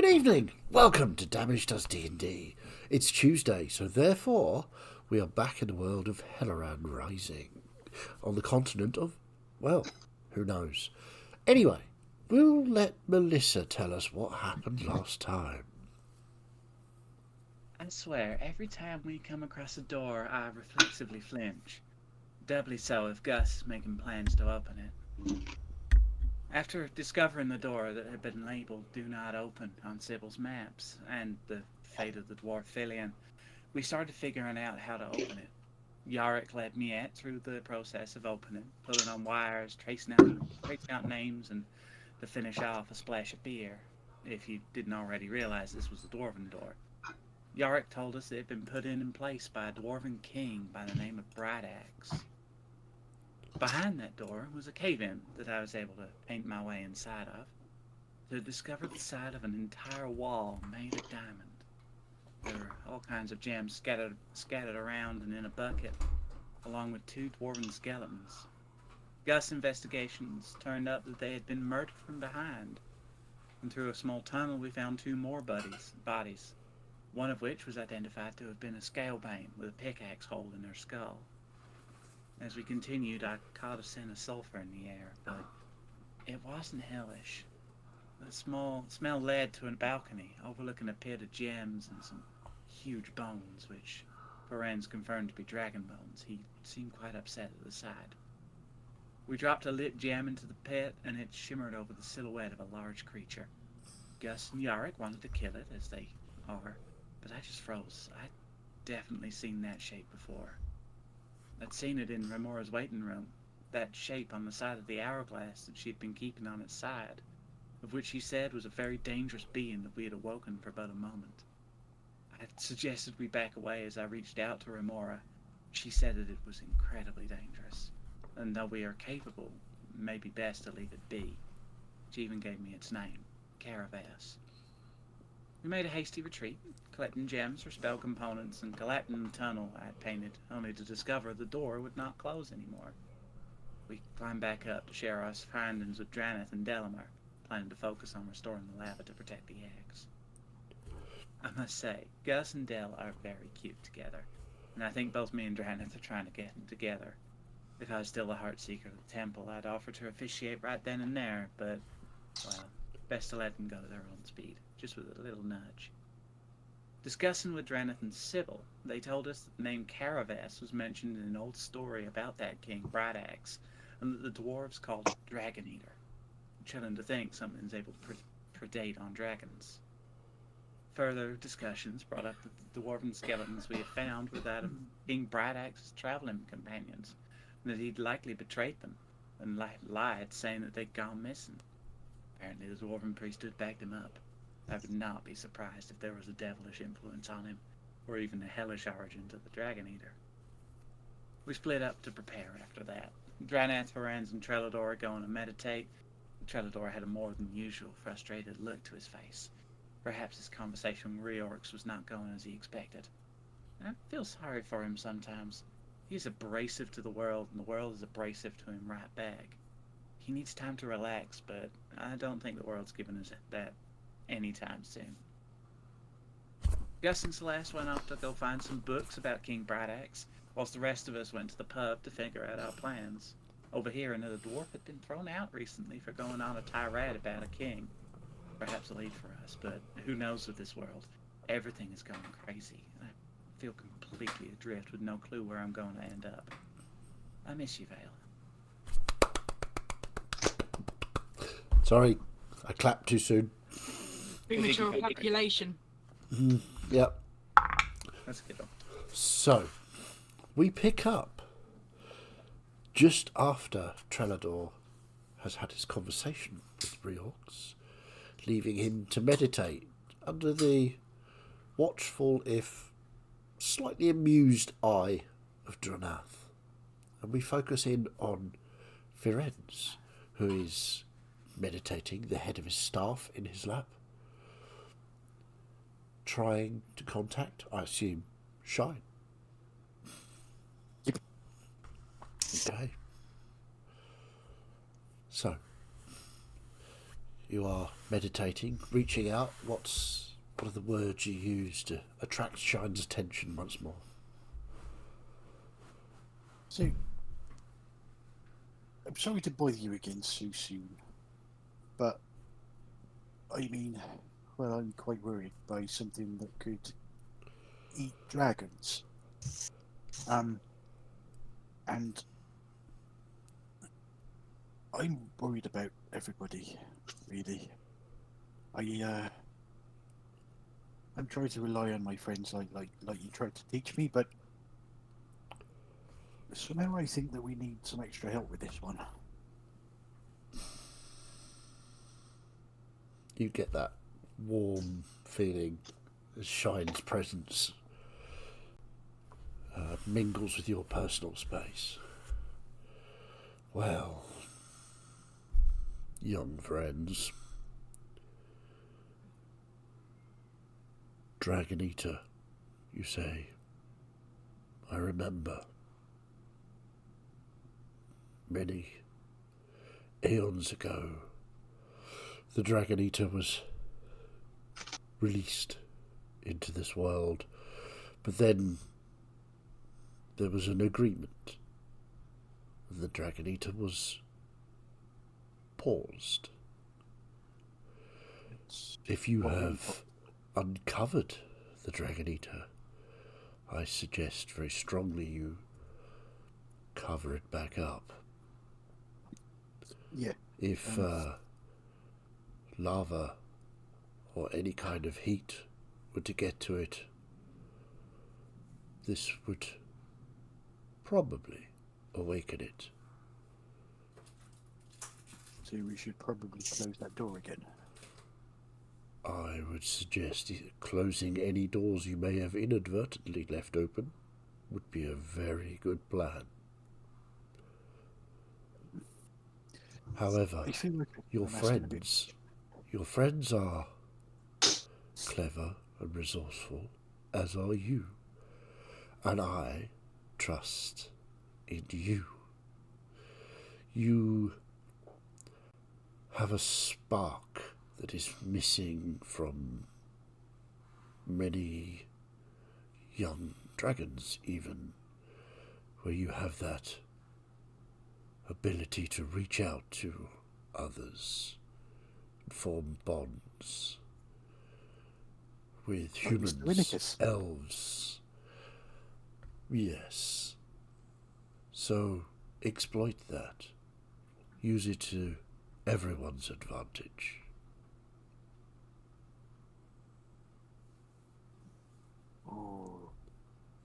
Good evening. Welcome to Damage Does D&D. It's Tuesday, so therefore we are back in the world of Helloran Rising, on the continent of, well, who knows. Anyway, we'll let Melissa tell us what happened last time. I swear, every time we come across a door, I reflexively flinch. Doubly so if Gus is making plans to open it. After discovering the door that had been labeled Do Not Open on Sybil's maps, and the fate of the dwarf Filian, we started figuring out how to open it. Yarick led me through the process of opening, pulling on wires, tracing out names, and to finish off a splash of beer, if you didn't already realize this was a dwarven door. Yarick told us it had been put in place by a dwarven king by the name of Brightaxe. Behind that door was a cave-in that I was able to paint my way inside of, to discover the side of an entire wall made of diamond. There were all kinds of gems scattered around and in a bucket, along with two dwarven skeletons. Gus' investigations turned up that they had been murdered from behind, and through a small tunnel we found two more bodies, one of which was identified to have been a scalebane with a pickaxe hole in her skull. As we continued, I caught a scent of sulfur in the air, but it wasn't hellish. The smell led to a balcony overlooking a pit of gems and some huge bones, which Ferenz confirmed to be dragon bones. He seemed quite upset at the sight. We dropped a lit gem into the pit, and it shimmered over the silhouette of a large creature. Gus and Yarick wanted to kill it, as they are, but I just froze. I'd definitely seen that shape before. I'd seen it in Remora's waiting room, that shape on the side of the hourglass that she'd been keeping on its side, of which she said was a very dangerous being that we had awoken for but a moment. I suggested we back away as I reached out to Remora. She said that it was incredibly dangerous, and though we are capable, it may be best to leave it be. She even gave me its name, Caravas. We made a hasty retreat, collecting gems for spell components and collapsing the tunnel I had painted, only to discover the door would not close anymore. We climbed back up to share our findings with Dranath and Delamar, planning to focus on restoring the lava to protect the eggs. I must say, Gus and Del are very cute together, and I think both me and Dranath are trying to get them together. If I was still the Heartseeker of the temple, I'd offer to officiate right then and there, but, well, best to let them go their own speed, just with a little nudge. Discussing with Dranath and Sybil, they told us that the name Caravas was mentioned in an old story about that king, Brightaxe, and that the dwarves called it Dragon Eater. Chilling to think something's able to predate on dragons. Further discussions brought up that the dwarven skeletons we had found were that of King Brightaxe's traveling companions, and that he'd likely betrayed them, and lied, saying that they'd gone missing. Apparently the dwarven priesthood backed him up. I would not be surprised if there was a devilish influence on him, or even a hellish origin to the Dragon Eater. We split up to prepare after that. Dranath, Ferenz, and Trellador going to meditate. Trellador had a more than usual frustrated look to his face. Perhaps his conversation with Reorx was not going as he expected. I feel sorry for him sometimes. He's abrasive to the world, and the world is abrasive to him right back. He needs time to relax, but I don't think the world's giving us that anytime soon. Gus and Celeste went off to go find some books about King Brightaxe, whilst the rest of us went to the pub to figure out our plans. Over here, another dwarf had been thrown out recently for going on a tirade about a king. Perhaps a lead for us, but who knows with this world? Everything is going crazy, and I feel completely adrift with no clue where I'm going to end up. I miss you, Vale. Sorry, I clapped too soon. Premature calculation. Yep. That's a good one. So, we pick up just after Trellador has had his conversation with Reorx, leaving him to meditate under the watchful, if slightly amused eye of Dranath. And we focus in on Ferenz, who is meditating, the head of his staff in his lap, trying to contact, I assume, Shine. Okay. So, You are meditating, reaching out. What are the words you use to attract Shine's attention once more? So, I'm sorry to bother you again so soon, but I mean, well, I'm quite worried by something that could eat dragons. And I'm worried about everybody, really. I'm trying to rely on my friends like you tried to teach me, but somehow I think that we need some extra help with this one. You get that warm feeling as Shine's presence mingles with your personal space. Well, young friends, Dragon Eater, you say. I remember. Many aeons ago, the Dragon Eater was released into this world, but then there was an agreement. The Dragon Eater was paused. If you have uncovered the Dragon Eater, I suggest very strongly you cover it back up. Yeah. If lava or any kind of heat were to get to it, this would probably awaken it. So we should probably close that door again. I would suggest closing any doors you may have inadvertently left open would be a very good plan. However, I feel like your I'm asking a bit. friends are clever and resourceful, as are you, and I trust in you. You have a spark that is missing from many young dragons, even, where you have that ability to reach out to others and form bonds with Like Mr. humans, Winnicus. elves. Yes. So exploit that. Use it to everyone's advantage. Oh,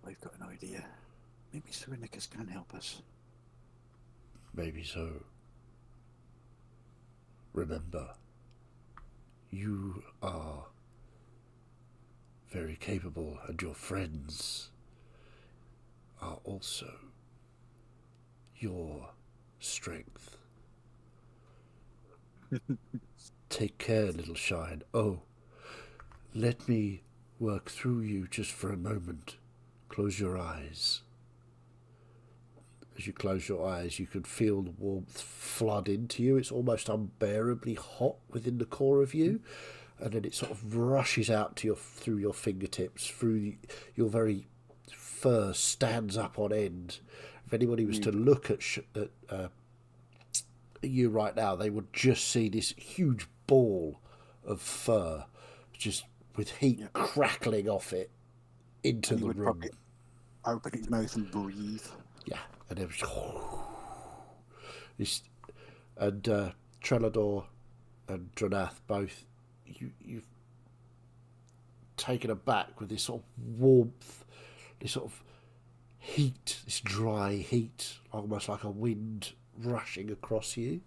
I've got an idea. Maybe Cyrenicus can help us. Maybe so. Remember, you are very capable, and your friends are also your strength. Take care, little Shine. Oh, let me work through you just for a moment. Close your eyes. As you close your eyes, you can feel the warmth flood into you. It's almost unbearably hot within the core of you, and then it sort of rushes out to through your fingertips, your very fur stands up on end. If anybody was to look at you right now, they would just see this huge ball of fur, just with heat crackling off it into the room. Open his mouth and breathe. Yeah, and it was and Trelador and Dranath both, you've taken aback with this sort of warmth, this sort of heat, this dry heat, almost like a wind rushing across you.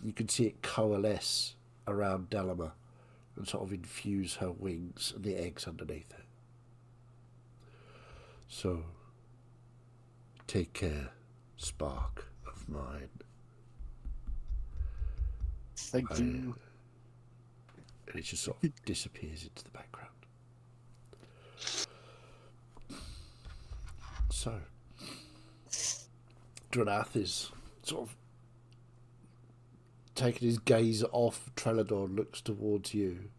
You can see it coalesce around Delama and sort of infuse her wings and the eggs underneath her. So, take care, spark of mine. Thank you. And it just sort of disappears into the background. So, Dranath is sort of taking his gaze off Trelador, looks towards you.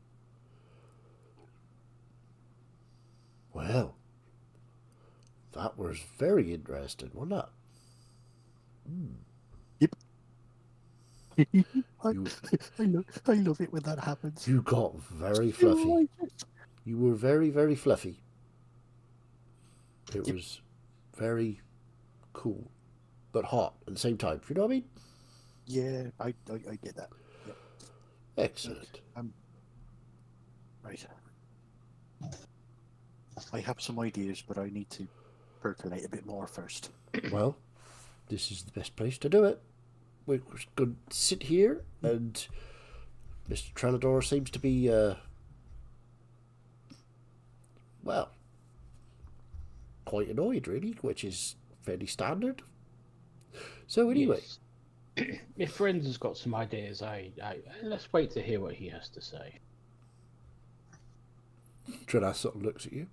Well, that was very interesting, wasn't it? I, You, I love it when that happens. you got very fluffy. You were very, very fluffy. It was very cool, but hot at the same time. You know what I mean? Yeah, I get that. Yeah. Excellent. Right. I have some ideas, but I need to percolate a bit more first. Well, this is the best place to do it. We're going to sit here, and Mr. Trelador seems to be, well, quite annoyed, really, which is fairly standard. So anyway, Yes. If Friends has got some ideas, let's wait to hear what he has to say. Trelador sort of looks at you.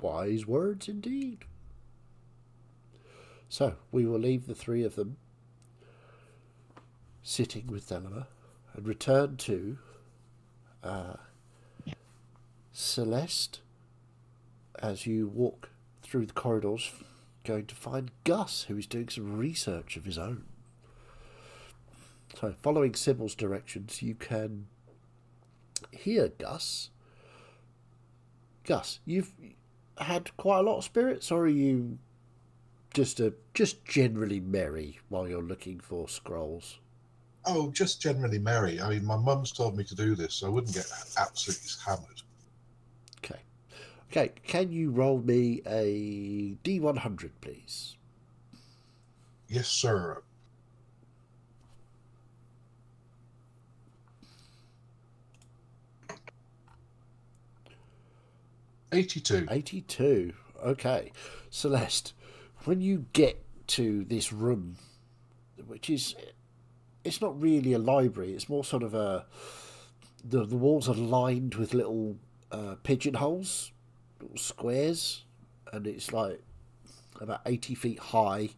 Wise words indeed. So we will leave the three of them sitting with Thelema and return to Celeste as you walk through the corridors, going to find Gus, who is doing some research of his own. So, following Sybil's directions, you can hear Gus. Gus, you've had quite a lot of spirits, or are you just generally merry while you're looking for scrolls? Oh, just generally merry. I mean, my mum's told me to do this, so I wouldn't get absolutely hammered. Okay, can you roll me a D100, please? Yes, sir. $82. 82. Okay. Celeste, when you get to this room, which is... it's not really a library, it's more sort of a... The walls are lined with little pigeonholes, little squares, and it's like about 80 feet high,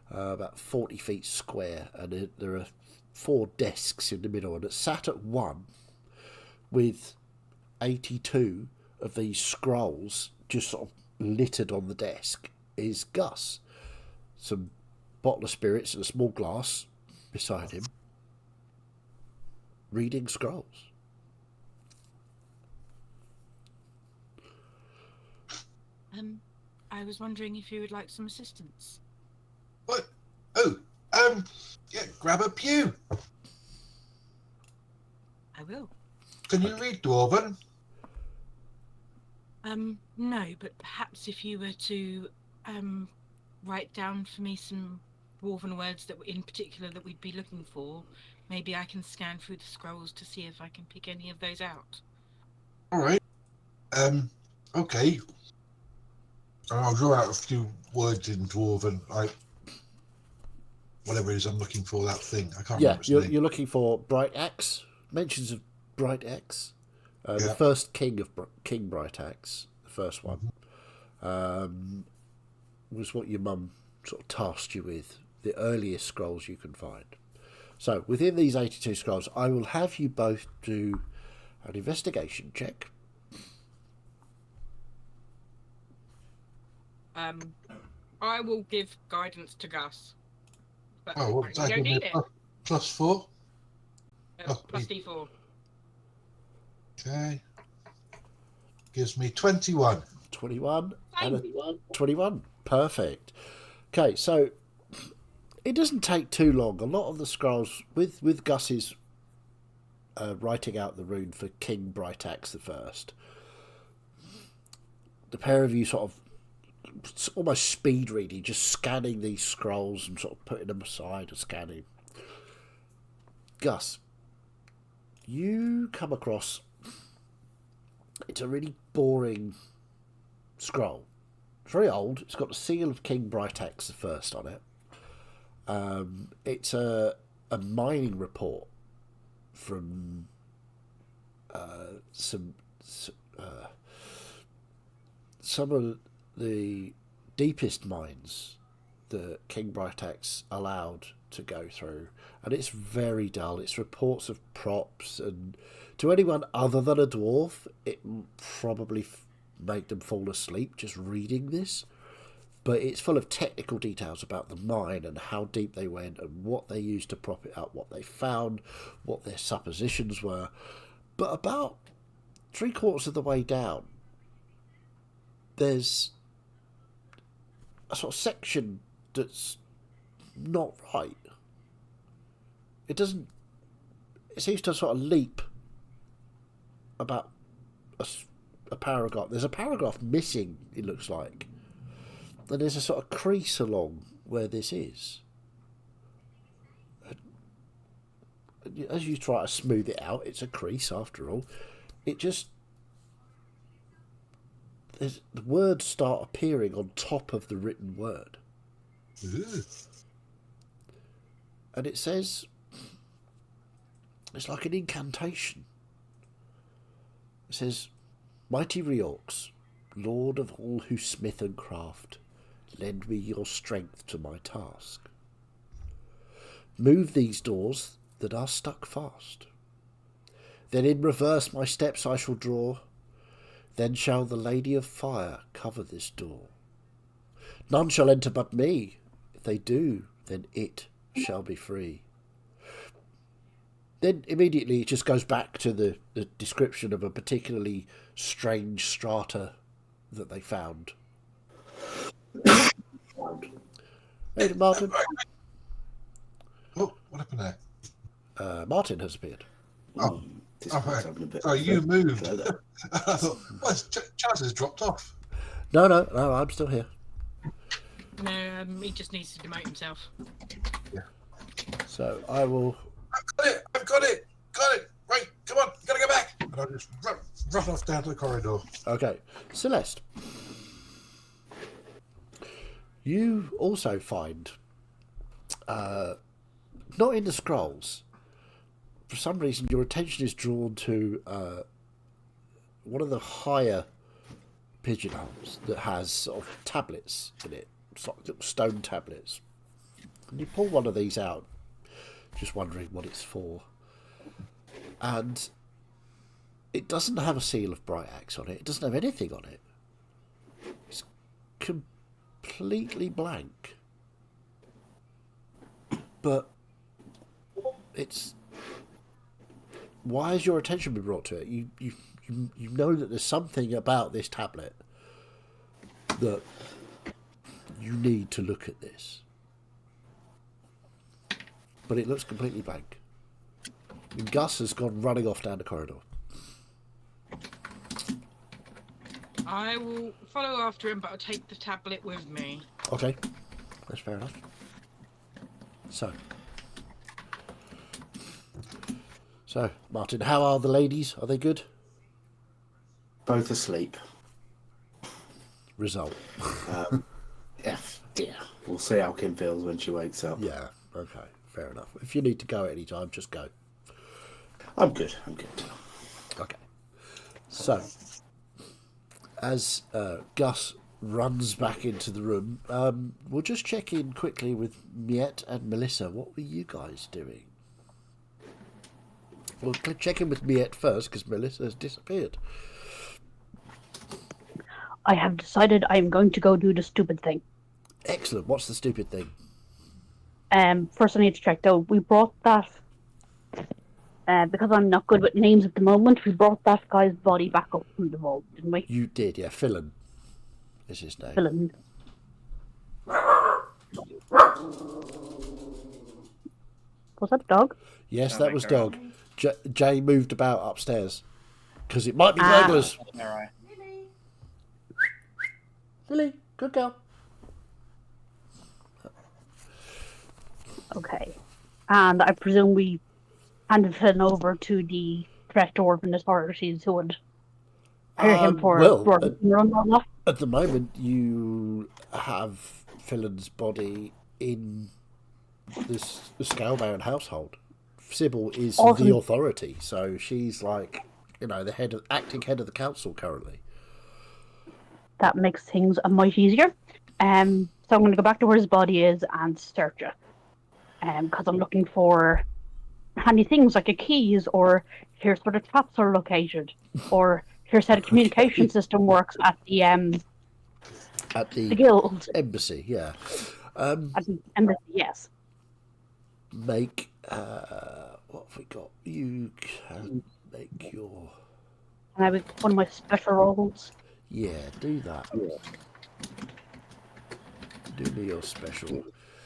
about 40 feet square, and there are 4 desks in the middle, and it's sat at one with 82 of these scrolls just sort of littered on the desk is Gus. Some bottle of spirits and a small glass beside him, reading scrolls. I was wondering if you would like some assistance. What? Oh, yeah, grab a pew. I will. Can you read Dwarven? No, but perhaps if you were to write down for me some dwarven words that were in particular that we'd be looking for, maybe I can scan through the scrolls to see if I can pick any of those out. All right. Okay. I'll draw out a few words in Dwarven, like whatever it is I'm looking for, that thing. I can't remember its name. You're looking for Bright Axe. Mentions of Bright Axe. Yeah. The first king Bright Axe, the first one, was what your mum sort of tasked you with, the earliest scrolls you can find. So, within these 82 scrolls, I will have you both do an investigation check. I will give guidance to Gus. But Oh, what you was that? don't need it. +4? Plus D4. Okay. Gives me 21. 21 and a 21. Perfect. Okay, so it doesn't take too long. A lot of the scrolls, with Gus's writing out the rune for King Bright Axe the First, the pair of you sort of almost speed reading, just scanning these scrolls and sort of putting them aside and scanning. Gus, you come across... it's a really boring scroll. It's very old. It's got the seal of King Bright Axe the First on it. It's a mining report from some of the deepest mines that King Bright Axe allowed to go through, and it's very dull. It's reports of props, and to anyone other than a dwarf, it probably make them fall asleep just reading this. But it's full of technical details about the mine and how deep they went and what they used to prop it up, what they found, what their suppositions were. But about 3/4 of the way down, there's a sort of section that's not right. It seems to sort of leap about a paragraph. There's a paragraph missing, it looks like. And there's a sort of crease along where this is. And as you try to smooth it out, it's a crease after all. The words start appearing on top of the written word. Ugh. And it says, it's like an incantation. It says, "Mighty Reorx, Lord of all who smith and craft, lend me your strength to my task. Move these doors that are stuck fast. Then in reverse my steps I shall draw. Then shall the Lady of Fire cover this door. None shall enter but me. If they do, then it shall be free." Then immediately it just goes back to the description of a particularly strange strata that they found. Hey, Martin. Oh, what happened there? Martin has appeared. Oh, This oh, one's right. having a bit Oh, of you a moved. further. I thought, well, Chaz has dropped off. No, I'm still here. No, he just needs to demote himself. So I will... I've got it! Right, come on, gotta go back! And I'll just run off down to the corridor. Okay. Celeste. You also find, not in the scrolls, for some reason your attention is drawn to one of the higher pigeonholes that has sort of tablets in it, sort of little stone tablets. And you pull one of these out, just wondering what it's for. And it doesn't have a seal of Bright Axe on it. It doesn't have anything on it. It's completely blank. But it's... Why has your attention been brought to it? You know that there's something about this tablet that you need to look at this. But it looks completely blank. And Gus has gone running off down the corridor. I will follow after him, but I'll take the tablet with me. Okay, that's fair enough. So, Martin, how are the ladies? Are they good? Both asleep. Result. Yeah, dear. We'll see how Kim feels when she wakes up. Yeah, okay, fair enough. If you need to go at any time, just go. I'm good. Okay. So, as Gus runs back into the room, we'll just check in quickly with Miette and Melissa. What were you guys doing? We'll check in with Miette first, because Melissa has disappeared. I have decided I am going to go do the stupid thing. Excellent. What's the stupid thing? First I need to check though. We brought that because I'm not good with names at the moment. We brought that guy's body back up from the vault, didn't we? You did, yeah. Phelan is his name. Villain. Was that a dog? Yes, Sound that like was her. dog. Jay moved about upstairs because it might be Ah. burglars. All right. Lily, good girl. Okay. And I presume we handed him over to the threat dwarven authorities who would hire him for well, dwarven run all that. At the moment, you have Phelan's body in the Scalebound household. Sybil is Awesome. the authority, so she's like, the acting head of the council currently. That makes things a mite easier. So I'm going to go back to where his body is and search it. because I'm looking for handy things like a keys, or here's where the traps are located, or here's how the communication system works at the guild. embassy. Yeah. At the embassy, yes. Make what have we got? You can make your And I was one of my special rolls. yeah. Do that. Do me your special.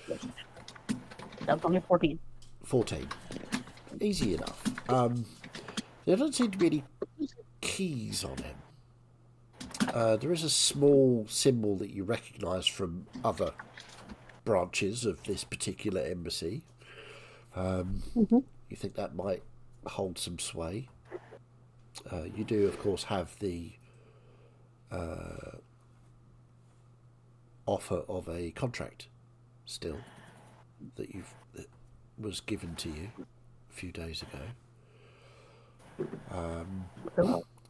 That was only 14. 14. Easy enough. There don't seem to be any keys on him. There is a small symbol that you recognise from other branches of this particular embassy. You think that might hold some sway. You do, of course, have the offer of a contract still that was given to you a few days ago.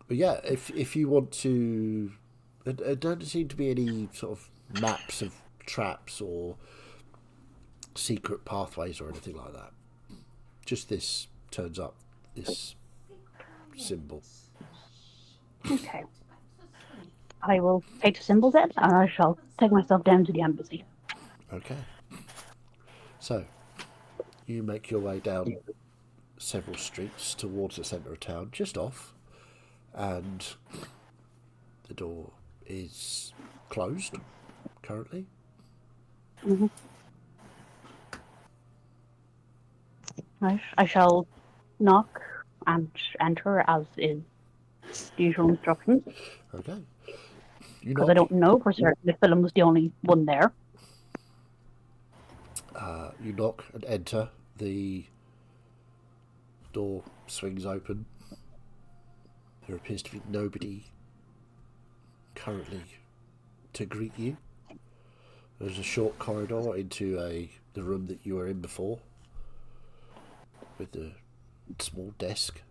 But yeah, if you want to, there don't seem to be any sort of maps of traps or secret pathways or anything like that. Just this turns up, this symbol. Okay. I will take the symbol then, and I shall take myself down to the embassy. Okay. So, you make your way down several streets towards the centre of town, just off, and the door is closed currently. Right. I shall knock and enter as is the usual instructions, Okay. because I don't know for certain if Willem was the only one there. You knock and enter. The door swings open. There appears to be nobody currently to greet you. There's a short corridor into the room that you were in before, with the small desk,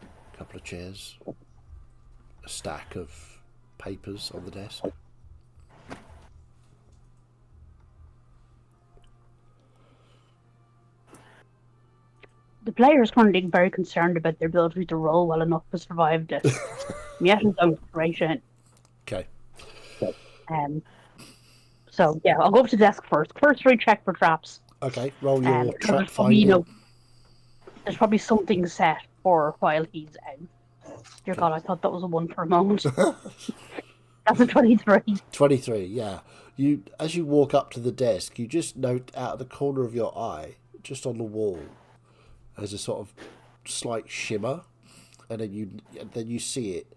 a couple of chairs, a stack of papers on the desk. The player is currently very concerned about their ability to roll well enough to survive this. Yes, it's inspiration. Okay. So yeah, I'll go up to the desk first. First, check for traps. Okay, roll your trap there's probably, finding. There's probably something set for while he's out. Dear God, I thought that was a 1 for a moment. That's a 23. 23, yeah. As you walk up to the desk, you just note out of the corner of your eye, just on the wall, there's a sort of slight shimmer, and then you see it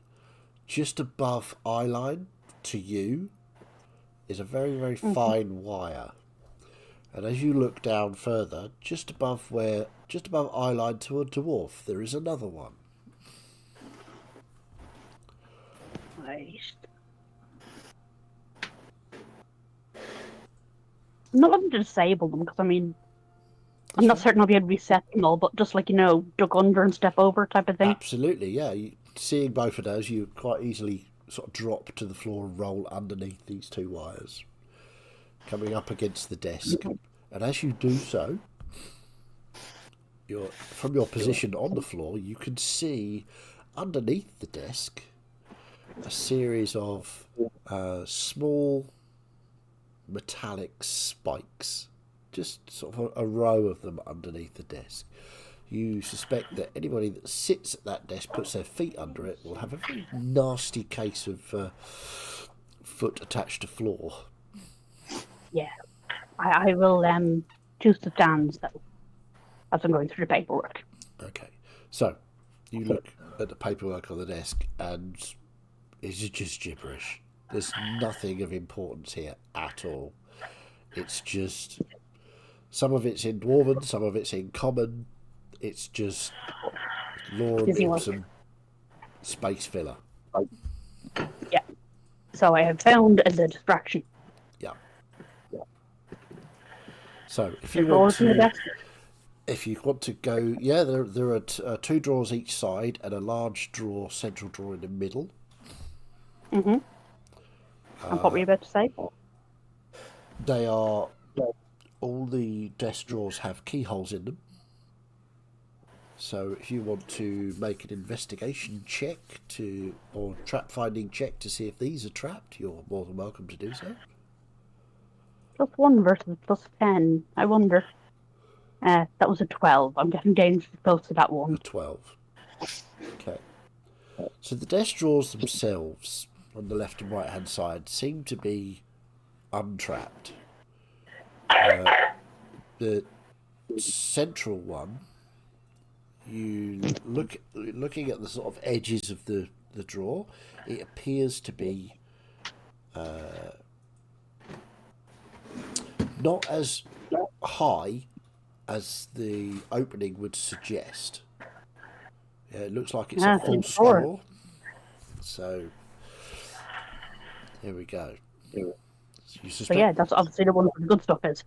just above eye line to you is a very, very fine wire. And as you look down further, just above eye line to a dwarf, there is another one. Right. I'm not looking to disable them, because I mean, I'm not certain I'll be able to reset them all, but just like, duck under and step over type of thing. Absolutely, yeah. Seeing both of those, you quite easily sort of drop to the floor and roll underneath these two wires, coming up against the desk. And as you do so, from your position on the floor, you can see underneath the desk a series of small metallic spikes, just sort of a row of them underneath the desk. You suspect that anybody that sits at that desk, puts their feet under it, will have a very nasty case of foot attached to floor. Yeah. I will choose the stands, though, as I'm going through the paperwork. Okay. So, you look at the paperwork on the desk, and it's just gibberish. There's nothing of importance here at all. It's just... some of it's in Dwarven, some of it's in Common. It's just lore and Ipsum space filler. Yeah. So I have found as a distraction. Yeah. So if you want to go, yeah, there are 2 drawers each side and a large drawer, central drawer in the middle. And what were you about to say? They are all the desk drawers have keyholes in them. So if you want to make an investigation check or trap finding check to see if these are trapped, you're more than welcome to do so. +1 versus +10. I wonder. That was a 12. I'm getting dangerously close to that A one. 12. Okay. So the desk drawers themselves on the left and right hand side seem to be untrapped. The central one, looking at the sort of edges of the drawer, it appears to be not as high as the opening would suggest. Yeah, it looks like it's a full straw. So here we go. So yeah, that's obviously the one where the good stuff is.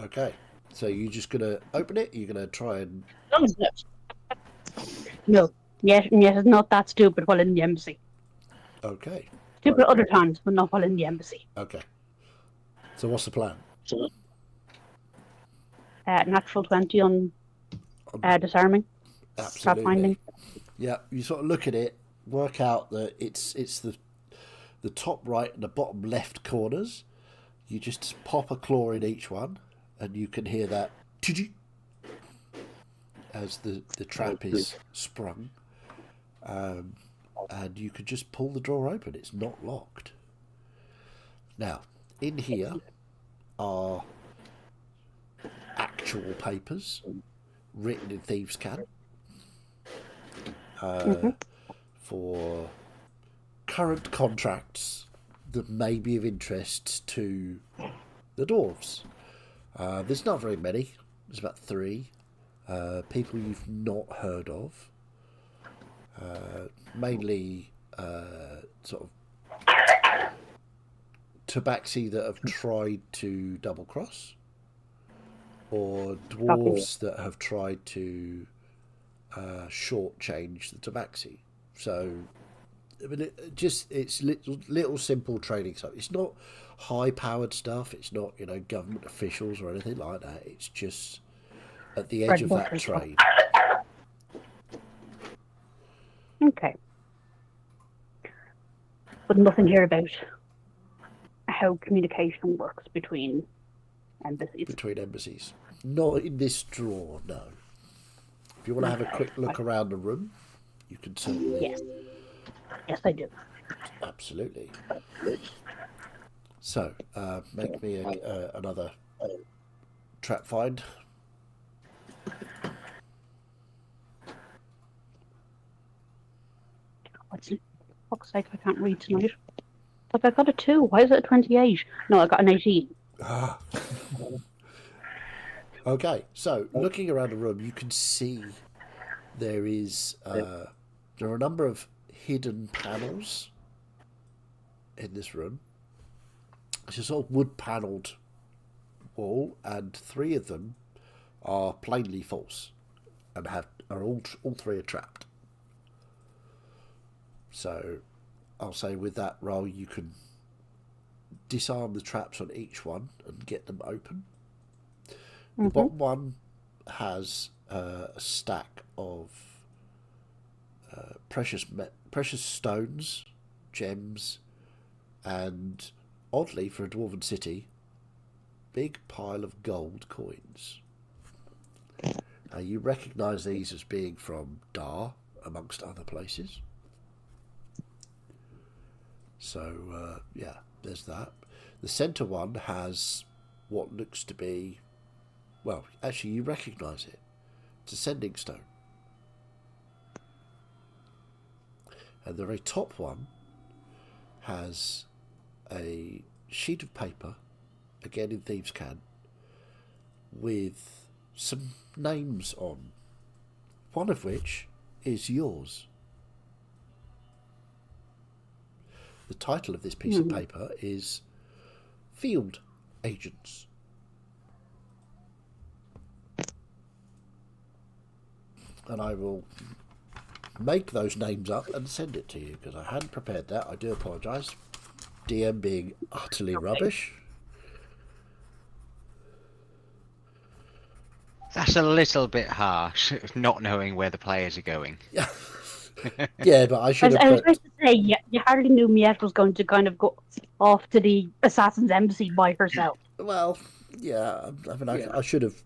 Okay, so you're just gonna open it. You're gonna try and No, yes, it's not that stupid while in the embassy. okay. Stupid other times, but not while in the embassy. Okay. So what's the plan? Natural 20 on disarming. Trap Absolutely. finding. Yeah, you sort of look at it, work out that it's the top right and the bottom left corners. You just pop a claw in each one, and you can hear that as the trap is sprung. And you can just pull the drawer open. It's not locked. Now, in here are actual papers written in thieves' can for current contracts that may be of interest to the dwarves. There's not very many. There's about 3 people you've not heard of. Mainly sort of tabaxi that have tried to double cross, or dwarves that have tried to shortchange the tabaxi. So I mean, it's little simple trading stuff. It's not high powered stuff. It's not government officials or anything like that. It's just at the edge of that trade. Okay. But nothing here about how communication works between embassies. Between embassies. Not in this drawer, no. If you want to have a quick look around the room, you can certainly. Yes. Yes, I do. Absolutely. So, make me another trap find. For fuck's sake, I can't read tonight. Look, I got a 2. Why is it a 28? No, I got an 18. Okay, so looking around the room, you can see there are a number of hidden panels in this room. It's a sort of wood-panelled wall, and 3 of them are plainly false, and all 3 are trapped. So, I'll say with that roll, you can disarm the traps on each one and get them open. The bottom one has a stack of precious stones, gems, and oddly for a dwarven city, big pile of gold coins. You recognise these as being from Dar, amongst other places. So, yeah, there's that. The centre one has what looks to be, well, actually you recognise it. It's a sending stone. And the very top one has a sheet of paper, again in thieves' can, with some names on, one of which is yours. The title of this piece of paper is Field Agents. And I will make those names up and send it to you, because I hadn't prepared that. I do apologise. DM being utterly rubbish. That's a little bit harsh, not knowing where the players are going. Yeah, but I should I have was put. going to say, you hardly knew Miette was going to kind of go off to the assassin's embassy by herself. Well, yeah. I mean, I should have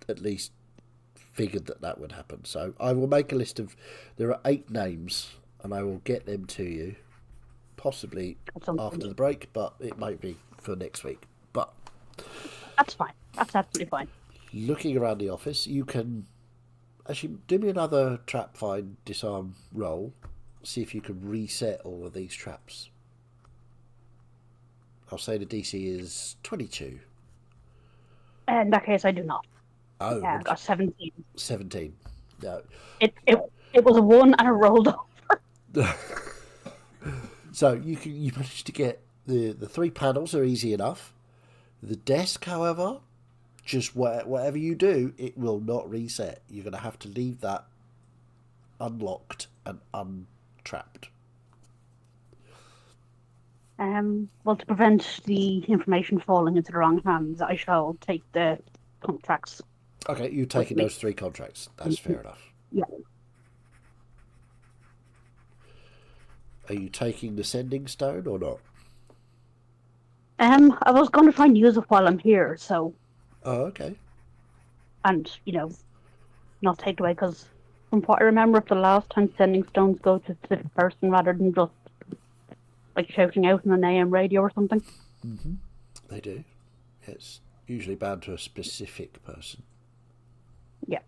at least figured that would happen. So I will make a list of. There are 8 names, and I will get them to you, possibly after the break, but it might be for next week. But That's fine. That's absolutely fine. looking around the office, you can actually do me another trap find disarm roll. See if you can reset all of these traps. I'll say the DC is 22. In that case, I do not. Oh, Yeah, I got 17. 17. No. It was a 1 and it rolled over. So you managed to get the 3 panels are easy enough. The desk, however, just whatever you do, it will not reset. You're going to have to leave that unlocked and untrapped. Well, to prevent the information falling into the wrong hands, I shall take the contracts. Okay, you're taking those 3 contracts. That's fair enough. Yeah. Are you taking the sending stone or not? I was going to try and use it while I'm here, so, Oh, okay. and, not take it away, because from what I remember, if the last time sending stones go to the person rather than just, like, shouting out on an AM radio or something. Mm-hmm. They do. It's usually bound to a specific person. Yeah.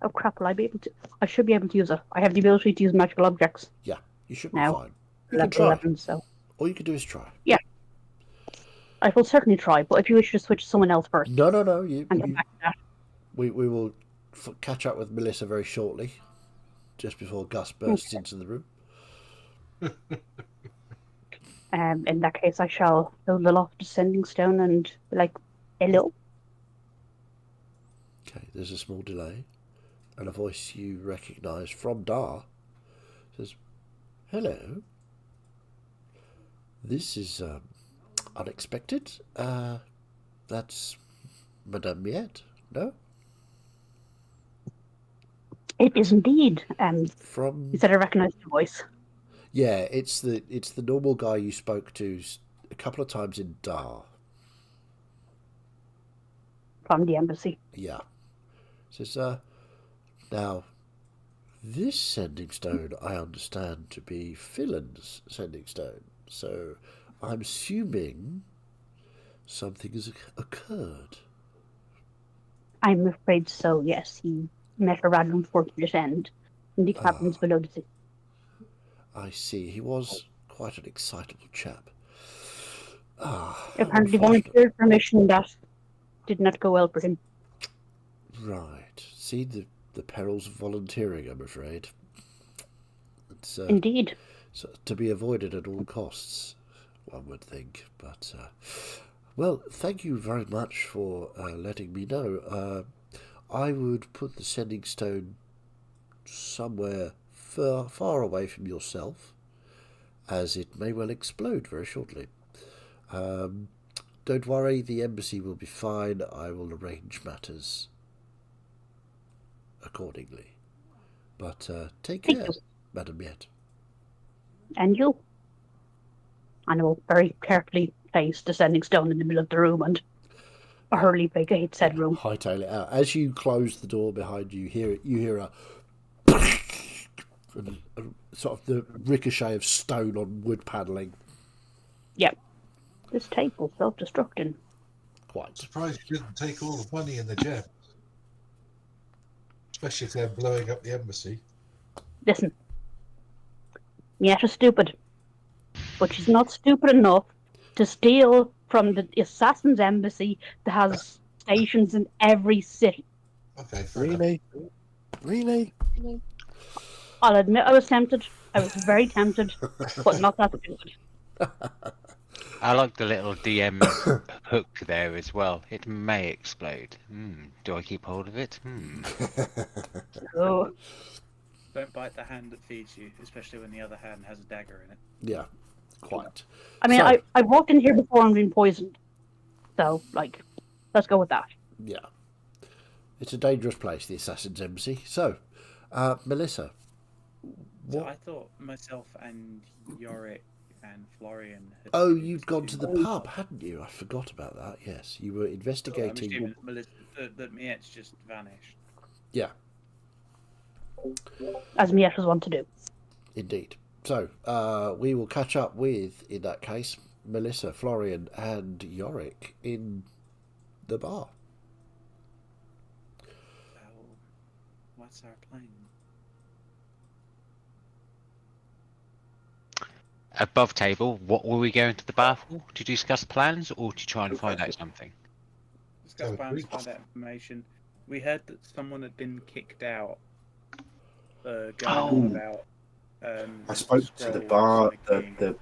Oh crap, will I be able to? I should be able to use it. I have the ability to use magical objects. Yeah, you should be now. fine. You can Level try. 11, so. All you can do is try. Yeah. I will certainly try, but if you wish to switch to someone else first. No. And get back to that. We will catch up with Melissa very shortly, just before Gus bursts into the room. In that case, I shall hold the loft descending stone and be like, hello. Okay, there's a small delay, and a voice you recognise from Dar says, "Hello. This is unexpected. That's Madame Miette, no?" It is indeed. From You said I recognise the voice. yeah, it's the normal guy you spoke to a couple of times in Dar. From the embassy. Yeah. Says, now, this sending stone I understand to be Phelan's sending stone, so I'm assuming something has occurred. I'm afraid so, yes. He met a rather unfortunate end in the cabins below the city. I see. He was quite an excitable chap. Apparently volunteered for a mission that did not go well for him. Right. See the perils of volunteering, I'm afraid. It's Indeed. so to be avoided at all costs, one would think. But well, thank you very much for letting me know. I would put the sending stone somewhere far away from yourself, as it may well explode very shortly. Don't worry, the embassy will be fine. I will arrange matters accordingly. But take care, Madam Miette. And you. And I will very carefully place the sending stone in the middle of the room and hurriedly vacate said room. Hightail it out. As you close the door behind you, you hear a sort of the ricochet of stone on wood panelling. Yep. This table's self-destructing. Quite. Surprised you didn't take all the money in the gem. Especially if they're blowing up the embassy. Listen. Mietta's stupid. But she's not stupid enough to steal from the assassin's embassy that has stations in every city. Okay, Really? I'll admit I was tempted. I was very tempted, but not that stupid. I like the little DM hook there as well. It may explode. Do I keep hold of it? So, Don't bite the hand that feeds you, especially when the other hand has a dagger in it. Yeah, quite. I mean, So- I've walked in here before and been poisoned. So, let's go with that. Yeah. It's a dangerous place, the Assassin's Embassy. So, Melissa, So what? I thought myself and Yorick and Florian had Oh, headed you'd gone to the to- pub, hadn't you? I forgot about that. Yes, you were So I'm investigating. assuming that Melissa, that Miet's just vanished. Yeah, As Miette was wont to do. indeed. So, we will catch up with, in that case, Melissa, Florian, and Yorick in the bar. So, what's our plan? Above table, what were we going to the bar for? To discuss plans or to try and find out something? Discuss Oh, plans, great. find out information. We heard that someone had been kicked out. Going Oh. on about. I spoke to the scrolls bar, and a king.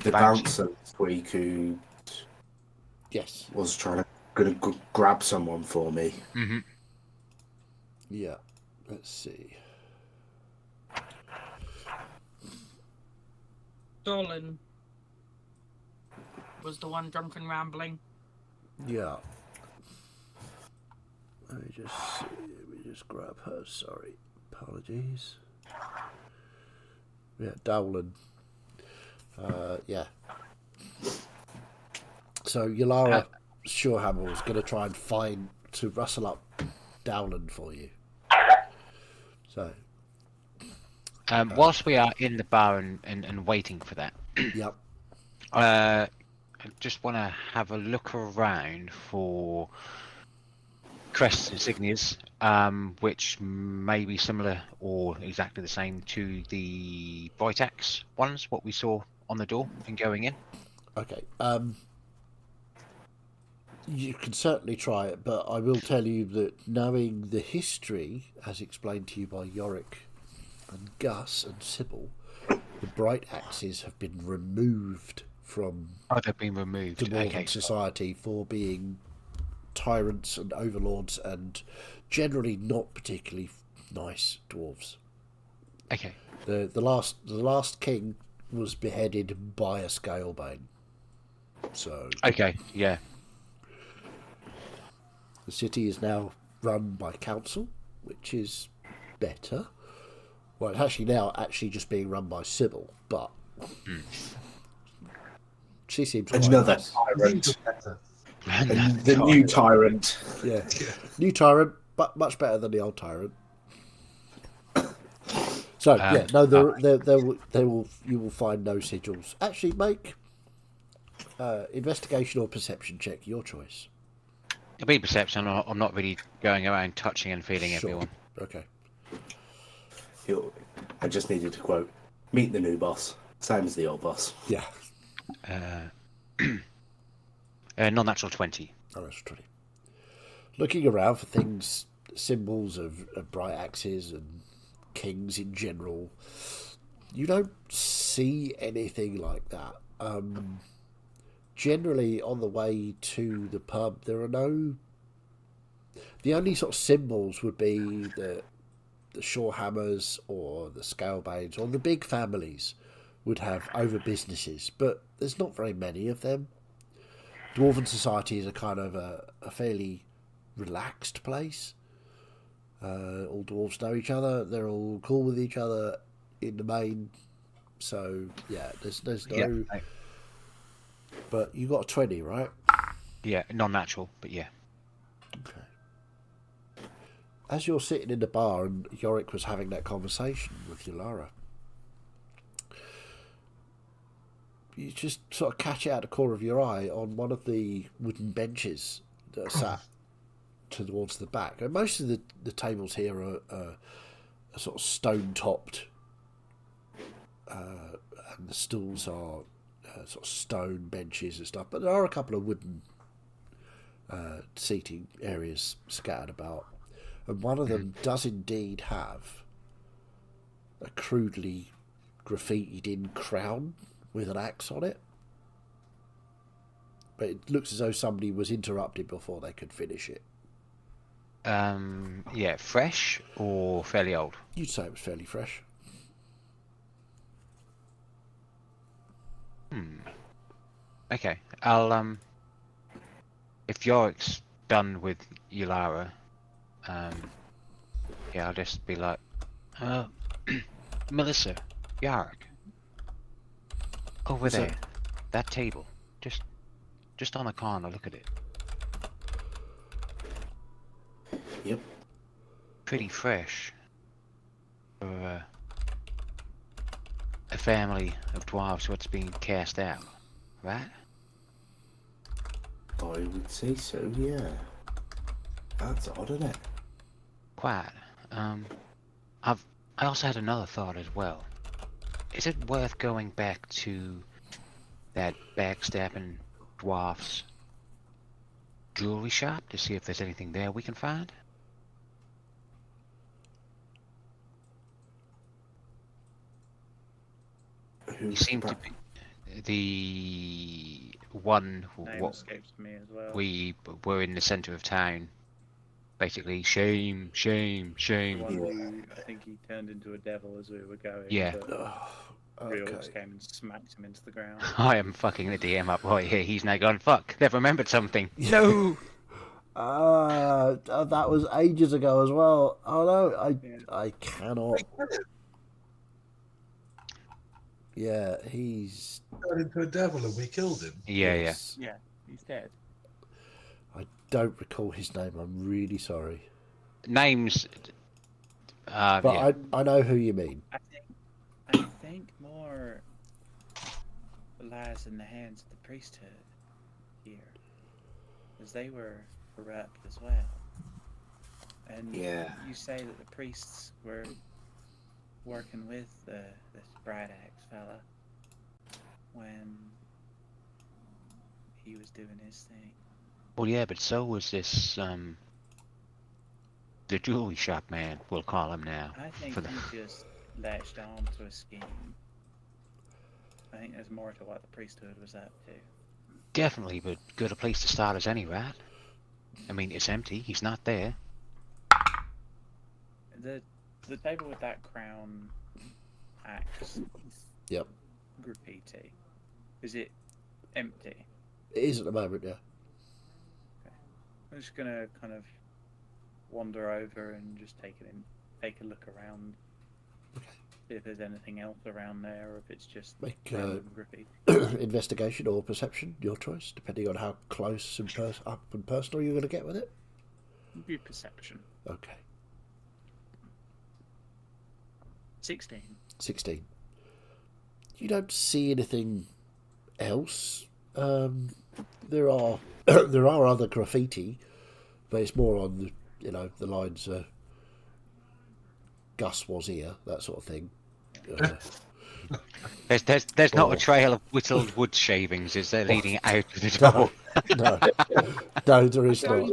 the bouncer this week who Yes. was gonna grab someone for me. Mm-hmm. Yeah. Let's see. Dolan was the one drunk and rambling. Yeah. Let me just see. Let me just grab her. Sorry. Apologies. Yeah, Dowland. Yeah. So Yalara Shorehammer was going to try and rustle up Dowland for you. So. Whilst we are in the bar and waiting for that, Yep. I just want to have a look around for crests insignias, which may be similar or exactly the same to the Vitax ones, what we saw on the door and going in. Okay. You can certainly try it, but I will tell you that knowing the history, as explained to you by Yorick and Gus and Sybil, the bright axes have been removed from Oh, they've been removed. Dwarven Okay. society for being tyrants and overlords and generally not particularly nice dwarves. Okay. The last king was beheaded by a scalebane. So Okay. Yeah. the city is now run by council, which is better. Well, it's actually now just being run by Sybil, but she seems quite Another nice. tyrant. Better. The new tyrant. Yeah, new tyrant, but much better than the old tyrant. So yeah, no, you will find no sigils. Actually, make investigation or perception check, your choice. It'll be perception. I'm not really going around touching and feeling Sure. everyone. Okay. I just needed to quote: "Meet the new boss, same as the old boss." Yeah. Non-natural 20. Oh, that's pretty. Looking around for things, symbols of bright axes and kings in general, you don't see anything like that. Generally, on the way to the pub, there are no. The only sort of symbols would be the Shorehammers or the Scalebanes or the big families would have over businesses, but there's not very many of them. Dwarven society is a kind of a fairly relaxed place. All dwarves know each other. They're all cool with each other in the main. So yeah, there's no. Yeah. But you got a 20, right? Yeah, non-natural, but yeah. Okay. As you're sitting in the bar and Yorick was having that conversation with Yalara, you just sort of catch it out the corner of your eye on one of the wooden benches that are sat towards the back. And most of the tables here are sort of stone-topped, and the stools are sort of stone benches and stuff. But there are a couple of wooden seating areas scattered about. And one of them does indeed have a crudely graffitied-in crown with an axe on it. But it looks as though somebody was interrupted before they could finish it. Yeah, fresh or fairly old? You'd say it was fairly fresh. Okay, I'll if Yorick's done with Yulara, Yeah, I'll just be like, Melissa, Yark, over What's there, that? that table, just on the corner, look at it. Yep. Pretty fresh for a family of dwarves what's being cast out, right? I would say so, yeah. That's odd, isn't it? Quite. I also had another thought as well. Is it worth going back to that backstabbing dwarf's jewelry shop to see if there's anything there we can find? He seemed to be the one Name escapes me as well. we were in the center of town. Basically, shame, shame, The shame. one who I think he turned into a devil as we were going. Yeah. But Reorx came and smacked him into the ground. I am fucking the DM up right here. He's now gone, fuck, they've remembered something. No! That was ages ago as well. Oh no, I cannot. Yeah, he's Turned into a devil and we killed him. Yeah, yes. Yeah, he's dead. I don't recall his name. I'm really sorry. Names. But Yeah. I know who you mean. I think more lies in the hands of the priesthood here, as they were corrupt as well. And Yeah. you say that the priests were working with this Bright Axe fella when he was doing his thing. Well, yeah, but so was this, the jewelry shop man, we'll call him now. I think for the... he just latched on to a scheme. I think there's more to what the priesthood was up to. Definitely, but good a place to start as any, right? I mean, it's empty, he's not there. The table with that crown axe Yep. graffiti, is it empty? It is at the moment, yeah. I'm just gonna kind of wander over and just take a look around. See if there's anything else around there, or if it's just Make random graffiti. investigation or perception, your choice, depending on how close and up and personal you're going to get with it. View perception. Okay. 16. 16. You don't see anything else. There are there are other graffiti, but it's more on the lines Gus was here, that sort of thing. There's not a trail of whittled wood shavings, is there, leading out to the door? No, there is not.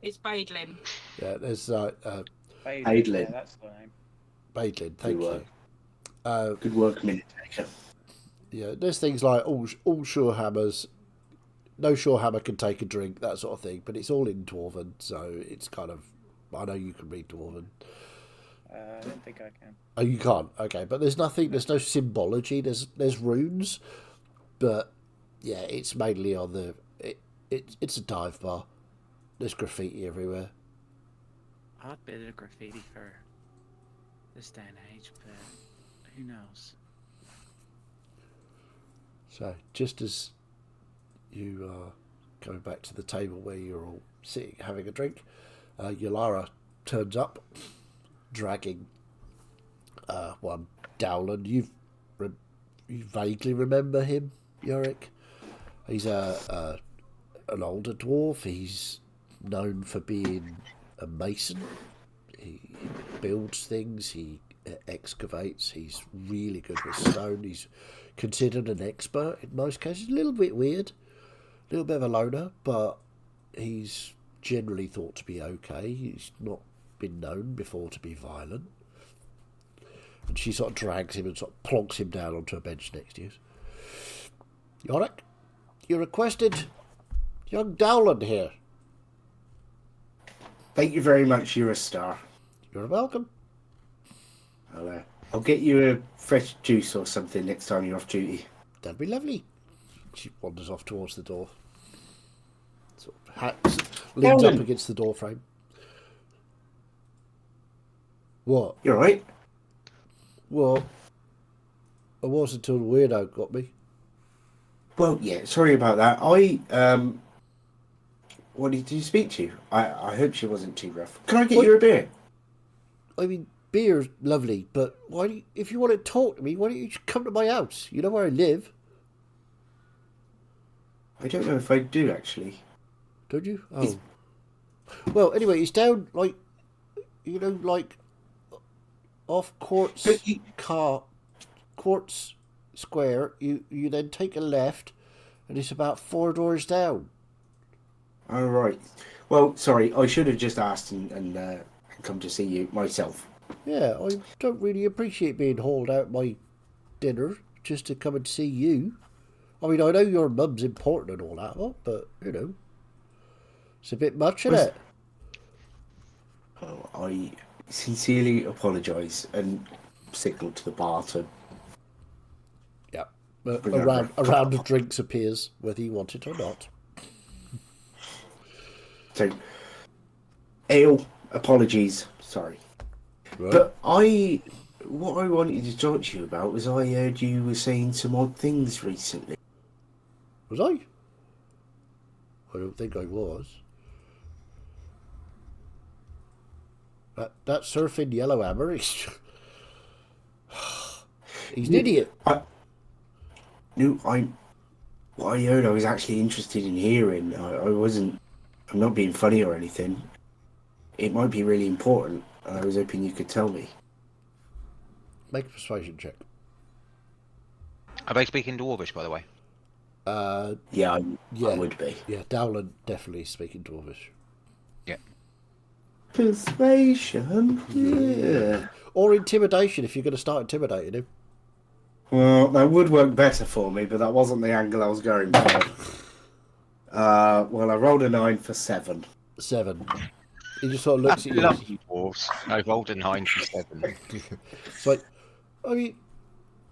It's Baidlin. Yeah, there's Baidlin. Yeah, that's the name. Baidlin, thank you. Good work, minute taker. Yeah, there's things like all sure hammers. No sure hammer can take a drink, that sort of thing. But it's all in Dwarven, so it's kind of. I know you can read Dwarven. I don't think I can. Oh, you can't. Okay, but there's nothing. There's no symbology. There's runes, but yeah, it's mainly on the. It's a dive bar. There's graffiti everywhere. Odd bit of graffiti for this day and age, but who knows? So just as you are going back to the table where you're all sitting having a drink, Helloran turns up, dragging one Dowland. You vaguely remember him, Yorick. He's an older dwarf. He's known for being a mason. He builds things. He excavates. He's really good with stone. He's considered an expert in most cases. A little bit weird, a little bit of a loner, but he's generally thought to be okay. He's not been known before to be violent. And she sort of drags him and sort of plonks him down onto a bench next to you. Yorick, you requested young Dowland here. Thank you very much. You're a star. You're welcome. I'll get you a fresh juice or something next time you're off duty. That'd be lovely. She wanders off towards the door. Sort of leans up against the door frame. What? You're right. Well, I was until the weirdo got me. Well, yeah. Sorry about that. What did you speak to? I hope she wasn't too rough. Can I get What? you a beer? I mean, beer's lovely, but why? If you want to talk to me, why don't you just come to my house? You know where I live, I don't know if I do actually. don't you? Oh. He's- Well, anyway, it's down like, like off Quartz But you- Quartz Square. You then take a left, and it's about 4 doors down. All right. Well, sorry. I should have just asked and come to see you myself. Yeah, I don't really appreciate being hauled out my dinner just to come and see you. I mean, I know your mum's important and all that, but it's a bit much, isn't Was- it? Oh, I sincerely apologise and signalled to the bar to. Yeah. Bring A that round of drinks appears, whether you want it or not. So, ale, apologies, sorry. Right. But what I wanted to talk to you about was I heard you were saying some odd things recently. Was I? I don't think I was. That surfing Yellowhammer, he's an idiot. What I heard I was actually interested in hearing. I'm not being funny or anything. It might be really important, and I was hoping you could tell me. Make a persuasion check. Are they speaking Dwarvish, by the way? Yeah, I Yeah. would be. Yeah, Dowland definitely speaking Dwarvish. Yeah. Persuasion? Yeah. Or intimidation if you're going to start intimidating him. Well, that would work better for me, but that wasn't the angle I was going for. Well, I rolled a 9 for 7. 7. He just sort of looks at you. Love you, dwarves. I rolled a 9 for 7. It's like, I mean,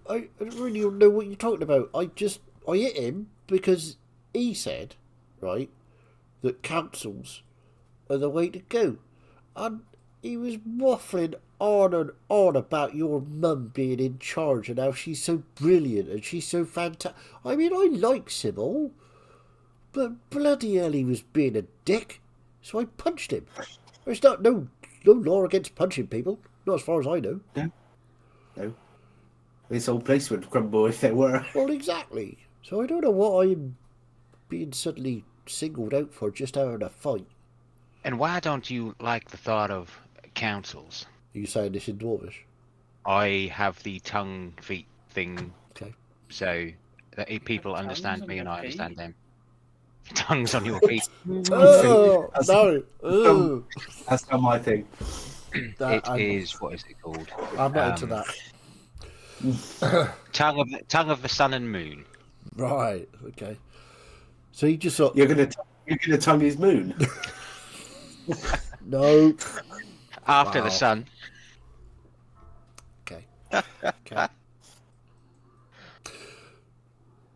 I don't really know what you're talking about. I hit him because he said, right, that councils are the way to go. And he was waffling on and on about your mum being in charge and how she's so brilliant and she's so fantastic. I mean, I like Sybil, but bloody hell, he was being a dick. So I punched him. There's no law against punching people, not as far as I know. No. This whole place would crumble if there were. Well, exactly. So I don't know what I'm being suddenly singled out for just having a fight. And why don't you like the thought of councils? Are you saying this in Dwarvish? I have the tongue feet thing, Okay. so that if people Tongues understand on me and your I feet? understand them. Tongues on your feet. Oh, no. Oh. That's not my thing. It is, what is it called? I'm not into that. Tongue of the sun and moon. Right, okay. So he just sort You're gonna tongue his moon. no. After Wow. the sun. Okay. Okay.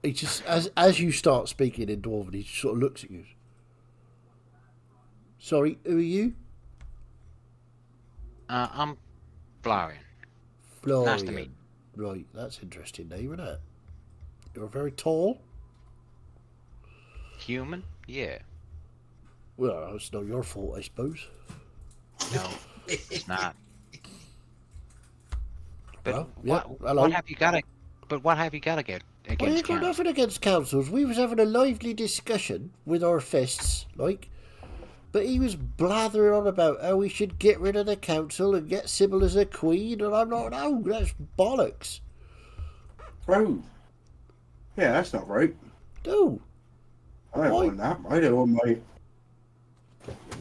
He just as you start speaking in Dwarven, he sort of looks at you. Sorry, who are you? I'm Florian. Florian. Nice to meet Right, that's interesting name, isn't it? You're very tall. Human? Yeah. Well, it's not your fault, I suppose. No, it's not. But Well, yeah, hello. what have you got to? But what have you got to get I against ain't got council? nothing against councils. We was having a lively discussion with our fists, like. But he was blathering on about how we should get rid of the council and get Sybil as a queen, and I'm like, no, that's bollocks. Oh. Yeah, that's not right. No. I don't Why? want that. I don't want my.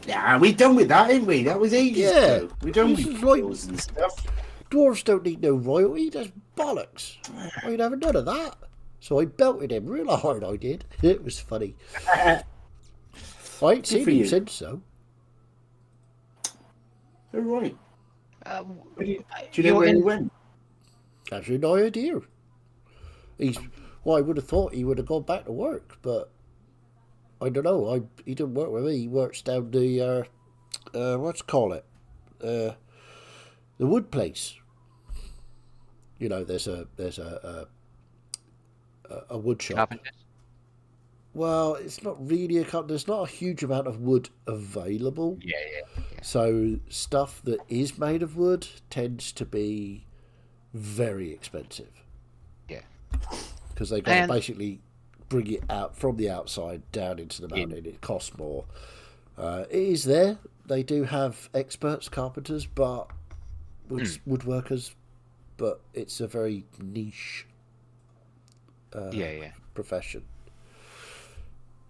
Yeah, we done with that, ain't we? That was ages Yeah. ago. We done This with is like- bills and stuff. Dwarves don't need no royalty, that's bollocks. I ain't having none of that. So I belted him real hard, I did. It was funny. I ain't seen for him you. since, though. All right. Um, Do you know You're where he in- went? Actually, no idea. Well, I would have thought he would have gone back to work, but I don't know. He didn't work with me. He works down the what's it call it? The wood place. You know, there's a wood shop. Carpenters? Well, it's not really there's not a huge amount of wood available. Yeah. So stuff that is made of wood tends to be very expensive. Yeah. Because they got to basically bring it out from the outside down into the mountain. It costs more. It is there. They do have experts, carpenters, but woodworkers, but it's a very niche profession.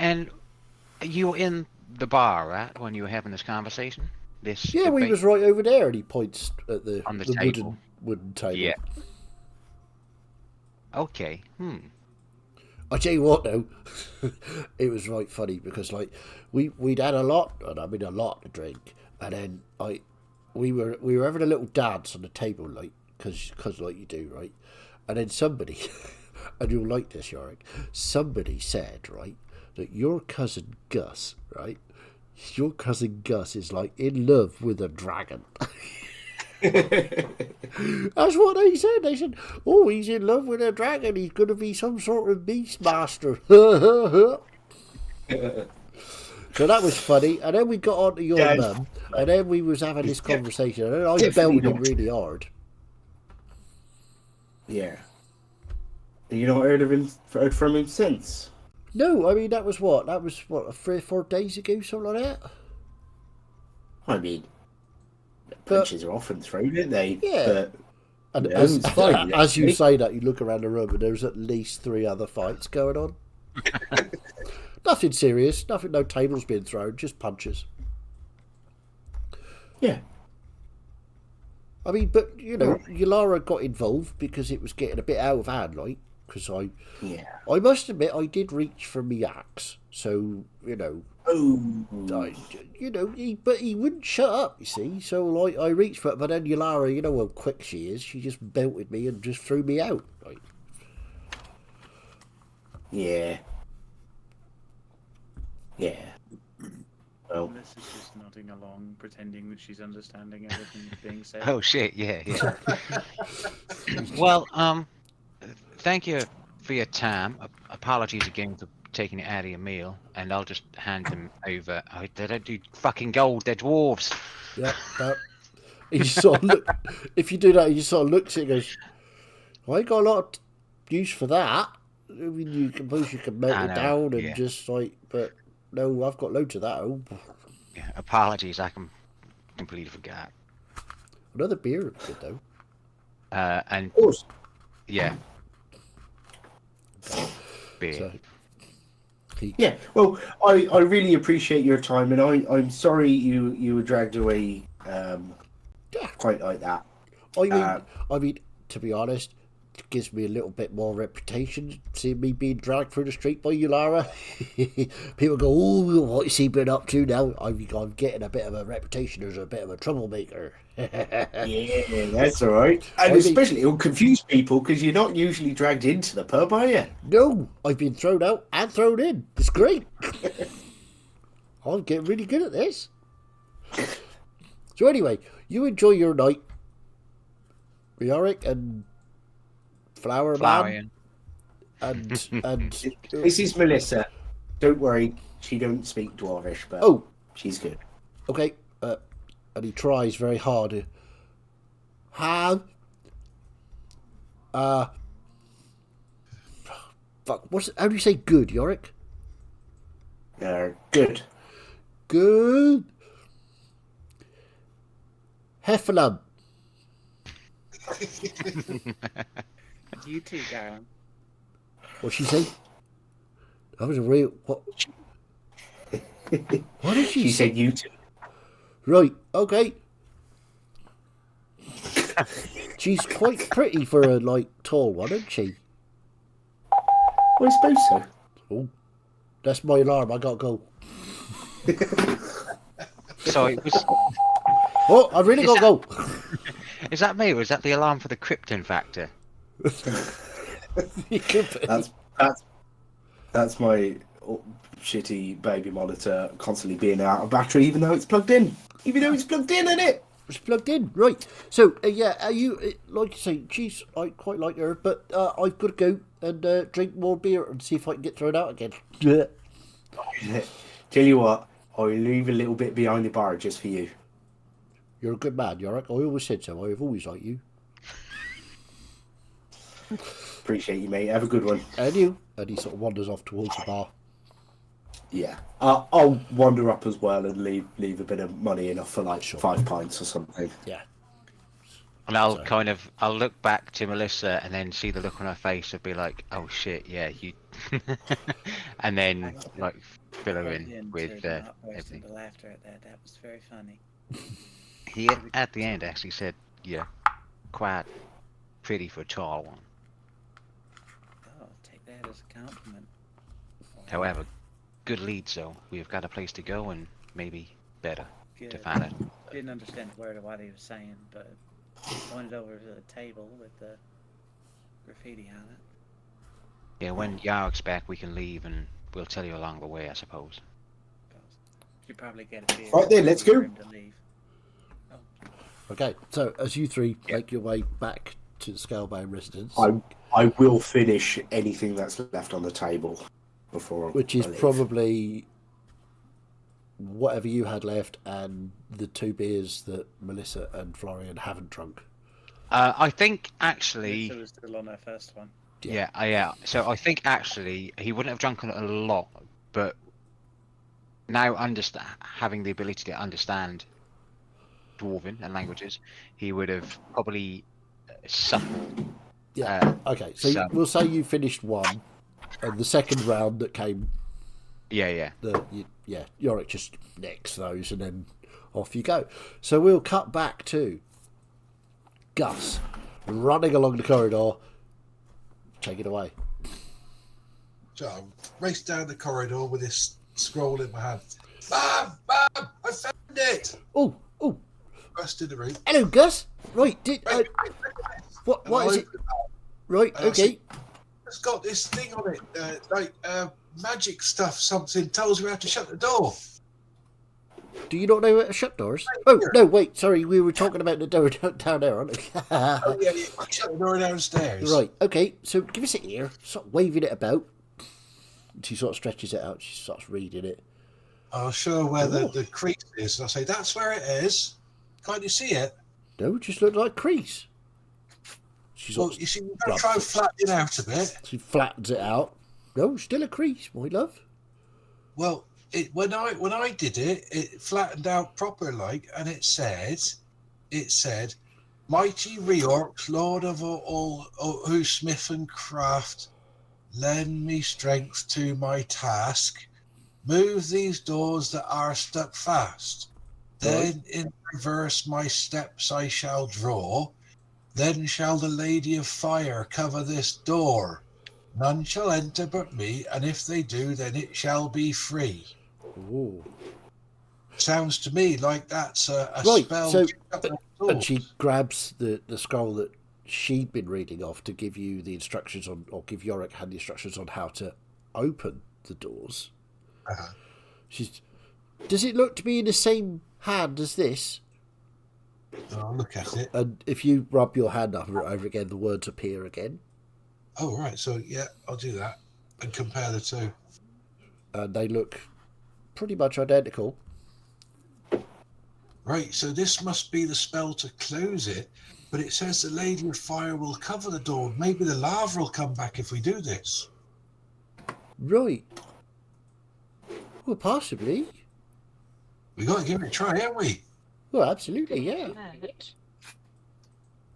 And you were in the bar, right, when you were having this conversation? Yeah, we was right over there, and he points at the table. wooden table. Yeah. Okay. I tell you what, though, it was right funny because like we'd had a lot, and I mean a lot to drink, and then we were having a little dance on the table, like because like you do, right, and then somebody, and you'll like this, Yorick, somebody said, right, that your cousin Gus, right, your cousin Gus is like in love with a dragon. That's what they said. They said, "Oh, he's in love with a dragon. He's going to be some sort of beast master." So that was funny. And then we got on to your mum, and then we was having this conversation, and then I belted him really hard. Yeah. You not heard from him since? No, I mean that was what 3 or 4 days ago, something like that. I mean, punches are often thrown, aren't they? Yeah. But, and you know, as you say that, you look around the room and there's at least 3 other fights going on. Nothing serious, no tables being thrown, just punches. Yeah. I mean, but, you know, Yulara got involved because it was getting a bit out of hand, like, because I must admit, I did reach for my axe, so, you know, but he wouldn't shut up, you see, so, like, I reached for it, but then Yulara, you know how quick she is, she just belted me and just threw me out, like. Yeah. Well, Melissa's just nodding along, pretending that she's understanding everything that's being said. Oh shit! Yeah. Well, thank you for your time. Apologies again for taking it out of your meal, and I'll just hand them over. Oh, they don't do fucking gold. They're dwarves. Yeah. He sort of look. If you do that, he sort of looks at it and goes, "I ain't got a lot of use for that. I mean, you can melt it down and just like, but." No, I've got loads of that. Oh. Yeah, apologies, I completely forgot. Another beer would be good though. And of course. Yeah. Beer. So, yeah. Well, I really appreciate your time, and I'm sorry you were dragged away quite like that. I mean, to be honest, it gives me a little bit more reputation seeing me being dragged through the street by Yulara. People go, "Oh, what's he been up to now?" I'm getting a bit of a reputation as a bit of a troublemaker. Yeah, that's all right. And especially it'll confuse people because you're not usually dragged into the pub, are you? No, I've been thrown out and thrown in. It's great. I'm getting really good at this. So anyway, you enjoy your night, Yorick and Flower Man. And this is Melissa. Don't worry, she don't speak Dwarvish, but she's good. Okay, and he tries very hard. Fuck. How do you say good, Yorick? Good. Good. Heffalum. You too, Garen. What'd she say? That was a real... What did she say? She said you too. Right, okay. She's quite pretty for a, like, tall one, isn't she? Well, I suppose so. Oh, that's my alarm. I gotta go. So it was... Oh, I really gotta go. Is that me, or is that the alarm for the Krypton factor? That's my shitty baby monitor constantly being out of battery, even though it's plugged in. Even though it's plugged in, isn't it? It's plugged in, right? So yeah, are you like you say? Geez, I quite like her, but I've got to go and drink more beer and see if I can get thrown out again. Tell you what, I'll leave a little bit behind the bar just for you. You're a good man, Yorick. I always said so. I've always liked you. Appreciate you, mate. Have a good one. And you. And he sort of wanders off towards the bar. Yeah, I'll wander up as well and leave a bit of money enough for like 5 pints or something. Yeah. And I'll look back to Melissa and then see the look on her face and be like, oh shit, yeah, you. And then like fill her in with everything. The laughter at that. That was very funny. He at the end actually said, yeah, quite pretty for a tall one. Oh, take that as a compliment. However, good lead, so we've got a place to go and maybe better to Good. find it. Didn't understand a word of what he was saying, but pointed over to the table with the graffiti on it. Yeah, when Yarrick's back, we can leave and we'll tell you along the way, I suppose. Should probably get a beer. Right then, let's go. for him to leave. Okay, so as you three make your way back to the Scalebound residence, I will finish anything that's left on the table before. which is I leave. probably whatever you had left and the 2 beers that Melissa and Florian haven't drunk. I think actually, Lisa was still on her first one. yeah. So I think actually he wouldn't have drunk a lot, but now having the ability to understand Dwarven and languages, he would have probably suffered. Yeah. Okay, so we'll say you finished one, and the second round that came, Yeah. Yorick just necks those, and then off you go. So we'll cut back to Gus running along the corridor. Take it away. So I race down the corridor with this scroll in my hand. Mum, I found it! Oh, Burst in the room. hello, Gus. Right, Right. what is it? Right, okay. It's got this thing on it, magic stuff. Something tells you how to shut the door. Do you not know how to shut doors? Oh, no, wait, sorry, we were talking about the door down there, aren't we? Oh yeah, shut the door downstairs. Right, okay, so give us it here. Stop waving it about. She sort of stretches it out. She starts reading it. I'll show her where the crease is. And I'll say, that's where it is. Can't you see it? No, it just looked like crease. Well, you see, you've got to try and flatten it out a bit. She flattens it out. No, still a crease, my love. Well, when I did it, it flattened out proper like, and it said, "Mighty Reorx, Lord of all, who smith and craft, lend me strength to my task. Move these doors that are stuck fast. Then in reverse my steps I shall draw. Then shall the Lady of Fire cover this door. None shall enter but me, and if they do, then it shall be free." Ooh. Sounds to me like that's a Right, spell. so, to shut the and doors. she grabs the scroll that she'd been reading off to give you the instructions on, or give Yorick had the instructions on how to open the doors. Uh-huh. Does it look to be in the same hand as this? I'll look at it. And if you rub your hand over it over again, the words appear again. Oh, right. So, yeah, I'll do that and compare the two. And they look pretty much identical. Right, so this must be the spell to close it, but it says the Lady of Fire will cover the door. Maybe the lava will come back if we do this. Right. Well, possibly. We got to give it a try, haven't we? Well, absolutely, yeah.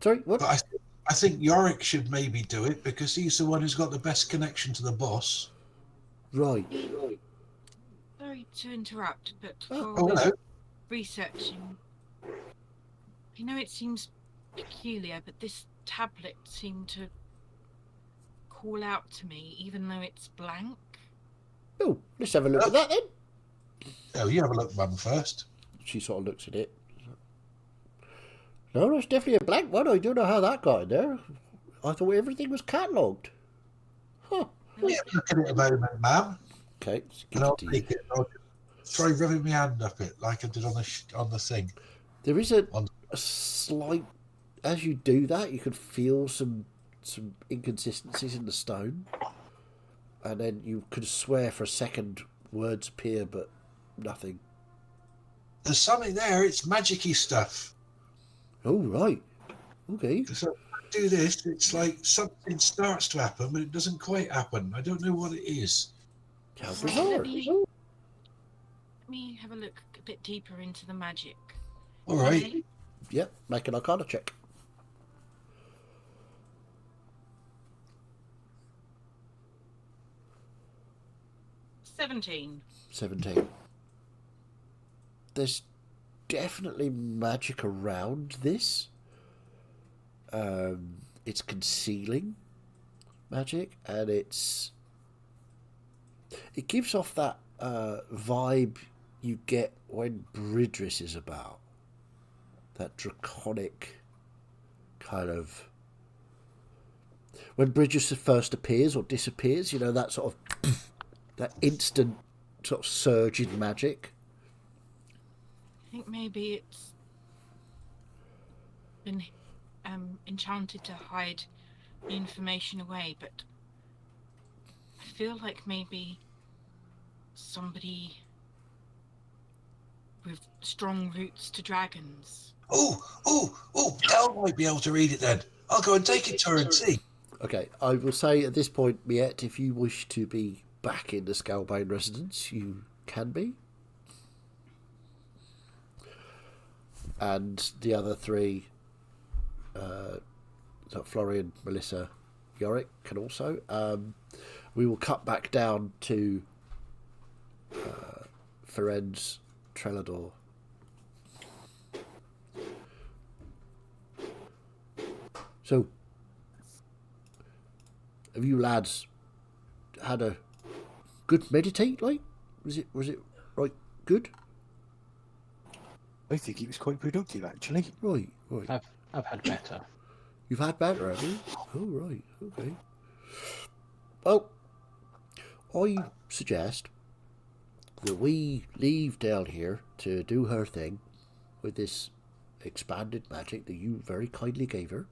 Sorry, what? But I think Yorick should maybe do it because he's the one who's got the best connection to the boss. Right. Sorry to interrupt, but Oh, for hello. researching, I know it seems peculiar, but this tablet seemed to call out to me, even though it's blank. Oh, let's have a look at that then. Oh, you have a look, Mum, first. She sort of looks at it. No, that's definitely a blank one. I don't know how that got in there. I thought everything was catalogued. Huh. Yeah, look at it a moment, Mum. Okay. And I'll take it. I'll try rubbing my hand up it like I did on the thing. There is a On a slight. As you do that, you could feel some inconsistencies in the stone, and then you could swear for a second words appear, but nothing. There's something there. It's magic-y stuff. Oh right, okay. So I do this, it's like something starts to happen, but it doesn't quite happen. I don't know what it is. How Right, bizarre. let me have a look a bit deeper into the magic. All right. Okay? Yep, make an Arcana check. 17. 17. There's definitely magic around this. It's concealing magic, and it gives off that vibe you get when Bridris is about. That draconic kind of... When Bridris first appears or disappears, you know, that sort of... that instant sort of surge in magic. I think maybe it's been enchanted to hide the information away, but I feel like maybe somebody with strong roots to dragons. Elle might be able to read it then. I'll go and take it to her and see. Okay, I will say at this point, Miette, if you wish to be back in the Scalebane residence, you can be. And the other three, so Florian, Melissa, Yorick can also. We will cut back down to Ferenz Trelador. So, have you lads had a good meditate? Like, was it right? Good. I think it was quite productive, actually. Right. I've had better. You've had better, have you? Oh, right. Okay. Well, I suggest that we leave down here to do her thing with this expanded magic that you very kindly gave her.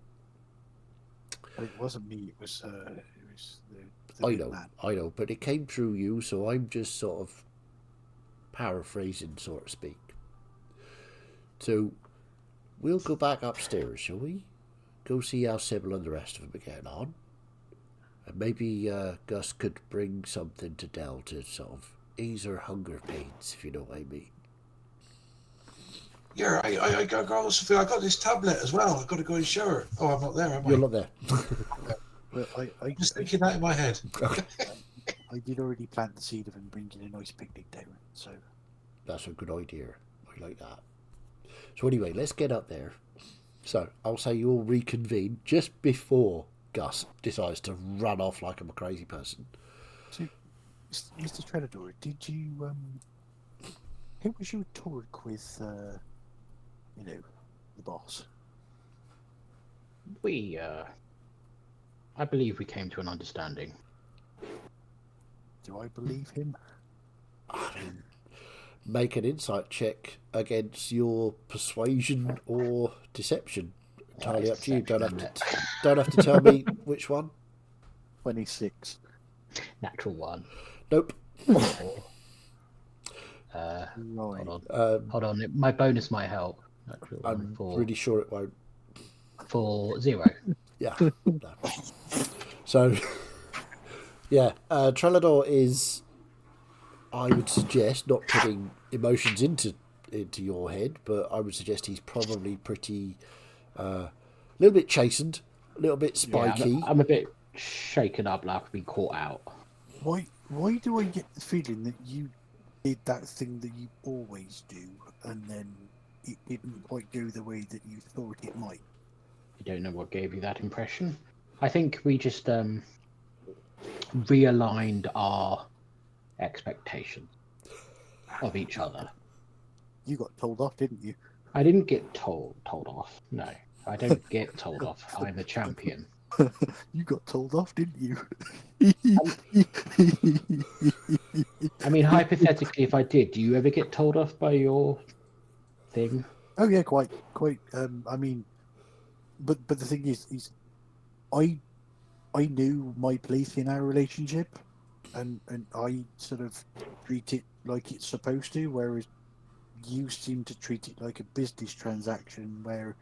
It wasn't me. It was the I big know, man. I know, but it came through you, so I'm just sort of paraphrasing, so to speak. So, we'll go back upstairs, shall we? Go see how Sybil and the rest of them are getting on. And maybe Gus could bring something to Dell to sort of ease her hunger pains, if you know what I mean. Yeah, I got this tablet as well. I've got to go and show her. Oh, I'm not there, am I? You're not there. Well, I'm just thinking that in my head. I did already plant the seed of him bringing a nice picnic down, so... That's a good idea. I like that. So anyway, let's get up there. So, I'll say you'll reconvene just before Gus decides to run off like I'm a crazy person. So, Mr. Trelador, did you, how was your talk with, the boss? I believe we came to an understanding. Do I believe him? Make an insight check against your persuasion or deception. Entirely up to you. Don't have to tell me which one. 26. Natural one. Nope. Right. Hold on. My bonus might help. Natural one I'm for, pretty sure it won't. for 0. Yeah. No. So, yeah, Trelador is, I would suggest, not putting emotions into your head, but I would suggest he's probably pretty, a little bit chastened, a little bit spiky. Yeah, I'm a bit shaken up, like I've been caught out. Why do I get the feeling that you did that thing that you always do, and then it didn't quite go the way that you thought it might? You don't know what gave you that impression? I think we just realigned our expectations of each other. You got told off, didn't you? I didn't get told off. No, I don't get told off. I'm the champion. You got told off, didn't you? I mean, hypothetically, if I did, do you ever get told off by your thing? Oh yeah, quite. I mean, but the thing is, I knew my place in our relationship, and I sort of treat it like it's supposed to, whereas you seem to treat it like a business transaction where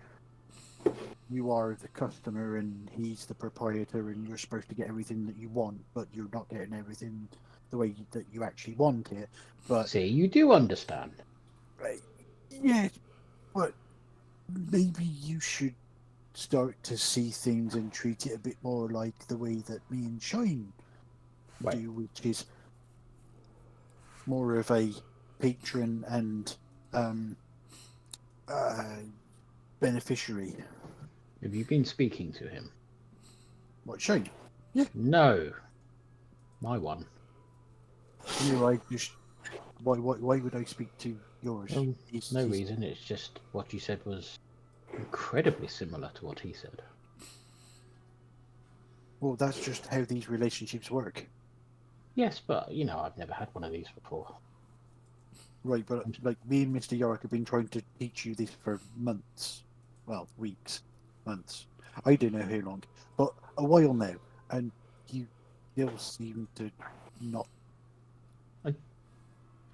you are the customer and he's the proprietor, and you're supposed to get everything that you want, but you're not getting everything the way that you actually want it. But See, you do understand. yeah, but maybe you should start to see things and treat it a bit more like the way that me and Shine do, which is more of a patron and beneficiary. Have you been speaking to him? What, Shane? Yeah. No. My one. I just why would I speak to yours? No reason. It's just what you said was incredibly similar to what he said. Well, that's just how these relationships work. Yes, but I've never had one of these before. Right, but like me and Mr. York have been trying to teach you this for months. Well, weeks, months. I don't know how long, but a while now, and you still seem to not.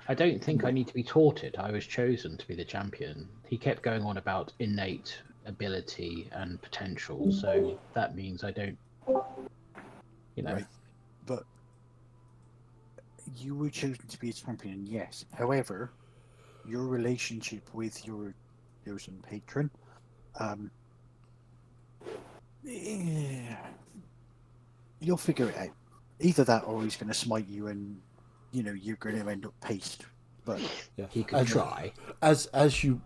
I don't think I need to be taught it. I was chosen to be the champion. He kept going on about innate ability and potential, so that means I don't, Right. But you were chosen to be a champion, yes. However, your relationship with your chosen patron, you'll figure it out. Either that, or he's going to smite you, and you're going to end up paced. But Yeah. he could try. As you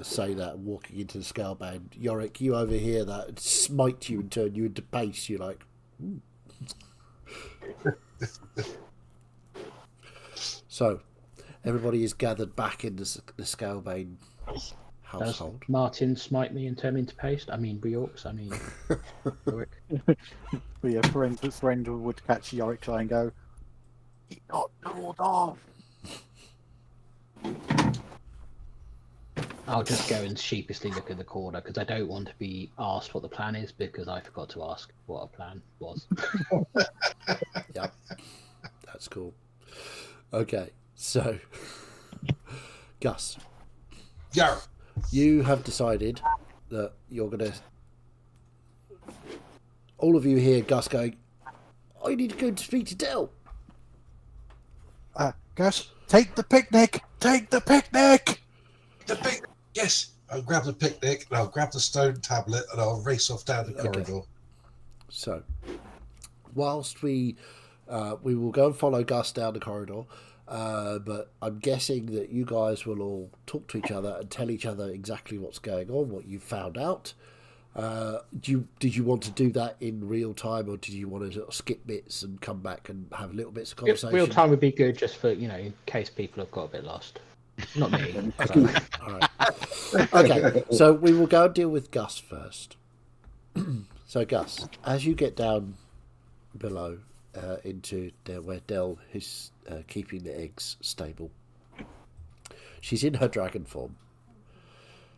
say that, walking into the scalebound, Yorick, you overhear that, smite you and turn you into paste. You're like, ooh. So, everybody is gathered back in the scalebound household. Does Martin smite me and turn me into paste? I mean, Bjorks. I mean, Yorick. But yeah, friend would catch Yorick's eye and go, "He got called off." I'll just go and sheepishly look in the corner because I don't want to be asked what the plan is because I forgot to ask what a plan was. Yeah, that's cool. Okay, so Gus, Yeah. you have decided that you're gonna. All of you hear Gus going, "I need to go to speak to Del." Gus, take the picnic! Take the picnic! The picnic. Yes. I'll grab the picnic and I'll grab the stone tablet and I'll race off down the corridor. So, whilst we will go and follow Gus down the corridor, but I'm guessing that you guys will all talk to each other and tell each other exactly what's going on, what you found out. Did you want to do that in real time, or did you want to sort of skip bits and come back and have little bits of conversation? Real time would be good, just for in case people have got a bit lost. Not me. Okay. All right. Okay, so we will go and deal with Gus first. So Gus, as you get down below into where Del is keeping the eggs stable, she's in her dragon form.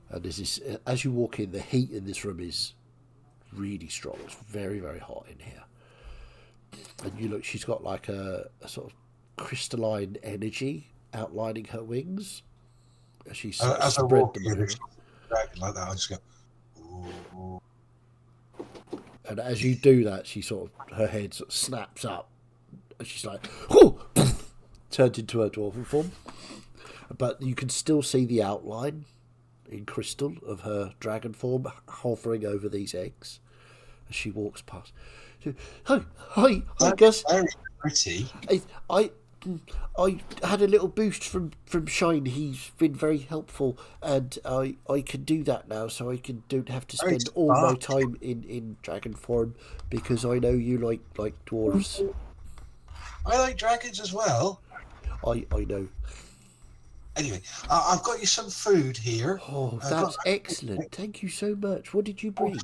And this is, as you walk in, the heat in this room is really strong. It's very, very hot in here. And you look, she's got like a sort of crystalline energy outlining her wings. She's as I walk in, it's dragon like that, I just go, ooh. And as you do that, she sort of, her head sort of snaps up. And she's like, oh! Turned into her dwarven form. But you can still see the outline in crystal of her dragon form hovering over these eggs as she walks past. Hi, Gus. Very pretty. I had a little boost from Shine. He's been very helpful, and I can do that now, so I don't have to spend all my time in dragon form because I know you like dwarves. I like dragons as well. I know. Anyway, I've got you some food here. Oh, that's excellent. Thank you so much. What did you bring?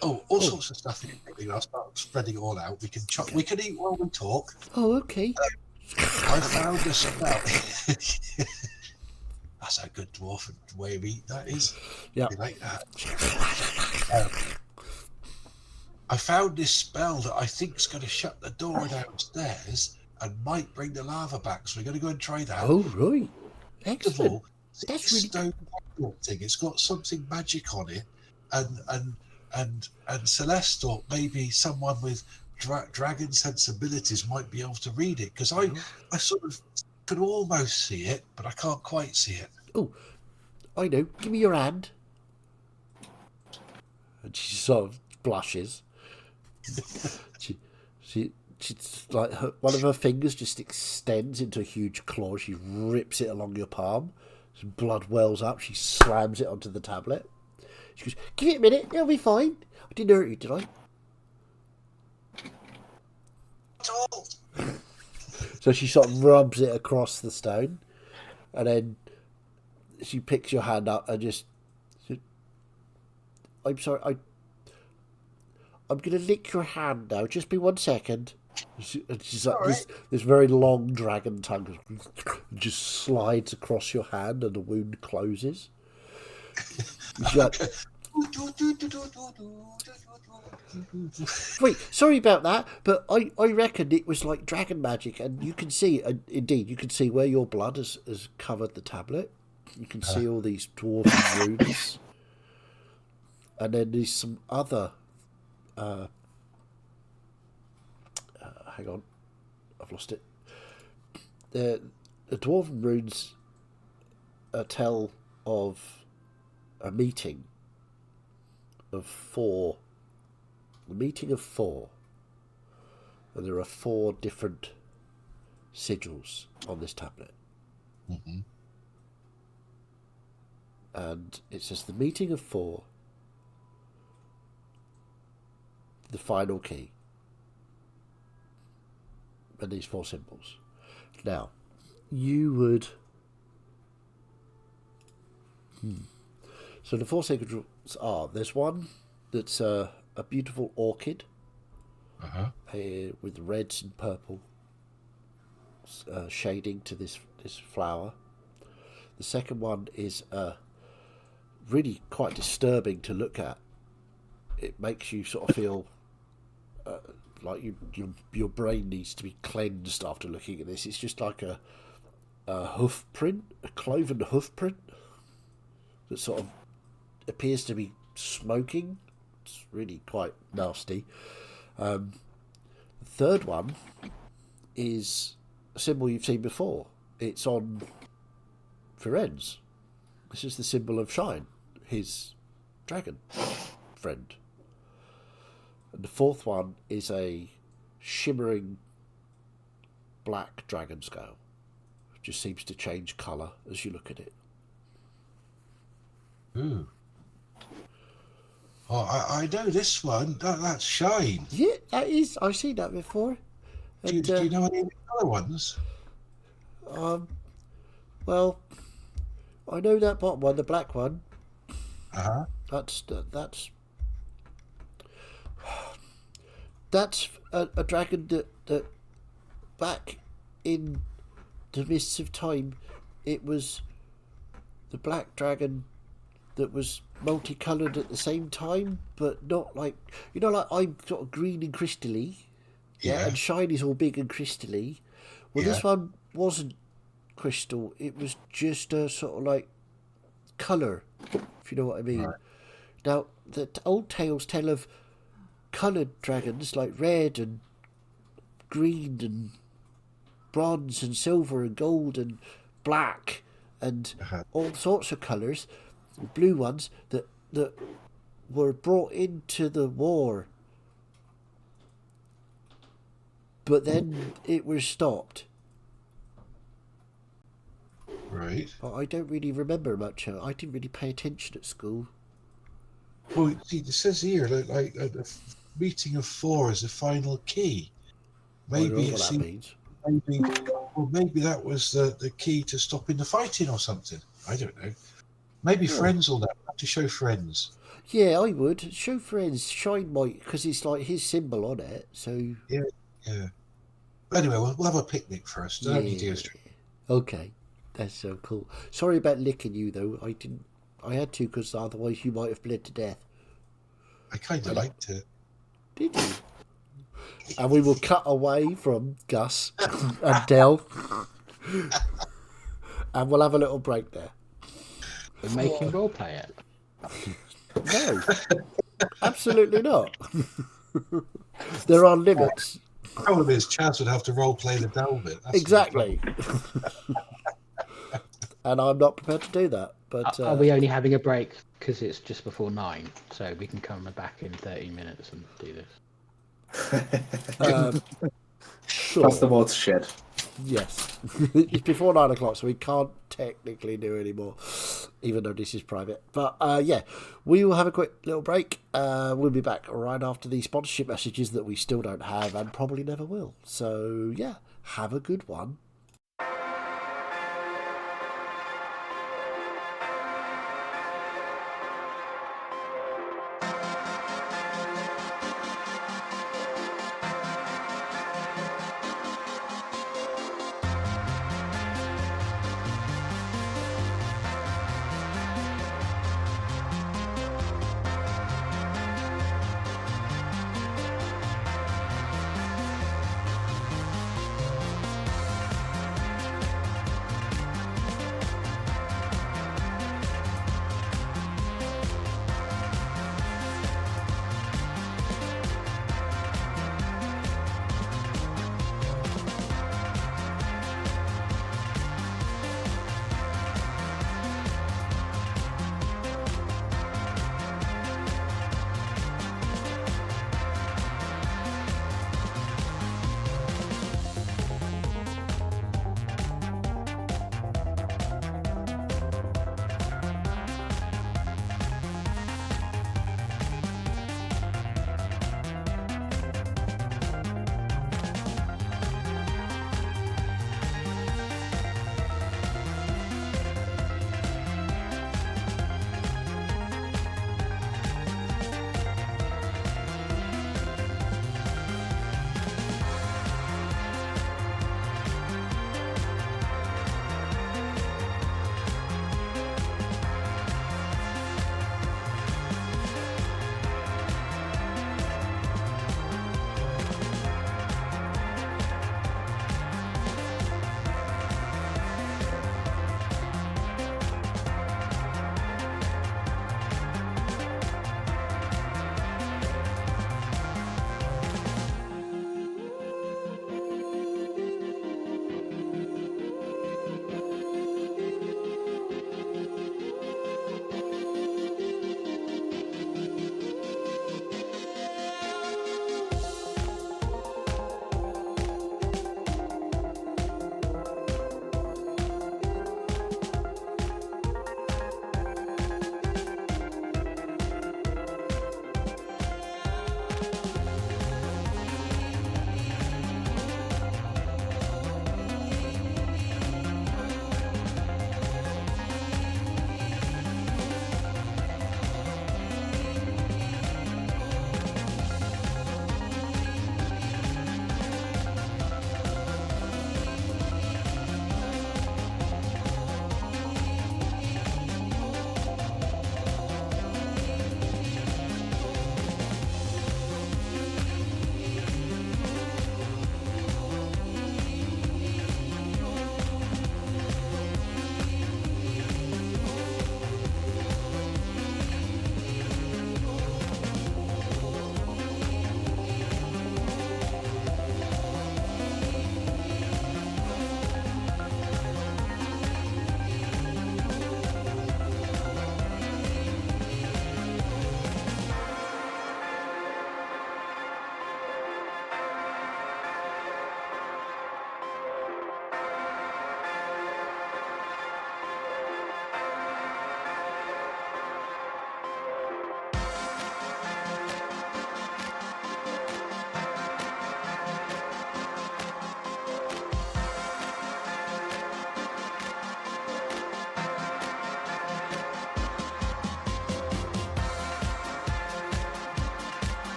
All sorts of stuff here. I'll start spreading it all out. We can chop. Okay. We can eat while we talk. Oh, okay. I found a spell. That's a good dwarf way of eating, that is. Yeah. You like that? I found this spell that I think is going to shut the door downstairs and might bring the lava back. So we're going to go and try that. Oh, right. First of Excellent. all, That's this really stone thing, it's got something magic on it, and Celeste or maybe someone with dragon sensibilities might be able to read it, because I sort of could almost see it, but I can't quite see it. Oh, I know. Give me your hand. And she sort of blushes. She's like one of her fingers just extends into a huge claw. She rips it along your palm. Some blood wells up. She slams it onto the tablet. She goes, "Give it a minute. It'll be fine. I didn't hurt you, did I?" So she sort of rubs it across the stone, and then she picks your hand up and just. I'm sorry. I'm going to lick your hand now. Just be 1 second. She's like this very long dragon tongue just slides across your hand and the wound closes. Like, wait, sorry about that, but I reckon it was like dragon magic, and you can see, indeed, you can see where your blood has covered the tablet. You can see all these dwarven runes. And then there's some other... hang on, I've lost it. The dwarven runes tell of a meeting of 4. The meeting of 4. And there are 4 different sigils on this tablet. Mm-hmm. And it says the meeting of 4, the final key. And these 4 symbols. Now, you would... So the 4 sigils are, there's one that's a beautiful orchid with reds and purple shading to this flower. The second one is really quite disturbing to look at. It makes you sort of feel like your brain needs to be cleansed after looking at this. It's just like a hoof print, a cloven hoof print that sort of appears to be smoking. It's really quite nasty. The third one is a symbol you've seen before. It's on Firenze. This is the symbol of Shine, his dragon friend. And the fourth one is a shimmering black dragon scale. It just seems to change colour as you look at it. Ooh. Oh, I know this one. That's Shine. Yeah, that is. I've seen that before. And, do you know any of the other ones? Well, I know that bottom one, the black one. That's a dragon that back in the mists of time, it was the black dragon that was multicoloured at the same time, but not like, you know, like I'm sort of green and crystally, and Shine is all big and crystally. Well, this one wasn't crystal; it was just a sort of like colour, if you know what I mean. Right. Now, the old tales tell of coloured dragons like red and green and bronze and silver and gold and black and all sorts of colours, blue ones that were brought into the war, but then it was stopped. Right. But I don't really remember much. I didn't really pay attention at school. Well, see, it says here like a meeting of 4 is the final key. Maybe what that means. Maybe that was the key to stopping the fighting or something. I don't know. Maybe Friends will know. I have to show Friends. Yeah, I would show Friends. Shine might, because it's like his symbol on it. So yeah. Anyway, we'll have a picnic first. Don't need to go straight. Okay. That's so cool. Sorry about licking you though. I didn't. I had to because otherwise you might have bled to death. I kind of liked it. Did you? And we will cut away from Gus and Del, and we'll have a little break there. We're making roleplay it. No, absolutely not. There are limits. The problem is, Chaz would have to role play the Del bit. That's Exactly. And I'm not prepared to do that. But Are we only having a break because it's just before 9, so we can come back in 30 minutes and do this? Sure. That's the watershed. Yes. It's before 9 o'clock, so we can't technically do any more, even though this is private. But yeah, we will have a quick little break. We'll be back right after the sponsorship messages that we still don't have and probably never will. So yeah, have a good one.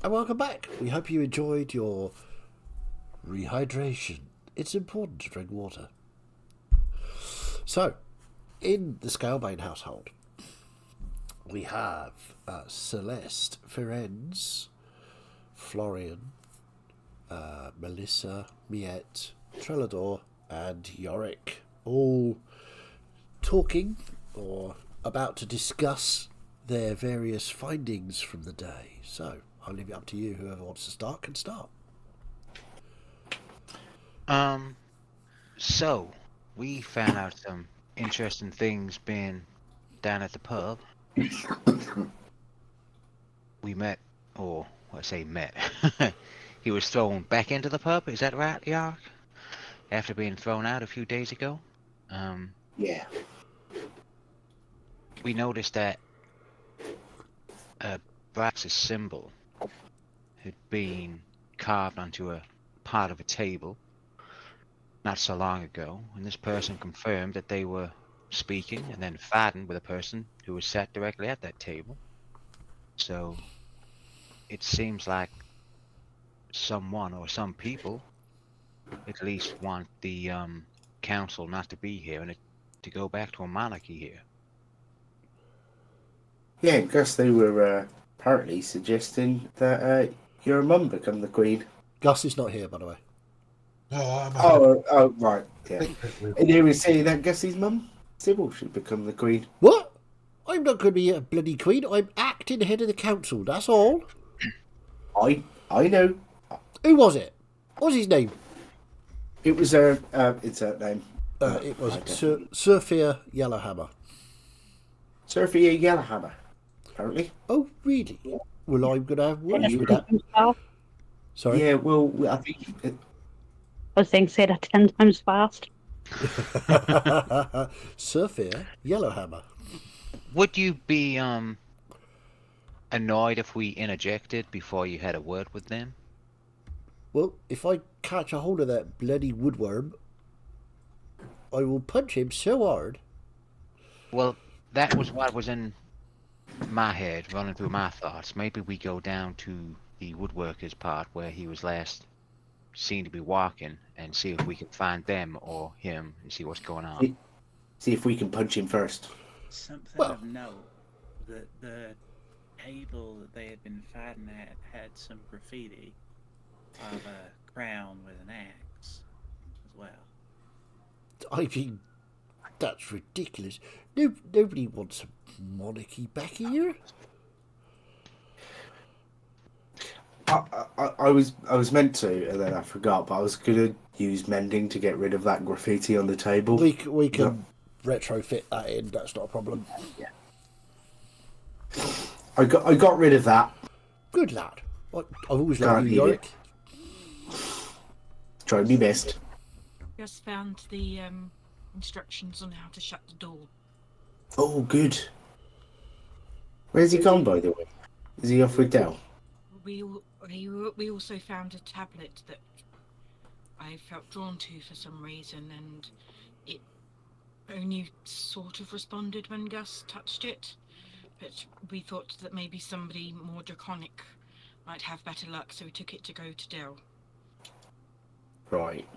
And welcome back. We hope you enjoyed your rehydration. It's important to drink water. So, in the Scalebane household, we have Celeste, Firenze, Florian, Melissa, Miette, Trelador, and Yorick, all talking or about to discuss their various findings from the day. So, I'll leave it up to you. Whoever wants to start can start. So we found out some interesting things being down at the pub. We met, or I say met. He was thrown back into the pub. Is that right, Yark? After being thrown out a few days ago. Yeah. We noticed that Brax's symbol had been carved onto a part of a table not so long ago, and this person confirmed that they were speaking and then fighting with a person who was sat directly at that table. So it seems like someone or some people at least want the council not to be here and to go back to a monarchy here. Yeah, I guess they were apparently suggesting that your mum become the queen. Gus is not here, by the way. Oh, right. Yeah. think that we- And they were saying that Gus's mum, Sybil, should become the queen. What? I'm not going to be a bloody queen. I'm acting head of the council, that's all. I know. Who was it? What's his name? It was her. It's her name. It was I don't- Sophia Yellowhammer. Sophia Yellowhammer. Apparently. Oh, really? Well, I'm going to have words Say with that that. 10 times fast. Sorry? Yeah. Well, I think. I was saying, say that 10 times fast. Sophia Yellowhammer. Would you be annoyed if we interjected before you had a word with them? Well, if I catch a hold of that bloody woodworm, I will punch him so hard. Well, that was what was in my head, running through my thoughts. Maybe we go down to the woodworker's part where he was last seen to be walking and see if we can find them or him and see what's going on. See if we can punch him first. Something Well- of note, that the table that they had been fighting at had some graffiti of a crown with an axe as well. I mean, that's ridiculous. Nobody wants a monarchy back here. I was meant to, and then I forgot. But I was gonna use mending to get rid of that graffiti on the table. We can retrofit that in. That's not a problem. I got rid of that. Good lad. I've always Can't loved you, eat Yorick. Tried me best. Just found the instructions on how to shut the door. Oh, good. Where's he gone, by the way? Is he off with Dell? We also found a tablet that I felt drawn to for some reason, and it only sort of responded when Gus touched it. But we thought that maybe somebody more draconic might have better luck, so we took it to go to Dell. Right.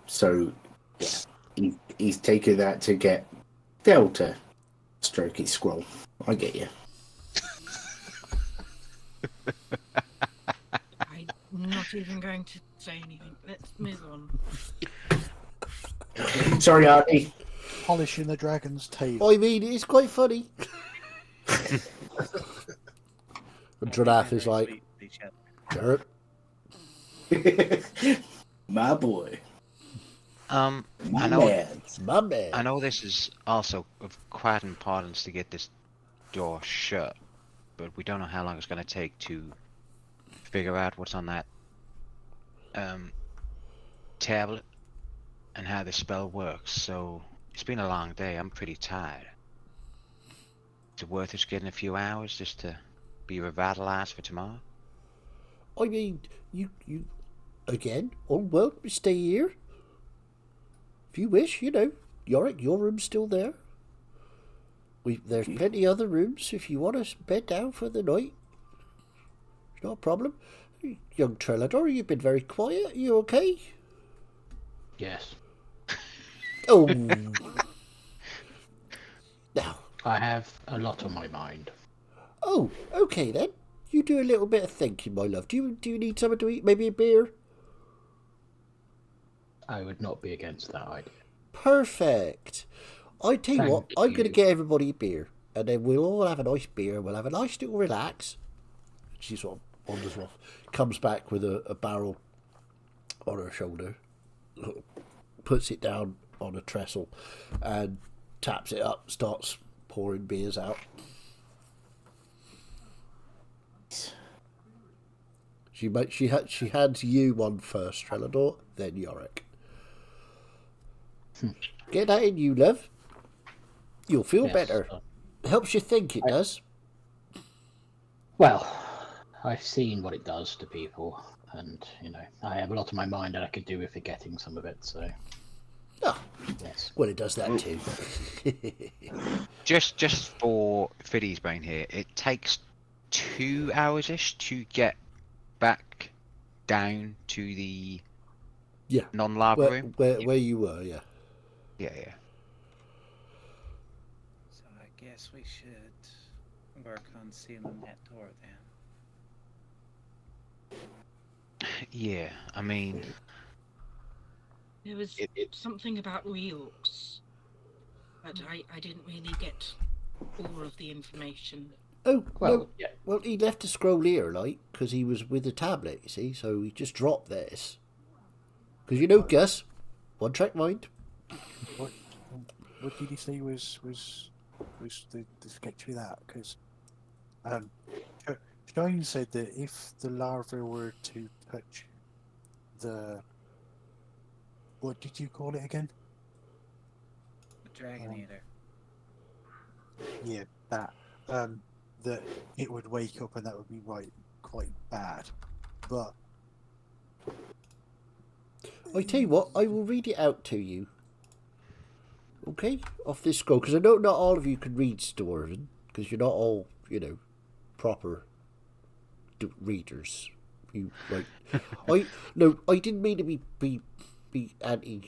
So, yeah, he's taken that to get Dell to stroke his scroll. I get you. I'm not even going to say anything. Let's move on. Sorry, Artie. Polishing the dragon's tail. I mean, it's quite funny. And Giraffe is like, Sweet with each other. "Dirt, My boy. I My know. man. my man." I know this is also of quite importance to get this door shut, but we don't know how long it's going to take to figure out what's on that tablet and how the spell works. So it's been a long day. I'm pretty tired. Is it worth us getting a few hours just to be revitalized for tomorrow? I mean, you again, all welcome to stay here. If you wish, Yorick, your room's still there. There's plenty other rooms if you want to bed down for the night. It's not a problem. Young Trelador, you've been very quiet. Are you okay? Yes. Oh. Now. I have a lot on my mind. Oh, okay then. You do a little bit of thinking, my love. Do you need something to eat? Maybe a beer? I would not be against that idea. Perfect. I tell you what, Thank I'm going to you. get everybody a beer, and then we'll all have a nice beer. We'll have a nice little relax. She sort of wanders off, comes back with a barrel on her shoulder, puts it down on a trestle, and taps it up. Starts pouring beers out. She hands you one first, Trelador, then Yorick. Get that in you, love. You'll feel Yes, better. Helps you think, it does. Well, I've seen what it does to people, and I have a lot on my mind that I could do with forgetting some of it. So, yes. Well, it does that too. Just for Fiddy's brain here, it takes 2 hours-ish to get back down to the non-lava room. Where you were, yeah. Yeah. So I guess we should work on sealing that door then. Yeah, I mean... There was something about reorcs, but I didn't really get all of the information. Oh, well, no. Yeah. Well, he left a scroll here, because he was with the tablet, you see, so he just dropped this. Because Gus, one-track mind. What did he say was the sketch with that? Because Shine said that if the larva were to touch the... What did you call it again? The Dragon Eater. Yeah, that. That it would wake up and that would be quite bad. But I tell you what, I will read it out to you. Okay? Off this scroll, because I know not all of you can read Dwarven, because you're not all, proper readers. I didn't mean to be anti,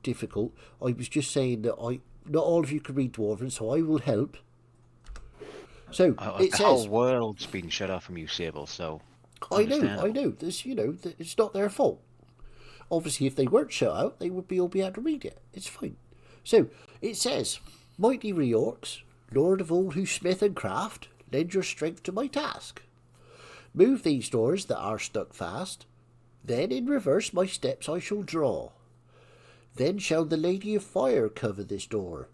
difficult. I was just saying that not all of you can read Dwarven, so I will help. So the whole world's been shut off from you, Sable. So I know. There's, it's not their fault. Obviously, if they weren't shut out, they would all be able to read it. It's fine. So it says, "Mighty Reorcs, Lord of all who smith and craft, lend your strength to my task. Move these doors that are stuck fast. Then in reverse my steps I shall draw. Then shall the Lady of Fire cover this door.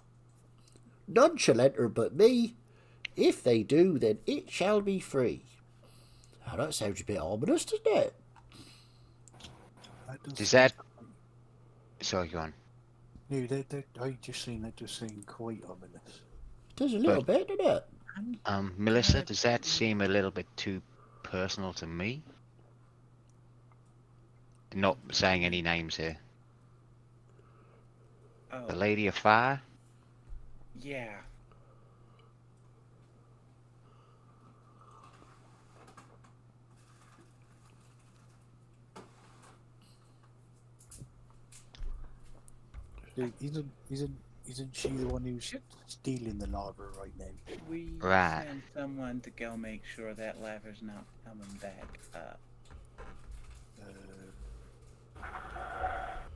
None shall enter but me. If they do, then it shall be free." Now that sounds a bit ominous, doesn't it? Does that... Sorry, go on. No, I just seen that just seem quite ominous. It does a little bit, doesn't it? Melissa, does that seem a little bit too personal to me? Not saying any names here. Oh. The Lady of Fire? Yeah. Isn't she the one who's stealing the lava right now? We Right. send someone to go make sure that lava's not coming back up.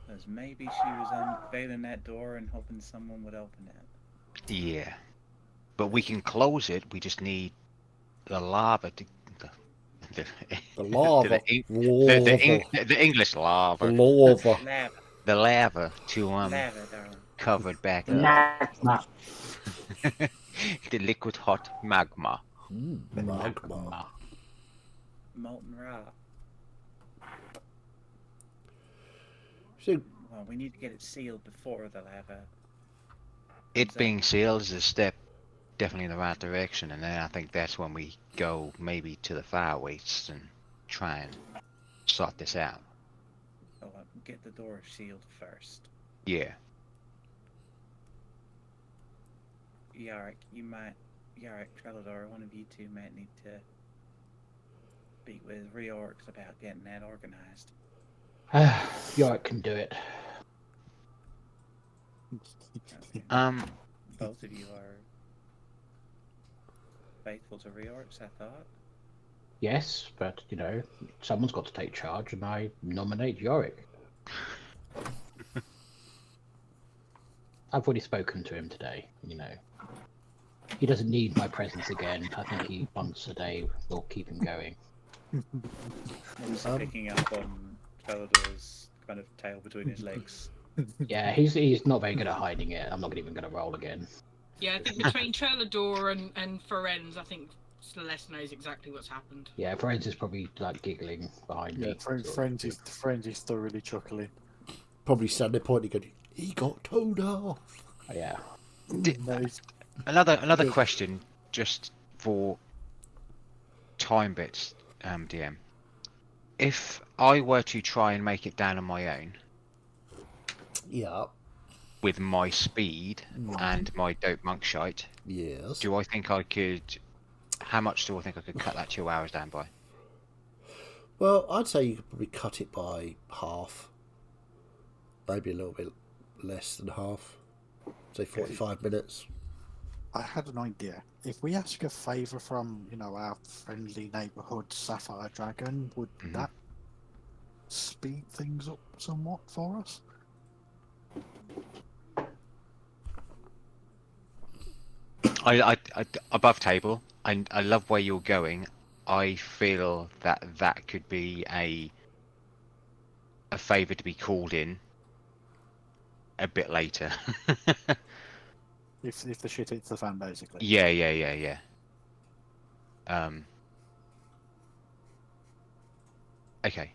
Because maybe she was unveiling that door and hoping someone would open it. Yeah. But we can close it. We just need the lava to... The lava. The English lava. Lava. The lava to Lava, darling. cover it back up. Magma. The liquid hot magma. Magma. Molten rock. So, Well, we need to get it sealed before the lava. It being sealed is a step definitely in the right direction, and then I think that's when we go maybe to the fire wastes and try and sort this out. So get the door sealed first. Yeah. Yarick, Trelador, one of you two might need to speak with reorcs about getting that organized. Yorick can do it. Okay. Both of you are faithful to reorcs, I thought. Yes, but someone's got to take charge, and I nominate Yorick. I've already spoken to him today. He doesn't need my presence again. I think he once a day will keep him going. He's picking up on Trelador's kind of tail between his legs. Yeah, he's not very good at hiding it. I'm not even going to roll again. Yeah, I think between Trelador and Ferenz, I think Celeste knows exactly what's happened. Yeah, Ferenz is probably like giggling behind Yeah, me. friends is thoroughly chuckling. Probably standing pointing, going, he got towed off. Yeah. No, he's- Another Good. question, just for time bits, DM. If I were to try and make it down on my own Yeah. with my speed and my dope monk shite, Yes. do I think I could? How much do I think I could cut that 2 hours down by? Well, I'd say you could probably cut it by half. Maybe a little bit less than half. Say 45 minutes. I had an idea. If we ask a favour from, our friendly neighbourhood Sapphire Dragon, would that speed things up somewhat for us? I above table. I love where you're going. I feel that could be a favour to be called in a bit later. If the shit hits the fan, basically. Yeah. Okay.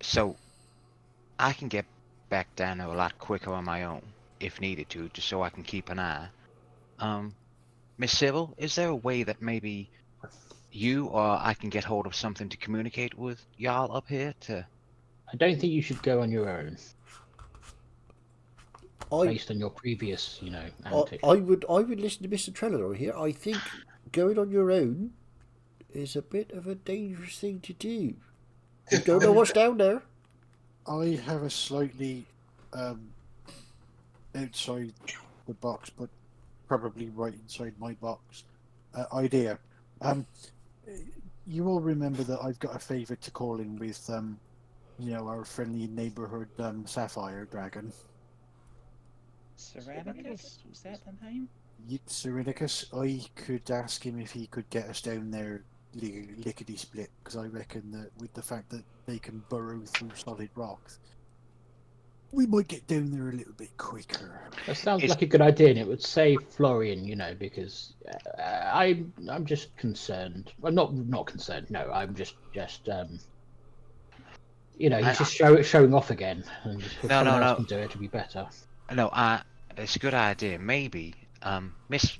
So I can get back down there a lot quicker on my own if needed to, just so I can keep an eye. Miss Sybil, is there a way that maybe you or I can get hold of something to communicate with y'all up here to? I don't think you should go on your own. Based on your previous, antics. I would listen to Mr. Trelawney here. I think going on your own is a bit of a dangerous thing to do. You don't know what's down there. I have a slightly outside the box, but probably right inside my box idea. You all remember that I've got a favour to call in with, our friendly neighbourhood Sapphire Dragon. Serenicus? Was that the name? Serenicus. I could ask him if he could get us down there lickety split, because I reckon that with the fact that they can burrow through solid rocks, we might get down there a little bit quicker. That sounds like a good idea, and it would save Florian, because I'm just concerned. Well, not concerned. No, I'm just he's just showing off again, and if someone else can do it, it'd be better. No, it's a good idea. Maybe, Miss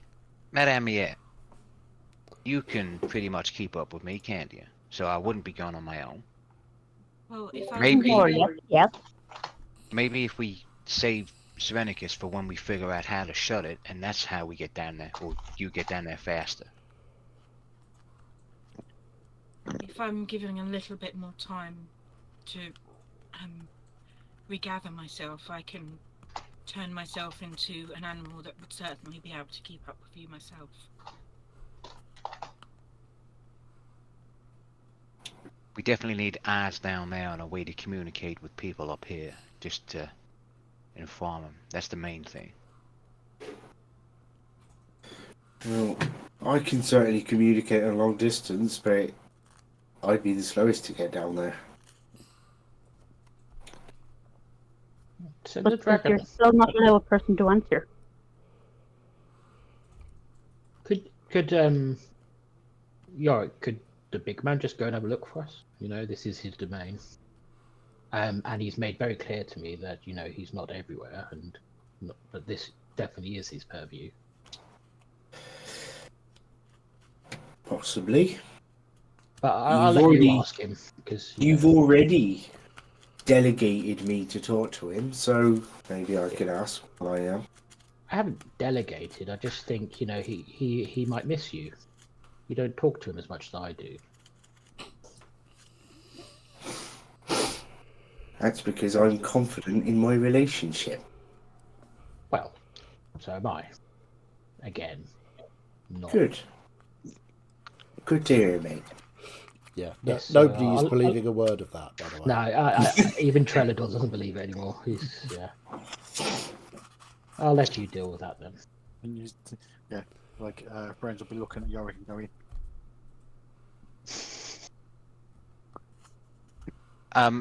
Madame Miette, you can pretty much keep up with me, can't you? So I wouldn't be going on my own. Well, if I Maybe if we save Serenicus for when we figure out how to shut it, and that's how we get down there, or you get down there faster. If I'm given a little bit more time to regather myself, I can turn myself into an animal that would certainly be able to keep up with you myself. We definitely need eyes down there and a way to communicate with people up here, just to inform them. That's the main thing. Well, I can certainly communicate a long distance, but I'd be the slowest to get down there. But you're still not allowed a person to answer. Could Yorick, could the big man just go and have a look for us? This is his domain. And he's made very clear to me that, he's not everywhere, but this definitely is his purview. Possibly. But I'll let you ask him, because... You've already delegated me to talk to him, so maybe I could ask while I am. I haven't delegated, I just think, he might miss you. You don't talk to him as much as I do. That's because I'm confident in my relationship. Well, so am I. Again. Not. Good. Good to hear, mate. Yeah, Yes, nobody is believing a word of that, by the way. No, even Trelador doesn't believe it anymore. I'll let you deal with that then. And friends will be looking at Yorick and going,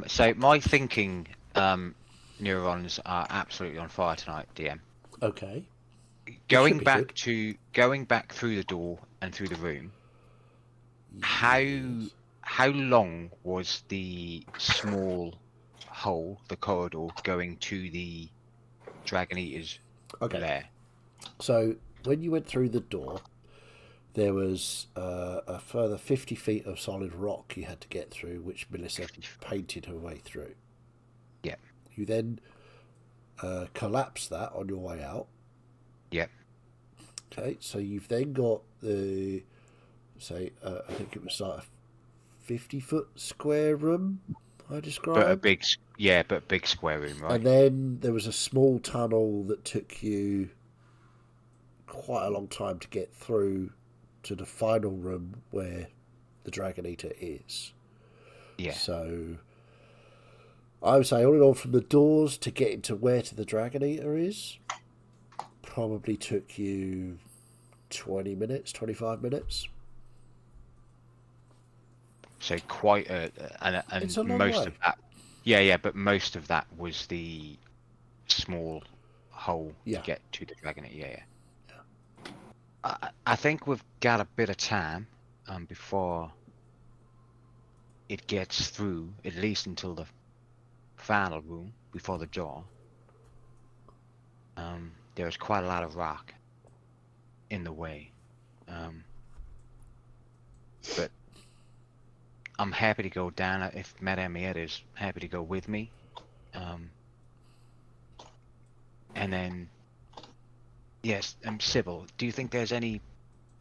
So my thinking neurons are absolutely on fire tonight, DM. Okay. Going be back good. going back through the door and through the room. Yes. How long was the small hole, the corridor, going to the Dragon Eaters Okay. lair? So when you went through the door, there was a further 50 feet of solid rock you had to get through, which Melissa painted her way through. Yeah. You then collapsed that on your way out. Yep. Okay, so you've then got the, say, I think it was like a 50-foot square room I described. But a big square room, right? And then there was a small tunnel that took you quite a long time to get through to the final room where the Dragon Eater is. Yeah. So I would say all in all, from the doors to getting to where to the Dragon Eater is, probably took you 20 minutes, 25 minutes. So quite and It's a long most way. of that. Yeah, but most of that was the small hole Yeah. to get to the Dragon Eater. Yeah. I think we've got a bit of time before it gets through, at least until the final room before the door. There's quite a lot of rock in the way, but I'm happy to go down if Madame Miette is happy to go with me. And then, yes, Sybil, do you think there's any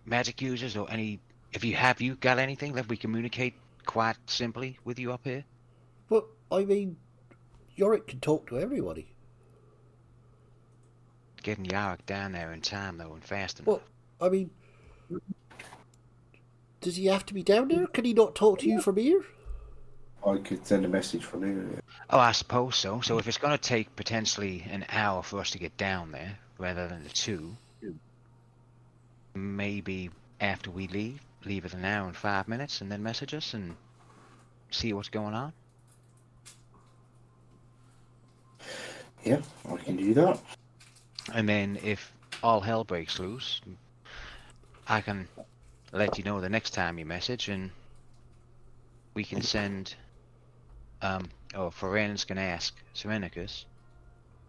magic users or any? If you got anything that we communicate quite simply with you up here? Well, I mean, Yorick can talk to everybody. Getting Yorick down there in time though, and fast enough. Well, I mean, does he have to be down there? Can he not talk to you from here? I could send a message from here. Yeah. Oh, I suppose so. So if it's going to take potentially an hour for us to get down there, rather than the 2, maybe after we leave it an hour and 5 minutes, and then message us and see what's going on. Yeah, I can do that. And then if all hell breaks loose, I can let you know the next time you message, and we can send. Foren's can ask Serenicus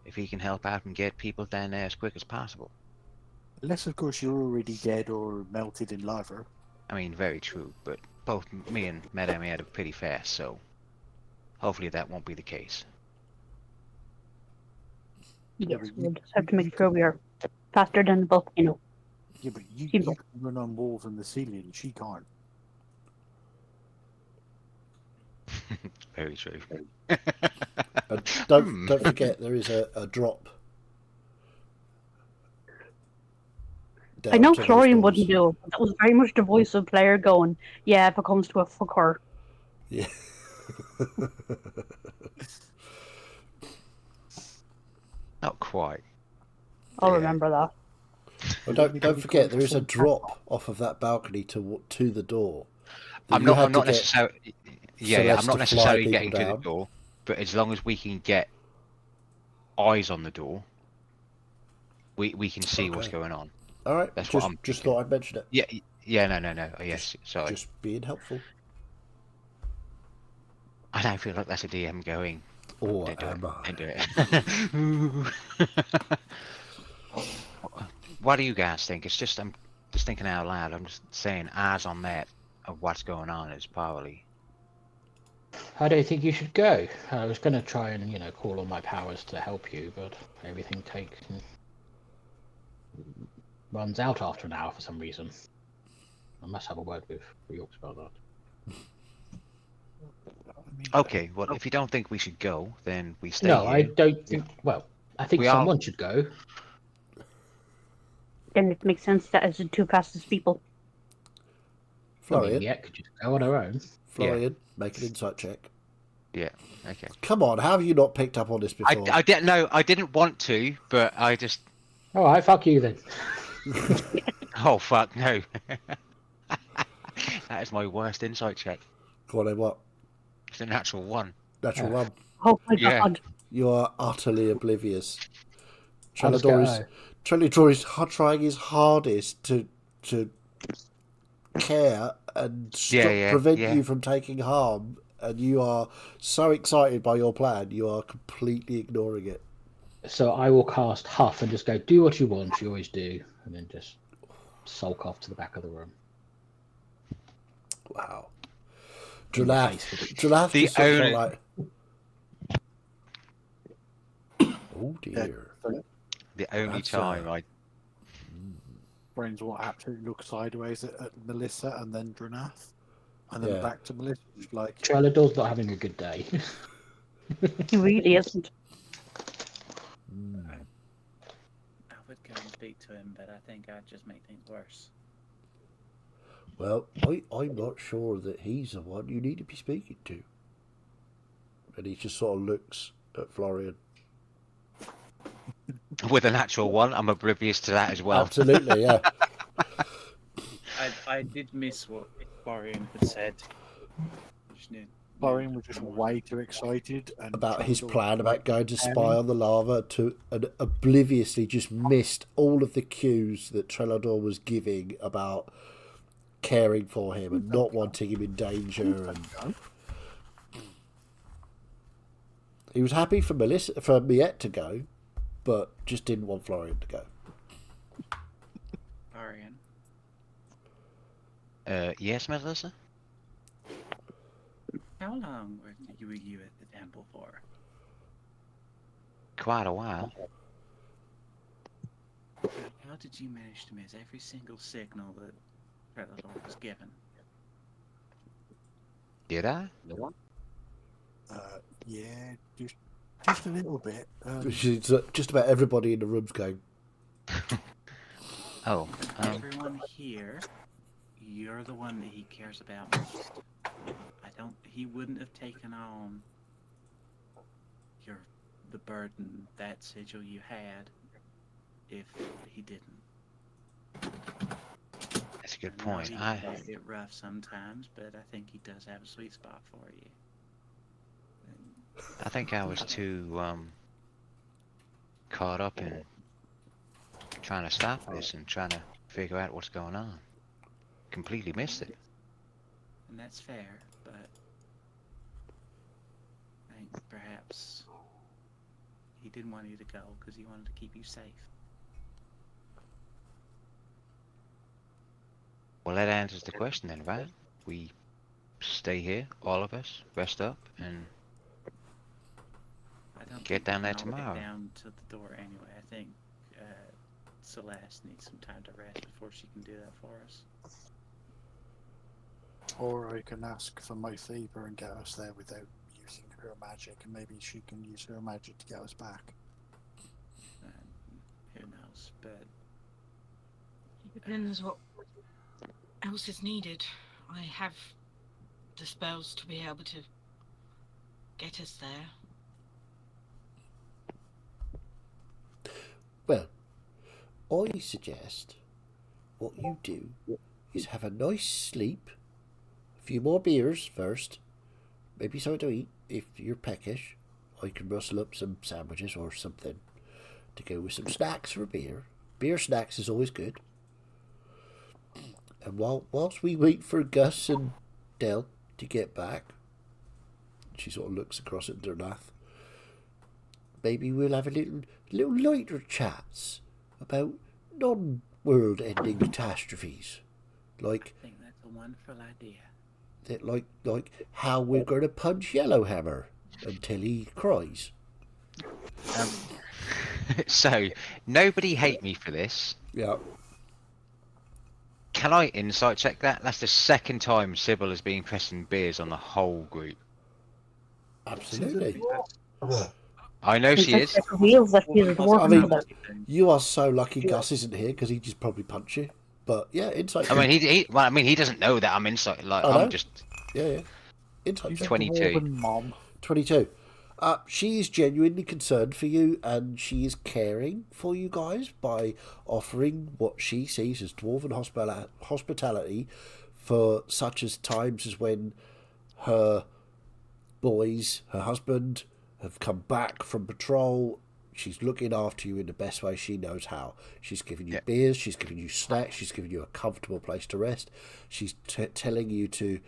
if he can help out and get people down there as quick as possible. Unless, of course, you're already dead or melted in lava. I mean, very true, but both me and Madame are pretty fast, so hopefully that won't be the case. Yes, we'll just have to make sure we are faster than the volcano. Yeah, but you can run on walls in the ceiling. She can't. Very true. And don't forget, there is a drop. I know Florian wouldn't do it, but that was very much the voice of the player going, yeah, if it comes to a fuck her. Yeah. Not quite. I'll remember that. Well, don't forget, there is a drop off of that balcony to the door. I'm not necessarily. Yeah, I'm not necessarily getting to the door, but as long as we can get eyes on the door, we can see what's going on. All right, that's what I'm just thought I'd mention it. Yeah, no. Oh, yes, sorry. Just being helpful. I don't feel like that's a DM going. Or am I? Do it. What do you guys think? It's just I'm just thinking out loud. I'm just saying eyes on that of what's going on is probably. How do you think you should go? I was going to try and, call on my powers to help you, but everything runs out after an hour for some reason. I must have a word with Yorks about that. Okay, well, if you don't think we should go, then we stay No, here. I don't think... Well, I think someone should go. Then it makes sense that as the 2 fastest people. Florian, could just go on her own. Florian, make an insight check. Yeah, okay. Come on, how have you not picked up on this before? I didn't know. I didn't want to, but I just. All right, fuck you then. Oh fuck no! That is my worst insight check. Go on then, what? It's a natural 1. Natural 1. Oh my god! You are utterly oblivious. Trellador is trying his hardest to care and prevent you from taking harm, and you are so excited by your plan, you are completely ignoring it. So I will cast Huff and just go, do what you want, you always do, and then just sulk off to the back of the room. Wow. In the Dranath The just sort of only- like, oh dear. The only That's, time I Brains will absolutely look sideways at Melissa and then Dranath. And then Yeah. back to Melissa. She's like, Trellador's not having a good day. He really isn't. I would go and speak to him, but I think I'd just make things worse. Well, I'm not sure that he's the one you need to be speaking to. And he just sort of looks at Florian. with a natural one, I'm oblivious to that as well. Absolutely, yeah. I did miss what Florian had said. Florian was just way too excited. And About his Trellador plan was about like, going to spy on the lava, and obliviously just missed all of the cues that Trellador was giving about caring for him and not wanting him in danger. And he was happy for Miette to go, but just didn't want Florian to go. Florian. Yes, Melissa? How long were you at the temple for? Quite a while. How did you manage to miss every single signal that Trellador was given? Did I? Yeah, just a little bit. Just about everybody in the room's going, Oh. Everyone here, you're the one that he cares about most. He wouldn't have taken on the burden, that sigil you had, if he didn't. That's a good I know point. he can get it rough sometimes, but I think he does have a sweet spot for you. I think I was too caught up in trying to stop this and trying to figure out what's going on. Completely missed it. And that's fair, but I think perhaps he didn't want you to go because he wanted to keep you safe. Well, that answers the question then, right? We stay here, all of us, rest up, and I don't get think down we there can all tomorrow. Get down to the door anyway. I think Celeste needs some time to rest before she can do that for us. Or I can ask for my favor and get us there without using her magic, and maybe she can use her magic to get us back. Who knows? But Depends what else is needed. I have the spells to be able to get us there. well, I suggest what you do is have a nice sleep, a few more beers first, maybe something to eat if you're peckish. I can rustle up some sandwiches or something to go with some snacks for beer. Beer snacks is always good. And whilst we wait for Gus and Del to get back, she sort of looks across at Dranath, maybe we'll have a little lighter chats about non-world ending catastrophes. Like I think that's a wonderful idea. that, like how we're gonna punch Yellowhammer until he cries. So, nobody hate me for this. Yeah. Can I insight check that? That's the second time Sybil has been pressing beers on the whole group. Absolutely. I know she is. It reveals that he's a dwarf. I mean, you are so lucky Gus isn't here because he'd just probably punch you. But yeah, insight. I mean, he doesn't know that I'm inside. Like, I know. I'm just Yeah. Insight. She's check. a 22. dwarven mom. 22. She is genuinely concerned for you, and she is caring for you guys by offering what she sees as dwarven hospitality for such as times as when her boys, her husband, have come back from patrol. she's looking after you in the best way she knows how. She's giving you beers, she's giving you snacks, she's giving you a comfortable place to rest. She's telling you to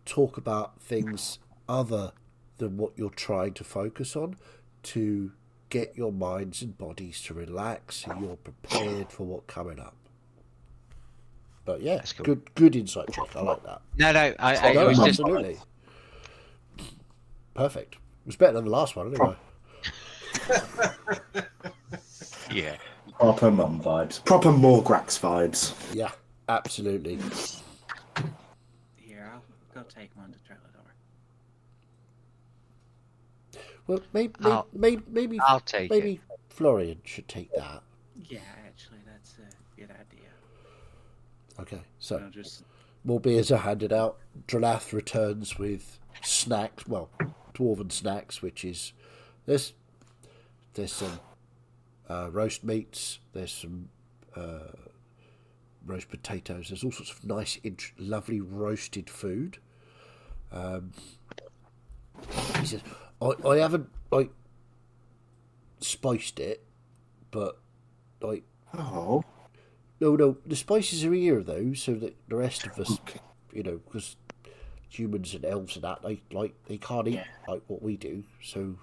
talk about things other than what you're trying to focus on, to get your minds and bodies to relax so you're prepared for what's coming up. But yeah, cool. good insight check. I like that. No, No, it was just absolutely. Perfect. It was better than the last one, anyway. yeah. Proper mum vibes. Proper Morgrax vibes. Yeah, absolutely. Here, I'll go take one to Trelador. Well, maybe I'll take maybe it. Florian should take that. Yeah, actually, that's a good idea. Okay, so I'll just more beers are handed out. Dralath returns with snacks, well, dwarven snacks, which is there's some roast meats, there's some roast potatoes, there's all sorts of nice, lovely roasted food. He says, I haven't spiced it, but Oh. No, the spices are here though, so that the rest of us, because humans and elves and that, they can't eat like what we do. So,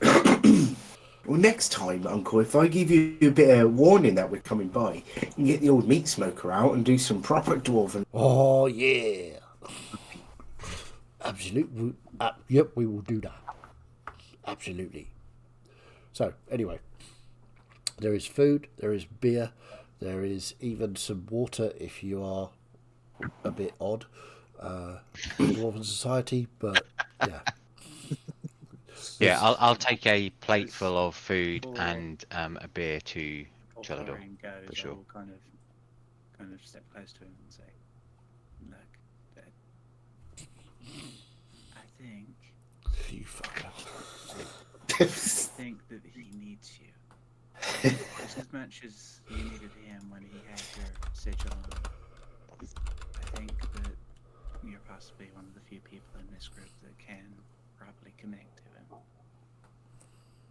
Well, next time, Uncle, if I give you a bit of warning that we're coming by, you can get the old meat smoker out and do some proper dwarven. Oh yeah, absolutely. Yep, we will do that. Absolutely. So anyway. There is food, there is beer, there is even some water if you are a bit odd in Dwarven society, but yeah. Yeah, I'll take a plate full of food and a beer to Trelador. Florian goes, for sure. I'll kind of step close to him and say, "Look, Dad, I think You fucker. I think that he needs you. Just as much as you needed him when he had your sigil on. I think that you're possibly one of the few people in this group that can properly connect to him.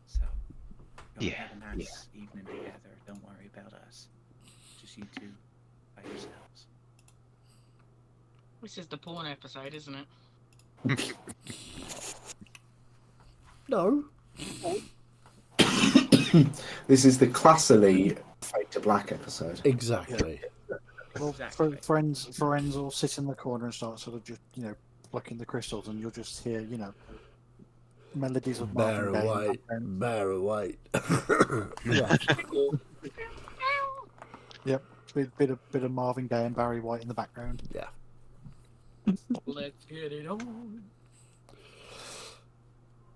So, go have a nice evening together. Don't worry about us. Just you two by yourselves." This is the porn episode, isn't it? No. This is the classily Fade to Black episode. Exactly. Well, friends will sit in the corner and start sort of just, plucking the crystals, and you'll just hear, melodies of Marvin Gaye. Mara White. Yep, bit of Marvin Gaye and Barry White in the background. Yeah. Let's get it on.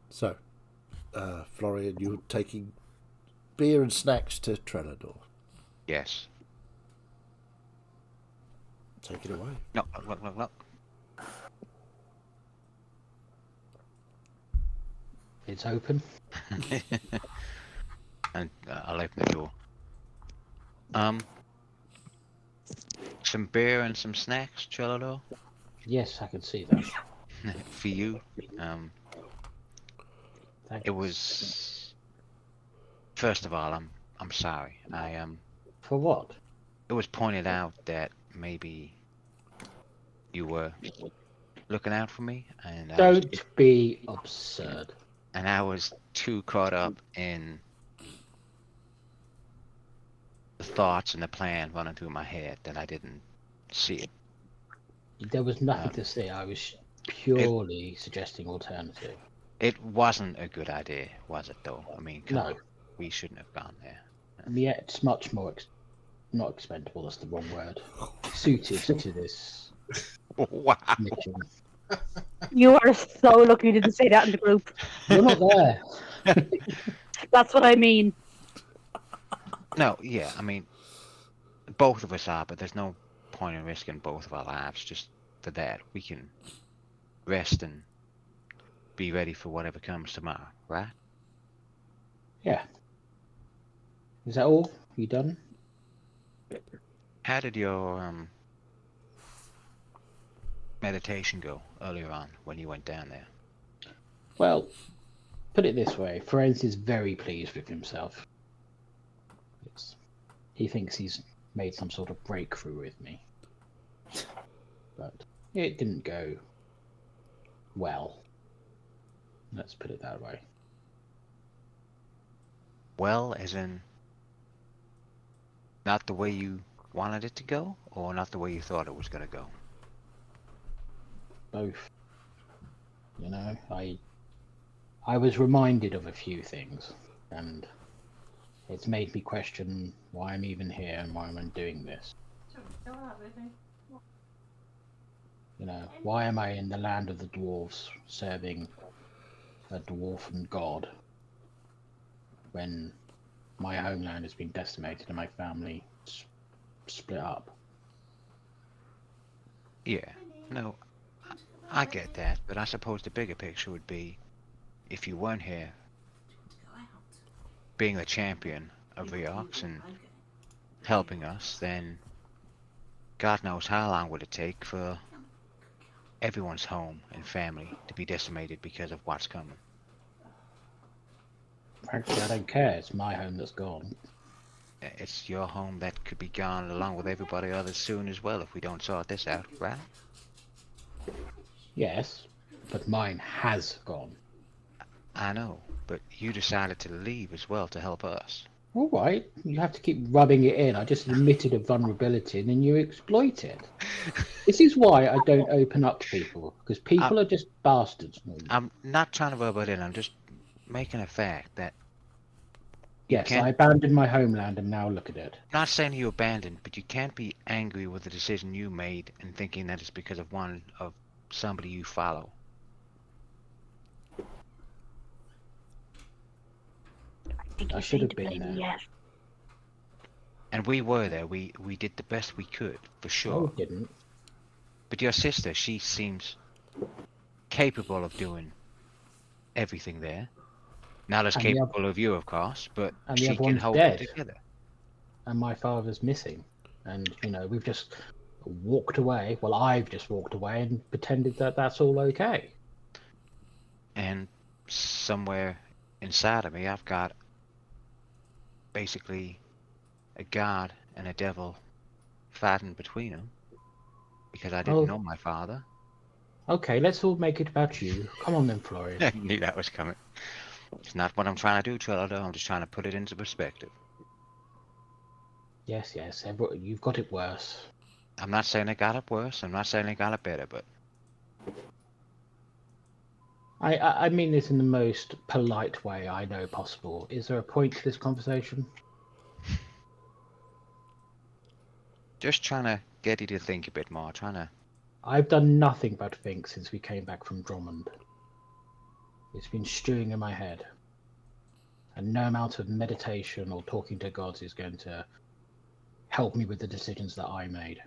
So, Florian, you're taking beer and snacks to Trelador. Yes. Take it away. No. It's open. And I'll open the door. Some beer and some snacks, Trelador. Yes, I can see that. For you. Thanks. It was. First of all, I'm sorry. For what? It was pointed out that maybe you were looking out for me, and Don't be absurd. And I was too caught up in the thoughts and the plan running through my head that I didn't see it. There was nothing to see. I was purely suggesting alternative. It wasn't a good idea, was it? Though I mean, come No. on, we shouldn't have gone there. Yeah, it's much more not expendable. That's the wrong word. Suited to this Wow. mission. You are so lucky you didn't say that in the group. You're not there. That's what I mean. No, yeah, I mean, both of us are, but there's no point in risking both of our lives just for that. We can rest and be ready for whatever comes tomorrow, right? Yeah. Is that all? You done? How did your meditation go earlier on when you went down there? Well, put it this way: Ferenz is very pleased with himself. He thinks he's made some sort of breakthrough with me, but it didn't go well. Let's put it that way. Well, as in not the way you wanted it to go, or not the way you thought it was going to go? Both. You know, I was reminded of a few things, and it's made me question why I'm even here and why I'm doing this. You know, why am I in the land of the dwarves serving a dwarven god when my homeland has been decimated and my family split up? Yeah, no, I get that, but I suppose the bigger picture would be, if you weren't here being a champion of Riox and helping us, then God knows how long would it take for everyone's home and family to be decimated because of what's coming. Frankly, I don't care. It's my home that's gone. It's your home that could be gone along with everybody else soon as well if we don't sort this out, right? Yes, but mine has gone. I know, but you decided to leave as well to help us. All right, you have to keep rubbing it in. I just admitted a vulnerability and then you exploit it. This is why I don't open up to people, because people are just bastards. I'm not trying to rub it in, I'm just making a fact that... Yes, I abandoned my homeland and now look at it. I'm not saying you abandoned, but you can't be angry with the decision you made and thinking that it's because of somebody you follow. I should have been there. Yes. And we were there. We did the best we could, for sure. No, we didn't. But your sister, she seems capable of doing everything there. Not as capable of you, of course, but she can hold it together. And my father's missing. And, you know, we've just walked away. Well, I've just walked away and pretended that that's all okay. And somewhere inside of me, I've got basically a god and a devil fighting between them because I didn't know my father. Okay, let's all make it about you. Come on then, Florian. I knew that was coming. It's not what I'm trying to do, Trello. I'm just trying to put it into perspective. Yes, you've got it worse. I'm not saying I got it worse. I'm not saying I got it better, but... I mean this in the most polite way I know possible. Is there a point to this conversation? Just trying to get you to think a bit more. I've done nothing but think since we came back from Drummond. It's been stewing in my head. And no amount of meditation or talking to gods is going to help me with the decisions that I made.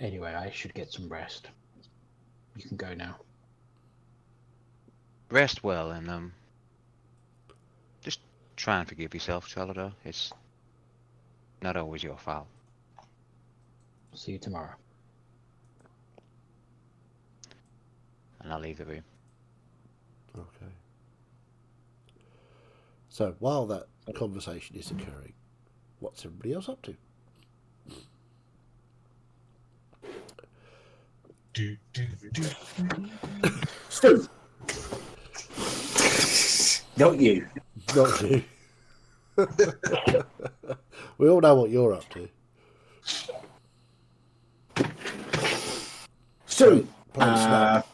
Anyway, I should get some rest. You can go now. Rest well and just try and forgive yourself, Charlotte. It's not always your fault. See you tomorrow. And I'll leave the room. Okay. So while that conversation is occurring, what's everybody else up to? Stu! Not you. Not you. We all know what you're up to. Stu! Playing Snap.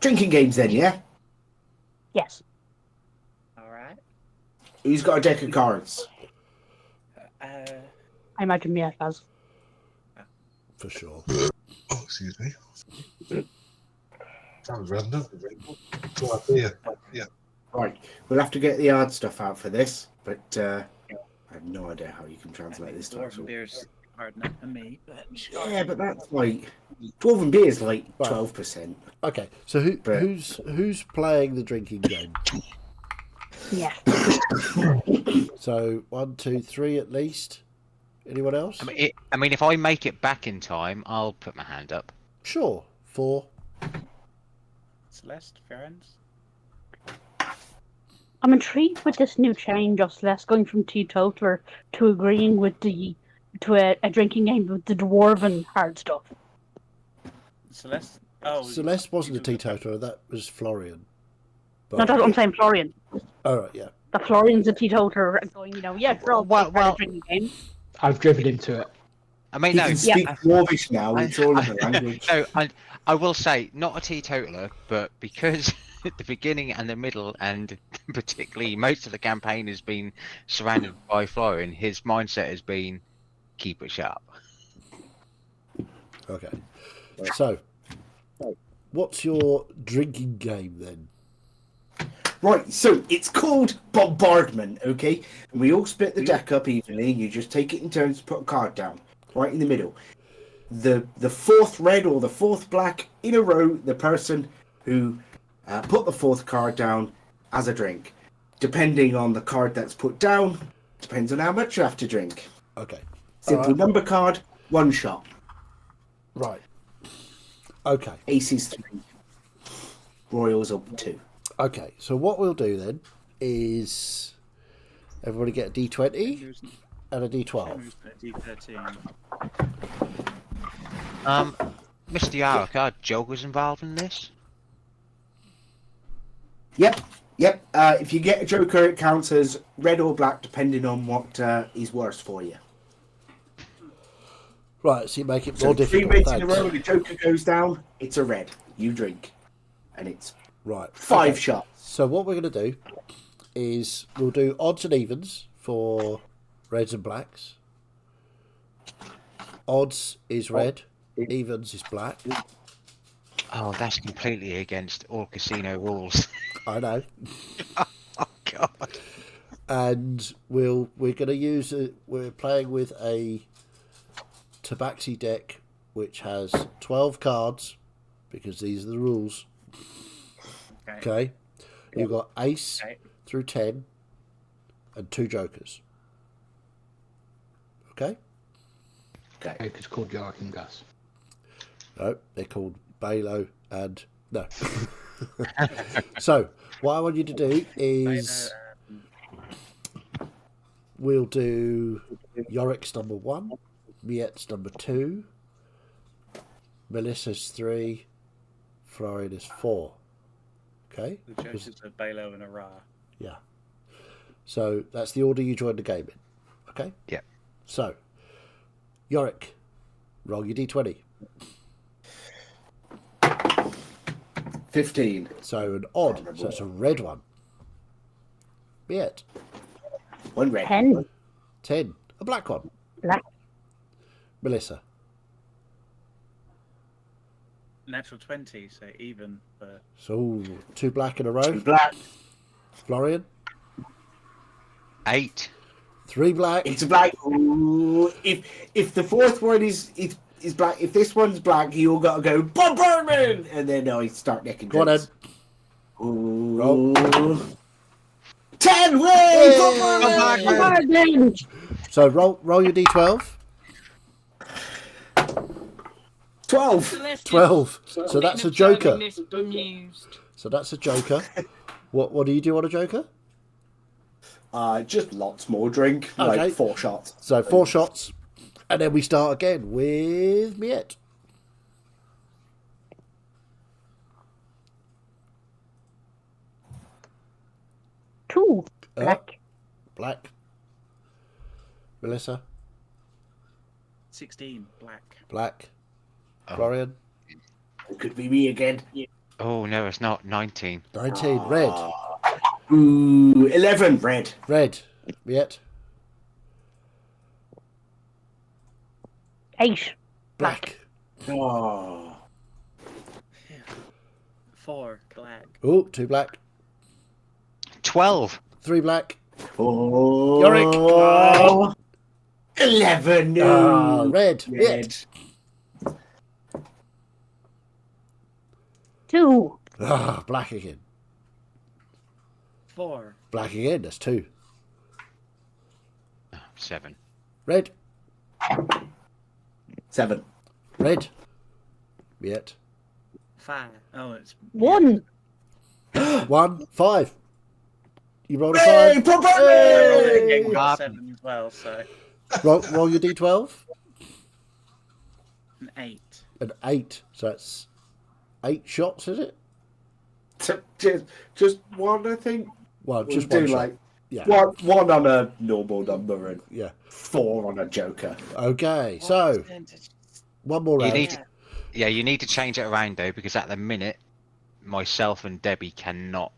Drinking games then, yeah? Yes. Alright. Who's got a deck of cards? I imagine Mia has. For sure. Oh, excuse me. That was random. Oh, beer. Yeah. Right. We'll have to get the hard stuff out for this, but I have no idea how you can translate this to Dwarven actual... beer's hard enough for me, but... Yeah, but that's like... Dwarven beer is like Right. 12%. Okay, so who's playing the drinking game? Yeah. So 1, 2, 3 at least. Anyone else? I mean, if I make it back in time, I'll put my hand up. Sure. 4. Celeste, friends. I'm intrigued with this new change of Celeste going from teetotaler to agreeing with a drinking game with the dwarven hard stuff. Celeste. Oh, Celeste wasn't a teetotaler. That was Florian. But, No, that's what I'm saying, Florian. all right, yeah. The Florian's a teetotaler going, yeah, sure, I'll take a drinking game. I've driven him to it. I mean, He no. can speak Dwarvish now. It's all in the language. No, I will say, not a teetotaler, but because the beginning and the middle, and particularly most of the campaign has been surrounded by Florian, his mindset has been keep it sharp. Okay. So, what's your drinking game then? Right, so it's called Bombardment, okay? And we all split the deck up evenly, and you just take it in turns to put a card down, right in the middle. The fourth red or the fourth black in a row, the person who put the fourth card down as a drink. Depending on the card that's put down, depends on how much you have to drink. Okay. Simple number card, 1 shot. Right. Okay. Aces 3. Royals up 2. Okay, so what we'll do then is everybody get a D20 and a D12. D13. Mr. Yarrick, are jokers involved in this? Yep. If you get a joker, it counts as red or black, depending on what is worse for you. Right, so you make it So more 3 difficult. reds in a Thanks. row, the joker goes down, it's a red. You drink. And it's Right. 5 okay. shots. So what we're going to do is we'll do odds and evens for reds and blacks. Odds is red, evens is black. Oh, that's completely against all casino rules. I know. Oh God. And we're going to use we're playing with a Tabaxi deck which has 12 cards because these are the rules. Okay. You've got ace through 10 and 2 jokers. Okay? It's called Yorick and Gus. No, they're called Balo and... No. So, what I want you to do is... We'll do Yorick's number 1, Miet's number 2, Melissa's 3, Florian is 4. Okay? The jokers are Balo and Ara. Yeah. So that's the order you joined the game in. Okay? Yeah. So, Yorick, roll your D20. 15. So an odd, so it's a red one. Miet, 1 red. 10. 10. A black one. Black. Melissa, Natural 20, so even. But so 2 black in a row. 2 black. Florian, 8. 3 black. It's a black. Ooh, if the fourth one is black, if this one's black, you all got to go Bombardment, and then I start necking. Go on then. Ooh. Roll. 10 Yay! Bombardment! So roll your D12. 12. Celeste is 12. So that's a joker. observing this bemused. So that's a joker. What do you do on a joker? Just lots more drink, Okay. like 4 shots. So 4 shots. And then we start again with Miet. Two. Black. Black. Melissa, 16, black. black. Oh. Florian, It could be me again. Oh no, it's not 19. 19. Red. Ooh, 11 red. Red. Miet. 8. Black. Oh. 4, black. Oh, 2 black. 12. 3 black. Oh. Yorick. 11. No. Red. Red. Miet. 2. Black again. 4, Black again. That's 2. 7. Red. 7. Red. Yet. 5. Oh, it's 1. 1. 5. You roll a Hey, 5. Papa! I rolled it Hey! again, got 7 as well, so Roll your d12. an 8. An 8. So that's 8 shots, is it? Just one, I think. Well, We'll just do one shot. like Yeah. one on a normal number and Yeah. 4 on a joker. Okay, so one more You round. need to, yeah, you need to change it around though, because at the minute, myself and Debbie cannot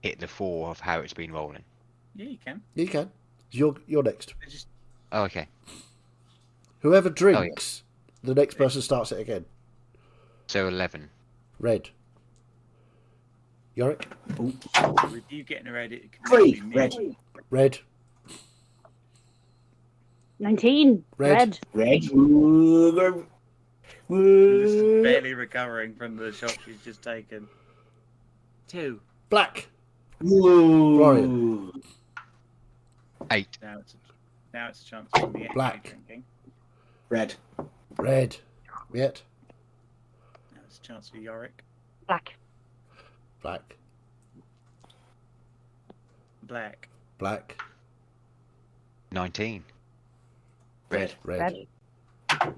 hit the 4 of how it's been rolling. Yeah, you can. You can. You're next. They just Oh, okay. Whoever drinks, the next person starts it again. So 11. Red. Yorick. with you getting ready. It can 3. be me. Red. Red. 19. Red. Red. This is barely recovering from the shot she's just taken. 2. Black. Rorian. 8. Now it's a chance for me. Black. Drinking. Red. Red. Yet. Now it's a chance for Yorick. Black. Black. Black. Black. 19. Red. Red. Red.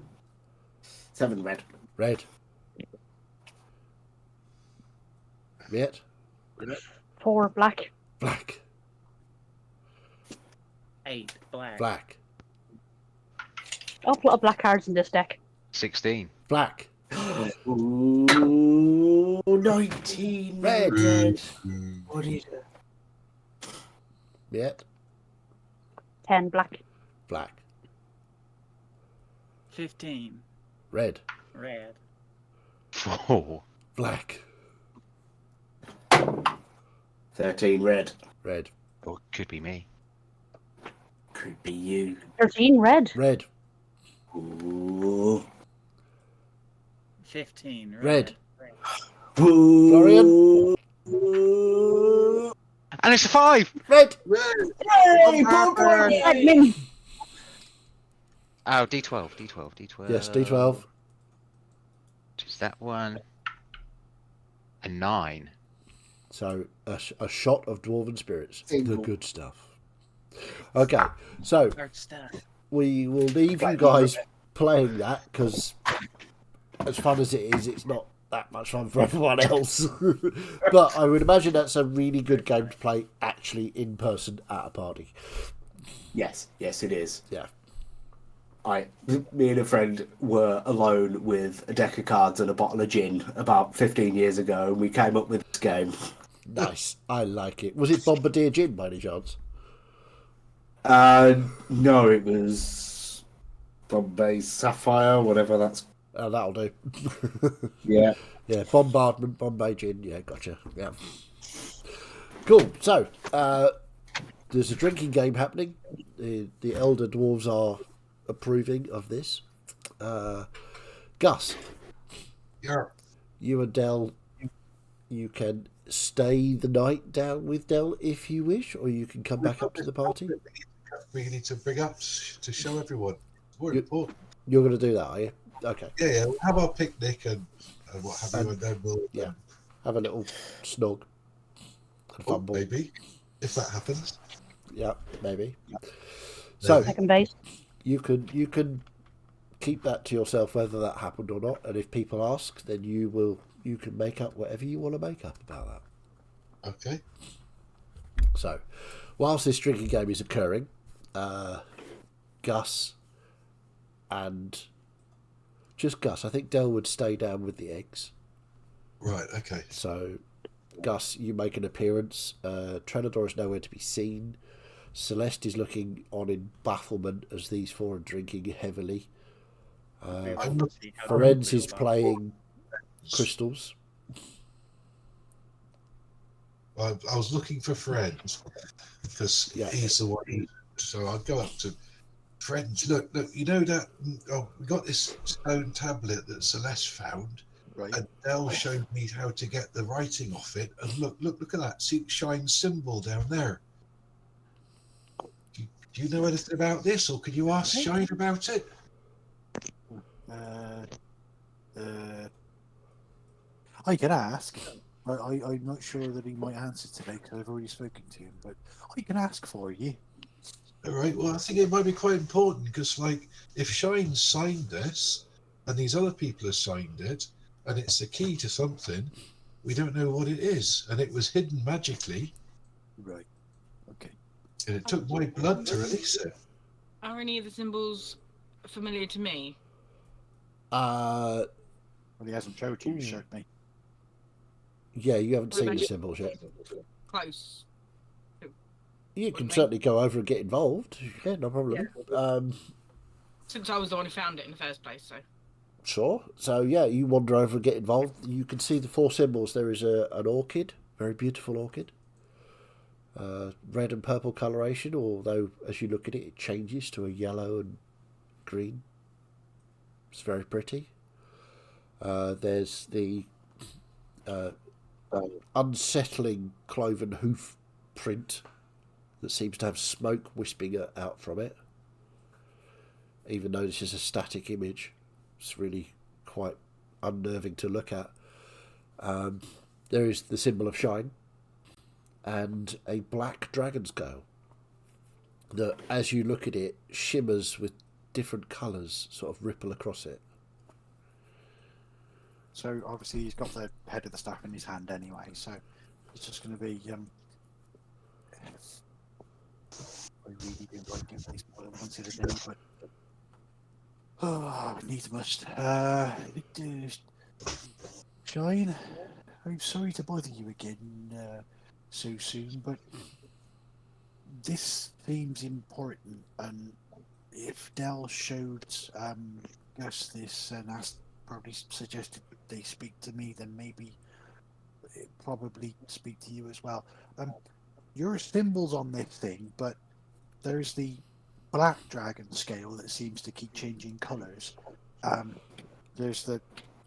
7. Red. Red. Yet. 4. Black. Black. 8. Black. Black. Awful lot of black cards in this deck. 16. Black. Ooh, 19. Red. What do you do? Yet. 10. Black. Black. 15. Red. Red. 4. Black. 13. Red. Red. Or could be me. Could be you. 13. Red. Red. Ooh. 15. Red. Florian. And it's a 5! Red. Hey, Papa! Admin. Oh, D12, D12, D12. Yes, D12. Just that one. A 9. So a shot of dwarven spirits. Single. The good stuff. Okay, so Dark stuff. we will leave you guys playing that because, as fun as it is, it's not that much fun for everyone else. But I would imagine that's a really good game to play actually in person at a party. Yes, it is. Yeah. Me and a friend were alone with a deck of cards and a bottle of gin about 15 years ago, and we came up with this game. Nice. I like it. Was it Bombardier Gin by any chance? No, it was Bombay Sapphire, whatever that's. That'll do. Yeah. Yeah, Bombardment, Bombay Gin. Yeah, gotcha. Yeah. Cool. So, there's a drinking game happening. The elder dwarves are approving of this. Gus, Yeah. you and Del, you can stay the night down with Del if you wish, or you can come back up to the party. We need to bring up to show everyone. It's more You- important. You're going to do that, are you? Okay. Yeah, we'll have our picnic and what have you, and then we'll Yeah. Have a little snog and fumble. maybe if that happens. Yeah, maybe. So Second base. you can keep that to yourself whether that happened or not, and if people ask, then you can make up whatever you want to make up about that. Okay. So, whilst this drinking game is occurring, Gus and just Gus, I think Del would stay down with the eggs. Right. Okay. So, Gus, you make an appearance. Trenador is nowhere to be seen. Celeste is looking on in bafflement as these four are drinking heavily. I'm not- Ferenz is playing crystals. I was looking for friends because Yeah. he's the one. So I'll go up to friends. Look! You know that? Oh, we got this stone tablet that Celeste found, Right. and Dell showed me how to get the writing off it. And look at that! See the shine symbol down there. Do Do you know anything about this, or could you ask Shine about it? I can ask. I'm not sure that he might answer today because I've already spoken to him, but I can ask for you. All right. Well, I think it might be quite important because, like, if Shine signed this, and these other people have signed it, and it's the key to something, we don't know what it is, and it was hidden magically, Right. Okay. and it took my blood to release it. Are any of the symbols familiar to me? Uh, Well, he hasn't showed you. He showed me. yeah, you haven't What seen about the you? symbols yet. Close. You What can do you certainly go over and get involved. Yeah, no problem. Since I was the one who found it in the first place, so. Sure. So yeah, you wander over and get involved. You can see the 4 symbols. There is an orchid, very beautiful orchid. Red and purple coloration, although as you look at it, it changes to a yellow and green. It's very pretty. There's the unsettling cloven hoof print that seems to have smoke wisping out from it. Even though this is a static image, it's really quite unnerving to look at. There is the symbol of Shine and a black dragon scale that, as you look at it, shimmers with different colours sort of ripple across it. So obviously he's got the head of the staff in his hand anyway. So it's just going to be. I really do like doing these more than once in a day, but needs must. Shine, I'm sorry to bother you again so soon, but this seems important, and if Dell showed Gus this and probably suggested they speak to me, then maybe it probably speak to you as well. Your symbols on this thing, but there's the black dragon scale that seems to keep changing colours. There's the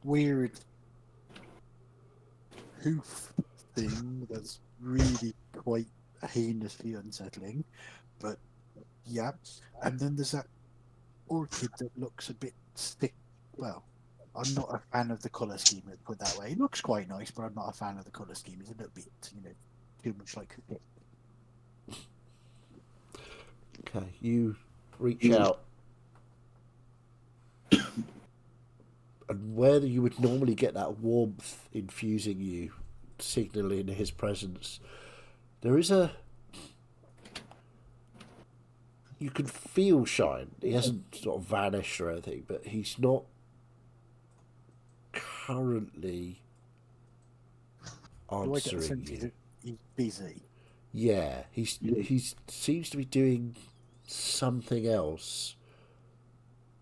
weird hoof thing that's really quite heinously unsettling, but yeah. And then there's that orchid that looks a bit thick. Well, I'm not a fan of the colour scheme, let's put it that way. It looks quite nice, but I'm not a fan of the colour scheme. It's a little bit, too much like thick. Okay, you reach out, and where you would normally get that warmth infusing you, signalling his presence, there is you can feel Shine. He hasn't sort of vanished or anything, but he's not currently Do I get the answering sense you. he's busy? Yeah, he seems to be doing something else,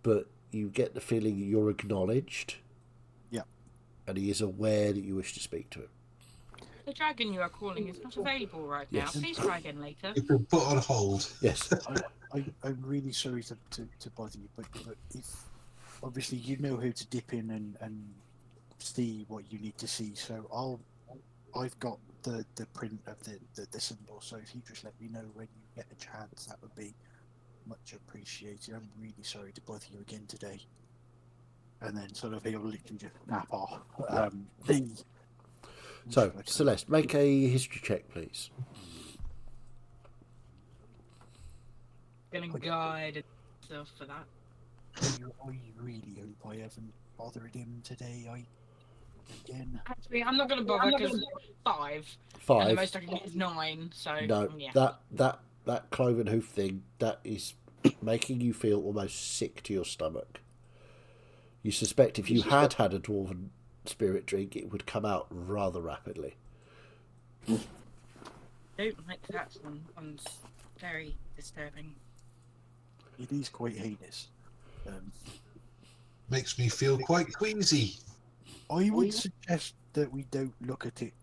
but you get the feeling you're acknowledged. Yeah. And he is aware that you wish to speak to him. The dragon you are calling is not available right Yes. now. Please try again later. You've been put on hold. Yes. I'm really sorry to bother you, but if obviously you know how to dip in and see what you need to see, so I've got the print of the symbol, so if you just let me know when you get a chance, that would be much appreciated. I'm really sorry to bother you again today. And then sort of he'll literally just snap off. So, Celeste, make a history check, please. Gonna guide myself for that. I really hope I haven't bothered him today. Again. Actually, I'm not gonna bother because 5. 5. And the most I can get is 9. So No, yeah. that cloven hoof thing, that is making you feel almost sick to your stomach. You suspect if you had a dwarven spirit drink, it would come out rather rapidly. Don't like that one. One's very disturbing. It is quite heinous. Makes me feel quite queasy. I would suggest that we don't look at it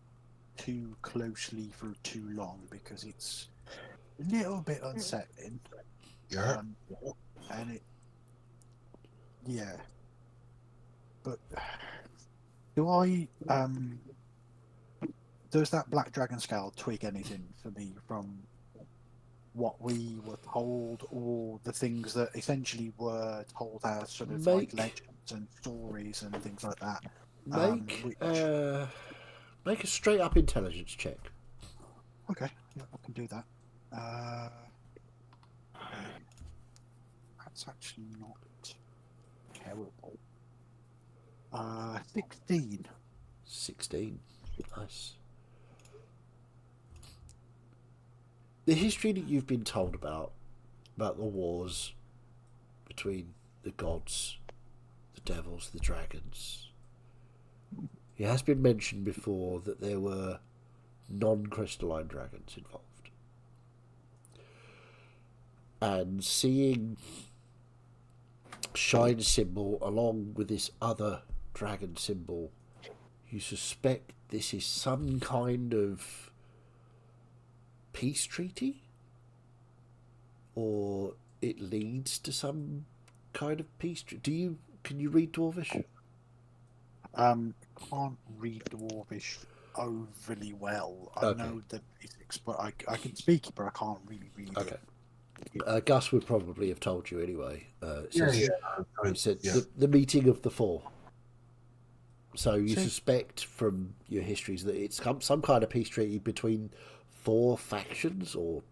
too closely for too long because it's a little bit unsettling. Yeah. And it, yeah. But does that black dragon scale twig anything for me from what we were told, or the things that essentially were told as sort of like legends and stories and things like that. Make a straight up intelligence check. Okay, yeah, I can do that. That's actually not terrible. 16. 16. Nice. The history that you've been told about the wars between the gods, the devils, the dragons, it has been mentioned before that there were non-crystalline dragons involved. And seeing Shine symbol along with this other dragon symbol, you suspect this is some kind of peace treaty, or it leads to some kind of peace treaty. Can you read Dwarvish? Can't read Dwarvish overly well. I know the basics, but I can speak it, but I can't really read it. Gus would probably have told you anyway. It said Yeah. the meeting of the four. So you suspect from your histories that it's some kind of peace treaty between 4 factions or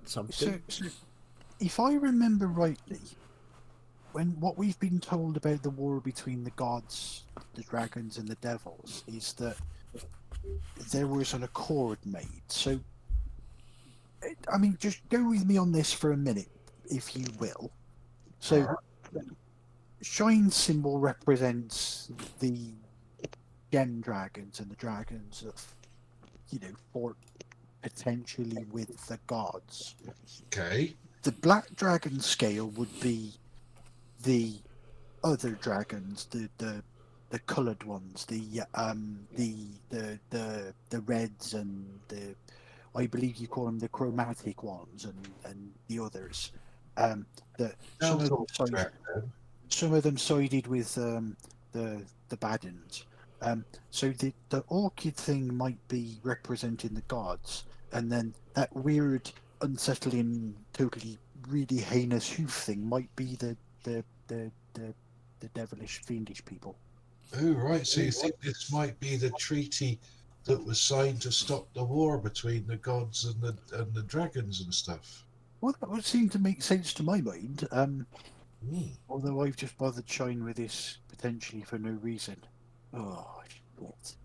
something. So if I remember rightly, what we've been told about the war between the gods, the dragons, and the devils is that there was an accord made. So, I mean, just go with me on this for a minute, if you will. So, Shine symbol represents the gem dragons and the dragons that, fought potentially with the gods. Okay. The black dragon scale would be the other dragons, the coloured ones, the reds and I believe you call them the chromatic ones and the others. Some of them sided with the Badens. So the orchid thing might be representing the gods, and then that weird, unsettling, totally really heinous hoof thing might be the devilish, fiendish people. Oh, right. So you think this might be the treaty that was signed to stop the war between the gods and the dragons and stuff? Well, that would seem to make sense to my mind. Although I've just bothered Shine with this potentially for no reason. Oh, shit.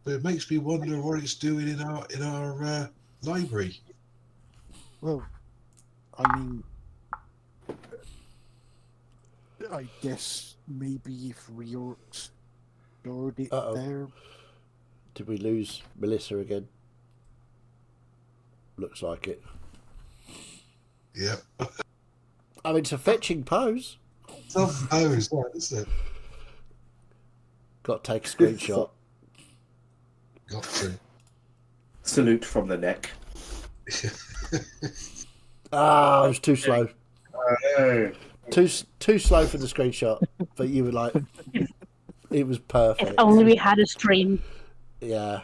But it makes me wonder what it's doing in our library. Well, I mean, I guess maybe if Reorx stored it there. Did we lose Melissa again? Looks like it. Yep. I mean, it's a fetching pose. Tough pose, isn't it? Got to take a screenshot. Got to. Salute from the neck. It was too slow. Too slow for the screenshot, but you were like, it was perfect. If only we had a stream. Yeah.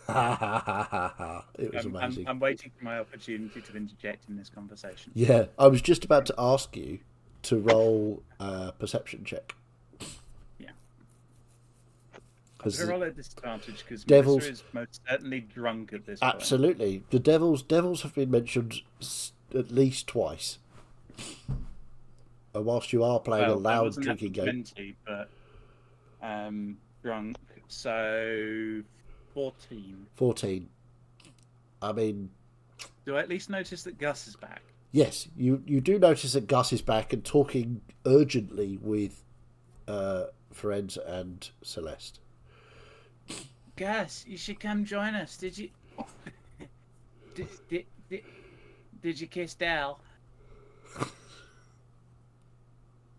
It was amazing. I'm waiting for my opportunity to interject in this conversation. Yeah, I was just about to ask you to roll a perception check. Yeah. I'm going to roll at disadvantage because Devils Melissa is most certainly drunk at this Absolutely. The devils have been mentioned at least twice. And whilst you are playing a loud drinking game. 20, but drunk, so 14. 14. I mean... Do I at least notice that Gus is back? Yes, you do notice that Gus is back and talking urgently with Ferenz and Celeste. Gus, you should come join us. Did you... did you kiss Dal?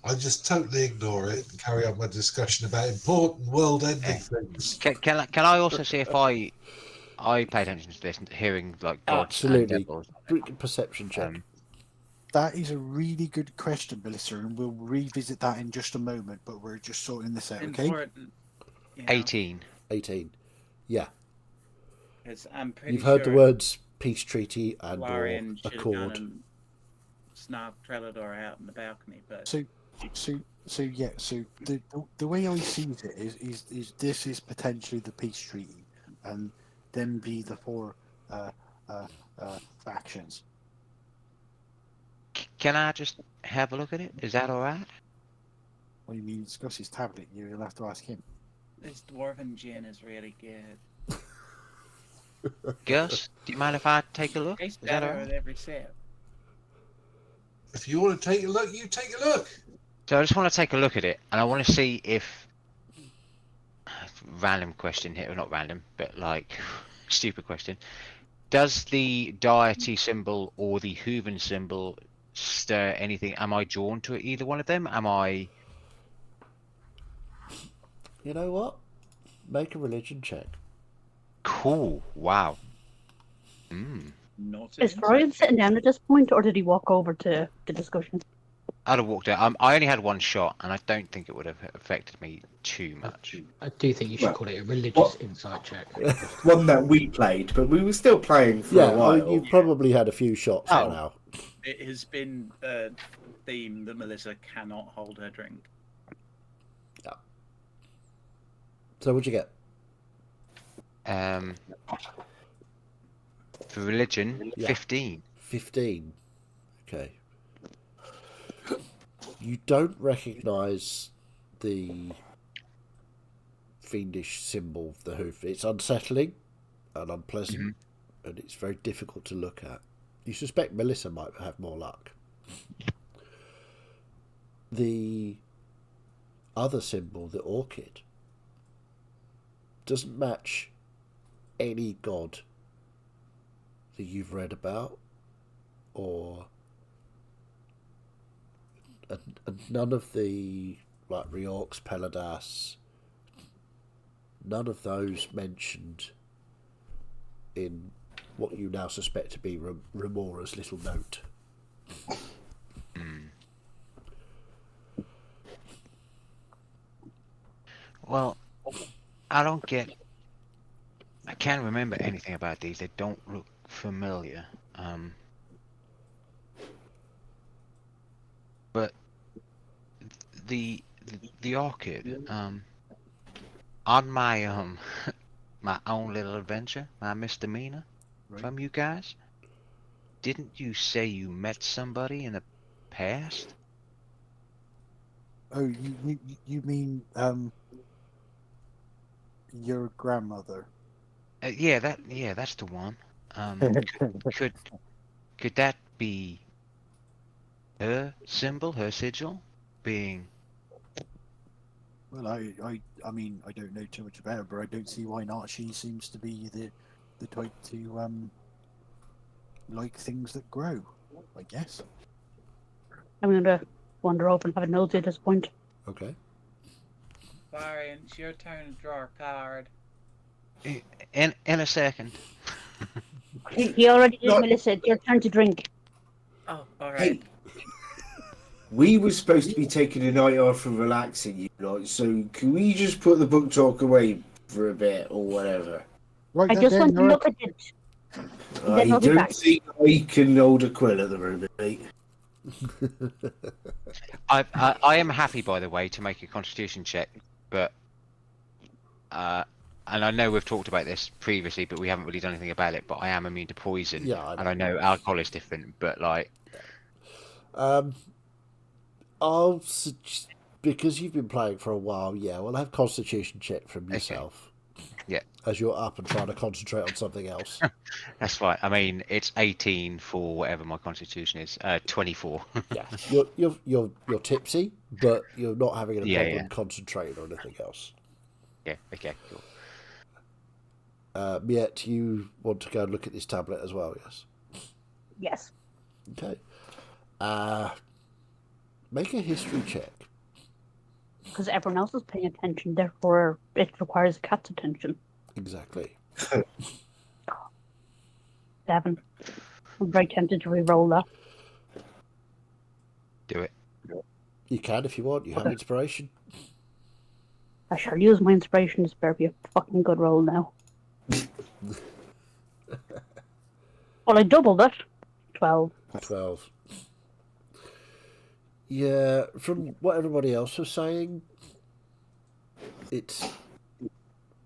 I just totally ignore it and carry on my discussion about important world-ending things. Can I also see if I pay attention to this, hearing like gods Absolutely. and devils? Perception check. That is a really good question, Melissa, and we'll revisit that in just a moment, but we're just sorting this out, okay? Important, 18. 18. Yeah. I'm pretty You've heard sure the words peace treaty and or Larian should have gone accord. and knocked Trelador out in the balcony, but So the way I see it is this is potentially the peace treaty, and then be the four factions. Can I just have a look at it? Is that all right? What do you mean discuss his tablet? You'll have to ask him. this dwarven gin is really good. Gus, do you mind if I take a look? Tastes Is that all better right? with every sip. If you want to take a look, you take a look. So I just want to take a look at it, and I want to see if random question here, or not random, but like stupid question. Does the deity symbol or the Hooven symbol stir anything? Am I drawn to either one of them? Am I? You know what? Make a religion check. Cool. Wow. Not Is Brian sitting down at this point, or did he walk over to the discussion? I'd have walked out. I only had one shot, and I don't think it would have affected me too much. I do think you should Well, call it a religious what- insight check. One that we played, but we were still playing for Yeah, a while. you've probably had a few shots by Oh. now. It has been a theme that Melissa cannot hold her drink. So what'd you get? For religion, Yeah. 15. 15. Okay. You don't recognise the fiendish symbol of the hoof. It's unsettling and unpleasant, and it's very difficult to look at. You suspect Melissa might have more luck. The other symbol, the orchid, doesn't match any god that you've read about, or none of the like Riorx, Peladas, none of those mentioned in what you now suspect to be Remora's little note. Well, I can't remember anything about these. They don't look familiar. But the orchid, on my my own little adventure, my misdemeanor from you guys, didn't you say you met somebody in the past? Oh, you mean your grandmother? Yeah, that's the one. Could that be her symbol, her sigil, being? Well, I mean, I don't know too much about her, but I don't see why not. She seems to be the type to like things that grow, I guess. I'm gonna wander over and have a nosy at this point. Okay. Larian, it's your turn to draw a card. In a second. He already did, No. Melissa. It's your turn to drink. Oh, alright. Hey, we were supposed to be taking a night off and relaxing, you lot. So can we just put the book talk away for a bit or whatever? Right, I just want to look at it. Then I I'll be don't back. think I can hold a quill at the moment, mate. I am happy, by the way, to make a constitution check, but and I know we've talked about this previously, but we haven't really done anything about it. But I am immune to poison, Yeah, and I know alcohol is different, but like, because you've been playing for a while. Yeah, we'll have constitution check from yourself. Yeah. As you're up and trying to concentrate on something else. that's fine. I mean, it's 18 for whatever my constitution is. 24. Yeah, you're tipsy, but you're not having a Yeah, problem yeah. concentrating on anything else. Yeah. Okay. Cool. Miette, you want to go and look at this tablet as well? Yes. Yes. Okay. Make a history check. Because everyone else is paying attention, therefore it requires a cat's attention. Exactly. 7. I'm very tempted to re-roll that. Do it. You can if you want. You have inspiration. I shall use my inspiration to spare me a fucking good roll now. Well, I doubled it. 12. 12. Yeah, from what everybody else was saying, it's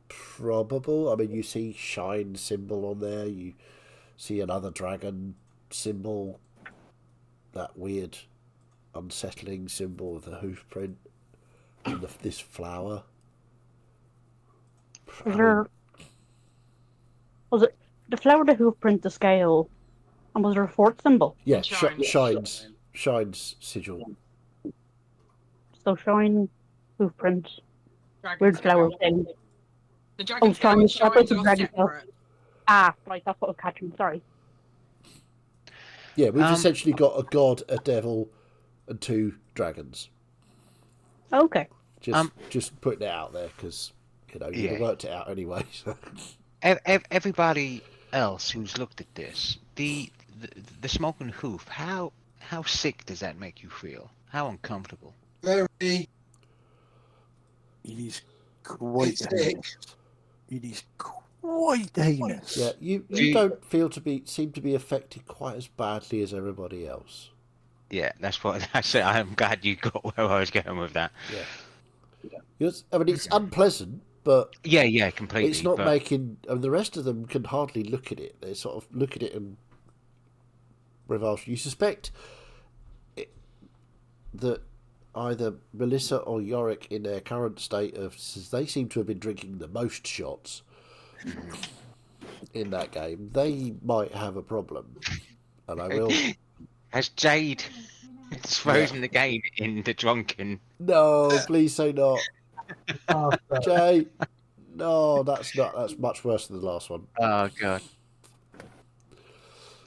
probable. I mean, you see shine symbol on there. You see another dragon symbol. That weird, unsettling symbol of the hoof print. And this flower. Was there... Was it the flower, the hoof print, the scale, and was there a fourth symbol? Yeah, Shine. Shine's sigil. So shine, hoof print, Dragon weird flower scale. thing. The dragon shine scale is and separate shines to are dragon scale. separate. Ah, right, that's what was catching. Sorry. Yeah, we've essentially got a god, a devil, and 2 dragons. Okay. Just putting it out there because you'd have worked it out anyway. So. Everybody else who's looked at this, the smoking hoof, how sick does that make you feel? How uncomfortable? Very. It is quite It's heinous. It is quite heinous. Yeah, you don't seem to be affected quite as badly as everybody else. Yeah, that's what I said. I'm glad you got where I was going with that. Yeah. I mean, it's unpleasant, but Yeah, completely. it's not but... making. And the rest of them can hardly look at it. They sort of look at it and revulsion. You suspect that either Melissa or Yorick, in their current state of, they seem to have been drinking the most shots in that game. They might have a problem, and I will. Has Jade frozen the game in the drunken? No, please say not. Jay, no, that's much worse than the last one. Oh god.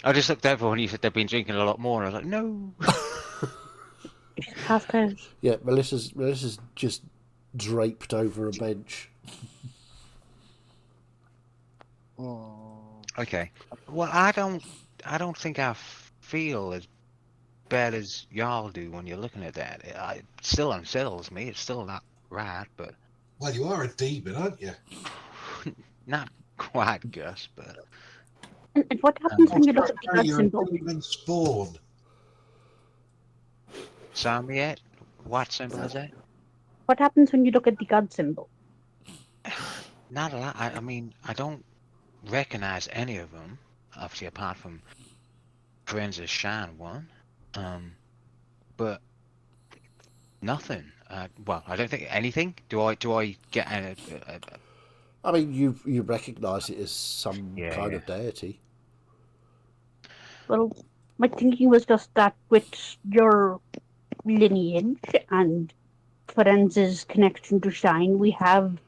I just looked over when you said they've been drinking a lot more, and I was like, no. Yeah, Melissa's just draped over a bench. Okay. Well, I don't think I feel as bad as y'all do when you're looking at that. It still unsettles me. It's still not right, but... Well, you are a demon, aren't you? Not quite, Gus, but... And what happens when you look at the god You're symbol? a demon spawn. Samiet? What symbol is that? What happens when you look at the god symbol? Not a lot. I mean, I don't recognize any of them, obviously, apart from Forensic Shine one. But nothing. Well, I don't think anything. Do I get a I mean, you recognise it as some kind of deity. Well, my thinking was just that with your lineage and Ferentz's connection to Shine, we have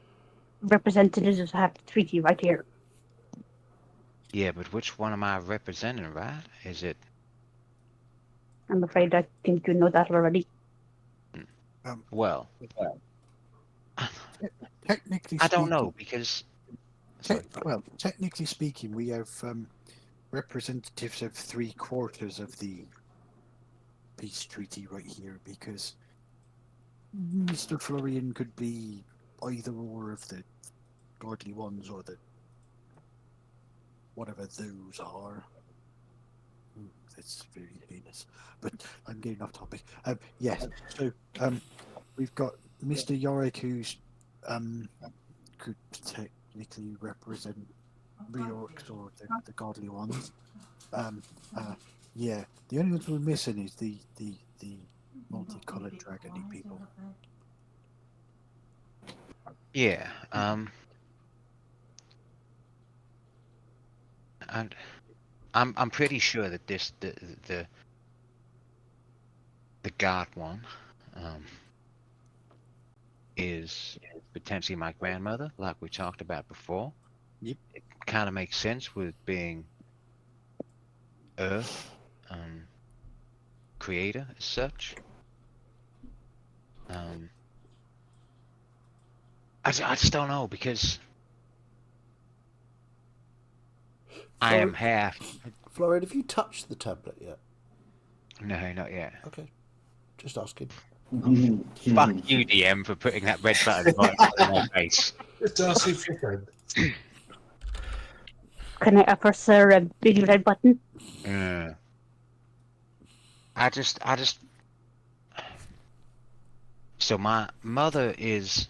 representatives of the treaty right here. Yeah, but which one am I representing, right? Is it... I'm afraid I think you know that already. Well... Technically speaking, I don't know, because... technically speaking, we have representatives of 3/4 of the peace treaty right here, because Mr. Florian could be either or of the godly ones or the whatever those are. That's very heinous, but I'm getting off topic. Yes, so we've got Mr. Yorick, who's could technically represent Reorcs or the godly ones. Yeah, the only ones we're missing is the multicolored dragony people. Yeah, and I'm pretty sure that the god one is potentially my grandmother, like we talked about before. Yep. It kind of makes sense with being Earth creator as such. I just don't know, because I am half... Florian, have you touched the tablet yet? No, not yet. Okay, just asking. Fuck you, DM, for putting that red button right in my face. Just ask if you can. Can I press a big red button? Yeah. I just. So my mother is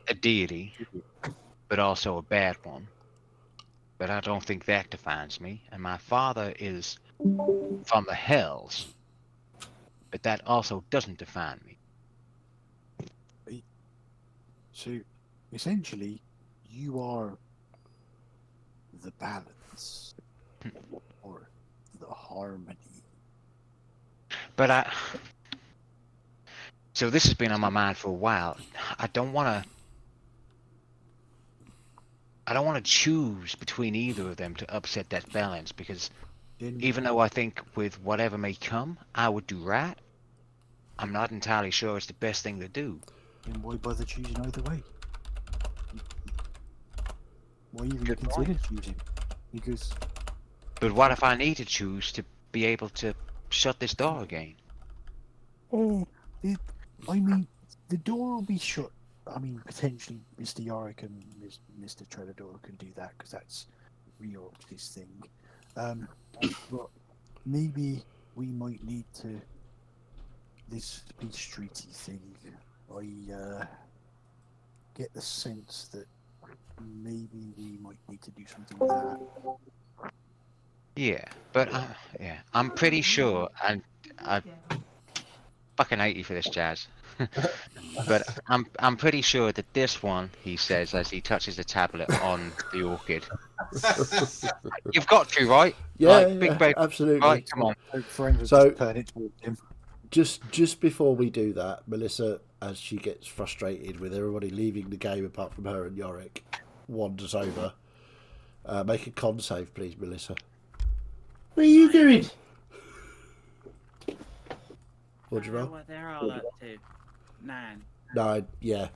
a deity, but also a bad one. But I don't think that defines me. And my father is from the hells, but that also doesn't define me. So, essentially, you are the balance or the harmony. But so this has been on my mind for a while. I don't want to choose between either of them to upset that balance, because even though I think with whatever may come, I would do right, I'm not entirely sure it's the best thing to do. Then why bother choosing either way? Why even Good consider point. choosing? Because But what if I need to choose to be able to shut this door again? I mean, the door will be shut. I mean, potentially Mr. Yorick and Mr. Trelador can do that because that's Reorc's thing. But maybe we might need to this peace treaty thing. I get the sense that maybe we might need to do something with that. Yeah, but yeah, I'm pretty sure, and I fucking hate you for this, Jazz. But I'm pretty sure that this one, he says as he touches the tablet on the orchid. You've got to, right? Yeah, Like, big yeah, baby. absolutely. Right, come on. Frank will So- just turn it towards him. Just before we do that, Melissa, as she gets frustrated with everybody leaving the game apart from her and Yorick, wanders over. Make a con save, please, Melissa. Where are you going? What'd you roll? What they're all up to. 9. No, yeah.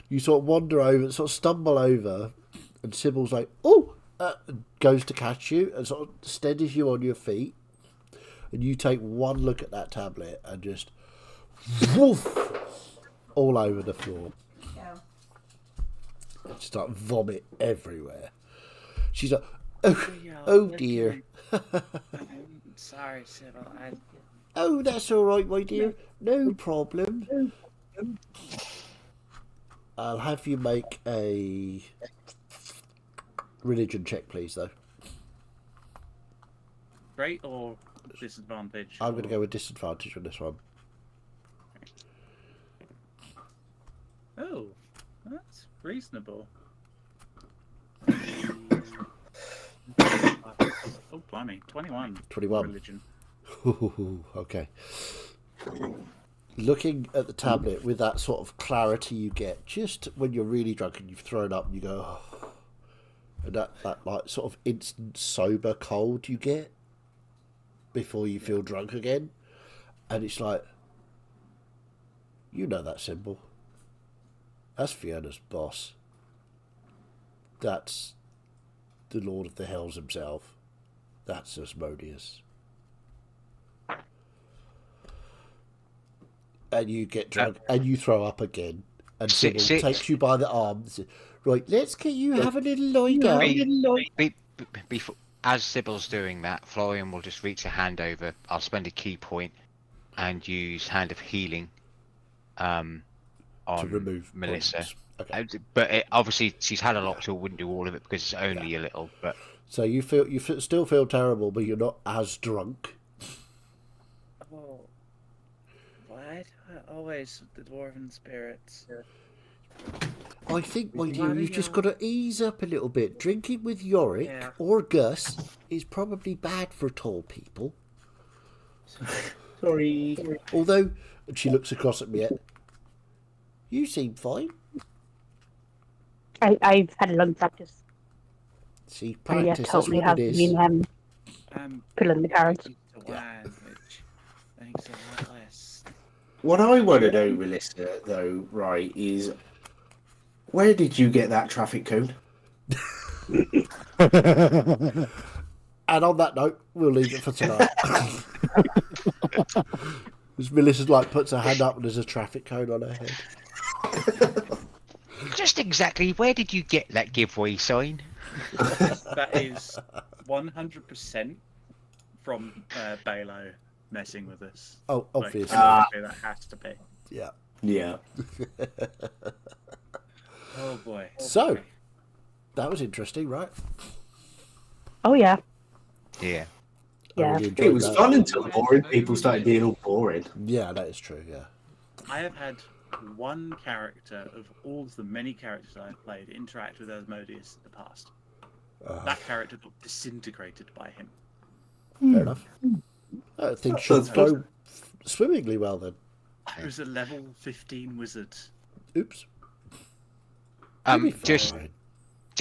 You sort of wander over, sort of stumble over, and Sybil's like, oh! Goes to catch you and sort of steadies you on your feet. And you take one look at that tablet and just woof, all over the floor. And start vomit everywhere. She's like, oh dear. I'm sorry, Sybil. Oh, that's all right, my dear. No problem. I'll have you make a religion check, please, though. Great or disadvantage? I'm going to go with disadvantage on this one. Oh, that's reasonable. Oh, blimey. 21. 21. Religion. Okay. Looking at the tablet with that sort of clarity you get just when you're really drunk and you've thrown up and you go, oh. And that like sort of instant sober cold you get before you feel drunk again. And it's like, you know that symbol. That's Fiona's boss. That's the Lord of the Hells himself. That's Asmodeus. And you get drunk and you throw up again. And Sybil takes you by the arm and says, right, let's get you have a little lie down. Before, as Sybil's doing that, Florian will just reach a hand over. I'll spend a key point and use Hand of Healing on To remove Melissa. poisons. Okay. But obviously she's had a lot, so I wouldn't do all of it because it's only a little. But So you still feel terrible, but you're not as drunk. Oh. Why do I always with the dwarven spirits? I think, my dear, you've just got to ease up a little bit. Drinking with Yorick or Gus is probably bad for tall people. Sorry. Although, and she looks across at me, you seem fine. I've had a long practice. See, And practice, yeah, totally that's have what it is. been pulling the cards. To wine, which makes it a lot less. What I want to know, Melissa, though, right, is where did you get that traffic code? And on that note, we'll leave it for tonight. As Melissa's like puts her hand up and there's a traffic cone on her head. Just exactly where did you get that giveaway sign? That is 100% from Balo messing with us. Oh, obviously. That has to be. Yeah. Yeah. Oh boy. So, that was interesting, right? Oh yeah. Yeah. I Yeah. really enjoyed It was that. fun until boring people started being all boring. Yeah, that is true, yeah. I have had one character of all of the many characters I've played interact with Asmodeus in the past. That character got disintegrated by him. Fair enough. Things should go swimmingly well then. I was a level 15 wizard. Oops. You'll be Just fine.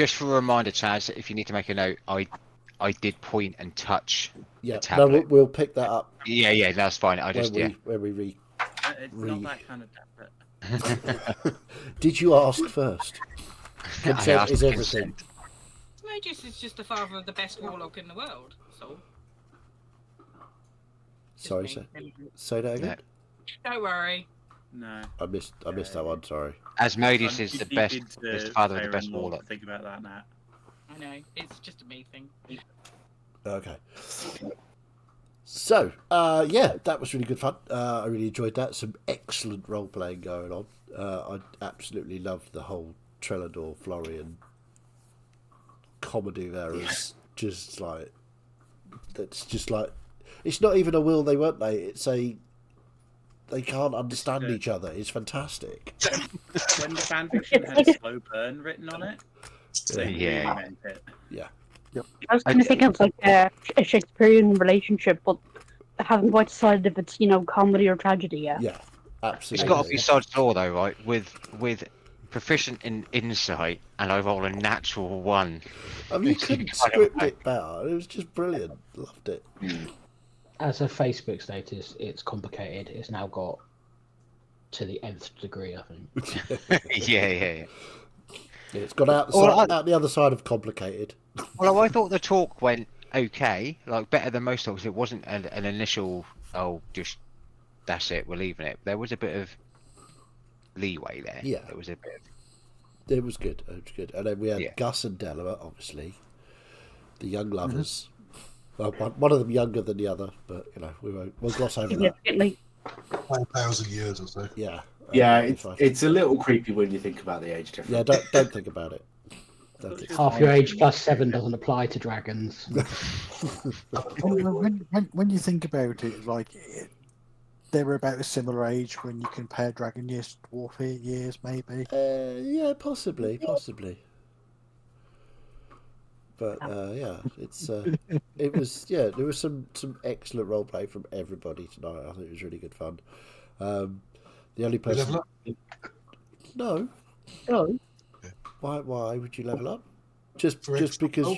for a reminder, Chaz, if you need to make a note, I did point and touch Yeah, the no, tablet. we'll pick that up Yeah, that's fine. I just when we It's not that kind of tablet. Did you ask first? I Consent asked is for everything. consent. Asmodeus is just the father of the best warlock in the world. So. Sorry, say that again. Don't worry. No. I missed that one. Sorry. Asmodeus is You the need best, to is the father of the Tyrion best Lord warlock. to think about that now. I know. It's just a me thing. Okay. So, yeah, that was really good fun. I really enjoyed that. Some excellent role playing going on. I absolutely loved the whole Trelador Florian comedy there. Is just like that's just like it's not even a will they won't they. It's a they can't understand each other. It's fantastic. When the fanfiction had a slow burn written on it, they really meant it. Yeah. I was kind of thinking it's like a Shakespearean relationship, but I haven't quite decided if it's comedy or tragedy yet. Yeah, absolutely. It's got to be sod's law though, right? With proficient in insight, and I roll a natural 1. I mean, you couldn't script it better. It was just brilliant. Loved it. As a Facebook status, it's complicated. It's now got to the nth degree, I think. Yeah. Yeah, it's gone out the other side of complicated. Well, I thought the talk went okay, like better than most talks. It wasn't an initial, just that's it, we're leaving it. There was a bit of leeway there. Yeah. There was a bit. It was good. It was good. And then we had Yeah. Gus and Delaware, obviously, the young lovers. Well, one of them younger than the other, but we'll gloss over that. Significantly. 5,000 years or so. Yeah. Yeah, it's a little creepy when you think about the age difference. Yeah, don't think about it. Half your age plus 7 doesn't apply to dragons. When you think about it, like they were about a similar age when you compare dragon years to dwarf years, maybe. Yeah, possibly. But yeah, it was there was some excellent role play from everybody tonight. I think it was really good fun. The only person, no, Oh. why would you level up? Just because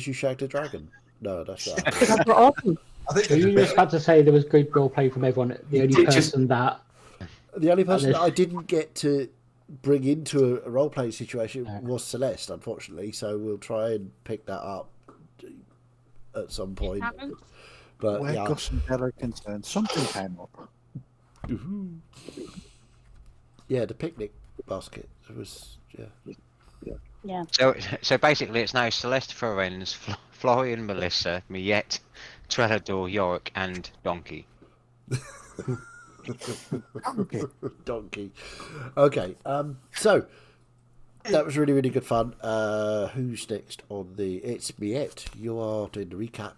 you shagged a dragon? No, that's right. That's awesome. I think So you just had to say there was good role play from everyone. The only person that I didn't get to bring into a role playing situation was Celeste, unfortunately. So we'll try and pick that up at some point. But Where yeah, Gus and Bella are concerned, something came up. yeah, the picnic basket. It was Yeah. So basically, it's now Celeste, Ferenz, Florian, Melissa, Miette, Trelador, Yorick, and Donkey. Okay. Donkey. Okay, so that was really, really good fun. Who's next on the? It's Miette. You are doing the recap.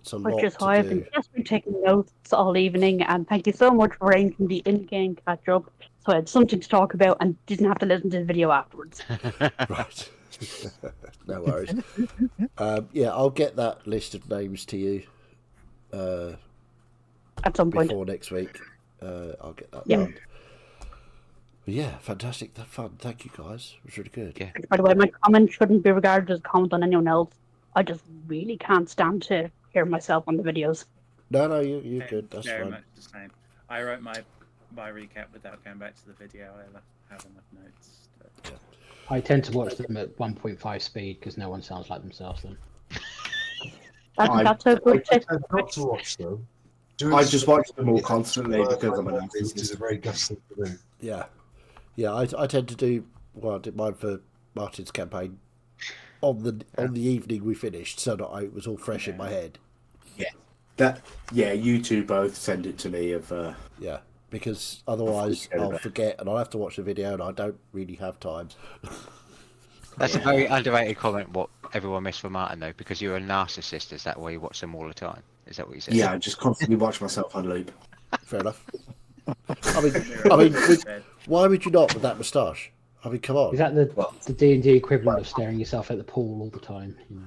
It's a lot Which is to why I've do. just been taking notes all evening, and thank you so much for arranging the in-game catch-up, so I had something to talk about and didn't have to listen to the video afterwards. Right. No worries. Yeah, I'll get that list of names to you At some point. before next week. I'll get that Yeah. done. But yeah, fantastic. Fun. Thank you, guys. It was really good. Yeah. By the way, my comment shouldn't be regarded as a comment on anyone else. I just really can't stand to hear myself on the videos. No, you're good. That's Very fine. much the same. I wrote my recap without going back to the video. I have enough notes. I tend to watch them at 1.5 speed because no one sounds like themselves then. That's a good tip. I tend not to watch them. I just watch them all constantly because I'm an Which is a very Gus thing to do. Yeah. I tend to do Well, I did mine for Martin's campaign on the evening we finished, so that it was all fresh in my head. You two both send it to me Yeah, because otherwise I'll forget and I'll have to watch the video, and I don't really have time. That's a very underrated comment. What everyone missed from Martin though, because you're a narcissist. Is that why you watch them all the time? Is that what you said? Yeah, I just constantly watch myself on loop. Fair enough. I mean, why would you not with that moustache? I mean, come on. Is that the D&D equivalent of staring yourself at the pool all the time? You know?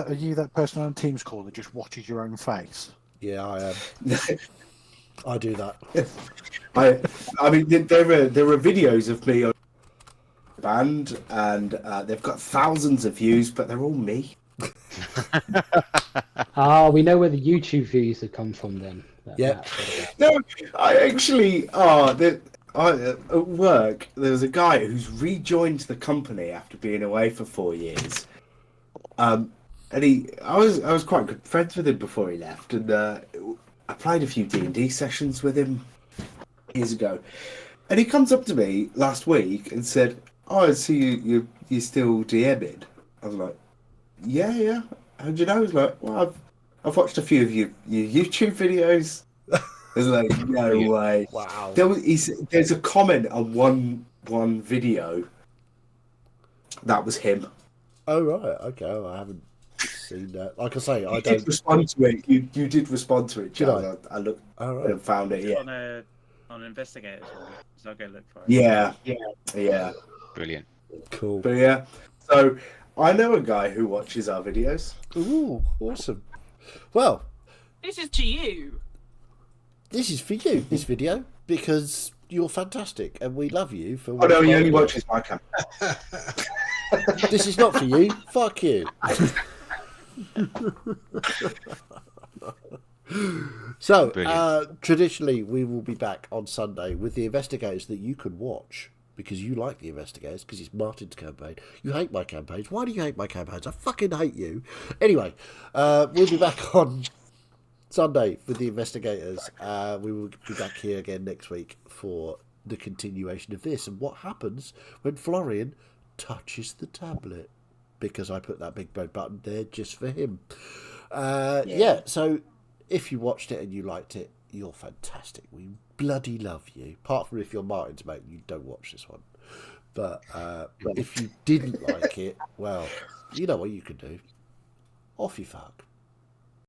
Are you that person on Teams call that just watches your own face? Yeah, I am. I do that. I mean, there are videos of me on the band, and they've got thousands of views, but they're all me. We know where the YouTube views have come from then. Yeah. No, I actually. At work, there was a guy who's rejoined the company after being away for 4 years. And I was quite good friends with him before he left, and I played a few D&D sessions with him years ago. And he comes up to me last week and said, "Oh, I see you still DMing." I was like, "Yeah. How'd you know?" He was like, "Well, I've watched a few of your YouTube videos." I was like, "No way!" Wow. There's a comment on one video that was him. Oh right, okay. Well, I haven't seen that. Like I say, I You don't did respond to it. You did respond to it, Did Charles. I looked All right. and found it. Yeah. On investigators, so I'll go look for it. Yeah. Brilliant. Cool. But yeah, so I know a guy who watches our videos. Ooh, awesome. Well, This is to you. this is for you, this video, because you're fantastic and we love you for Oh no, he only you. watches my camp. This is not for you. Fuck you. So, traditionally, we will be back on Sunday with the investigators that you can watch because you like the investigators because it's Martin's campaign. You hate my campaigns. Why do you hate my campaigns? I fucking hate you. Anyway, we'll be back on Sunday with the investigators. We will be back here again next week for the continuation of this and what happens when Florian touches the tablet, because I put that big red button there just for him. So if you watched it and you liked it, you're fantastic. We bloody love you. Apart from if you're Martin's mate, you don't watch this one. But if you didn't like it, well, you know what you can do. Off you fuck.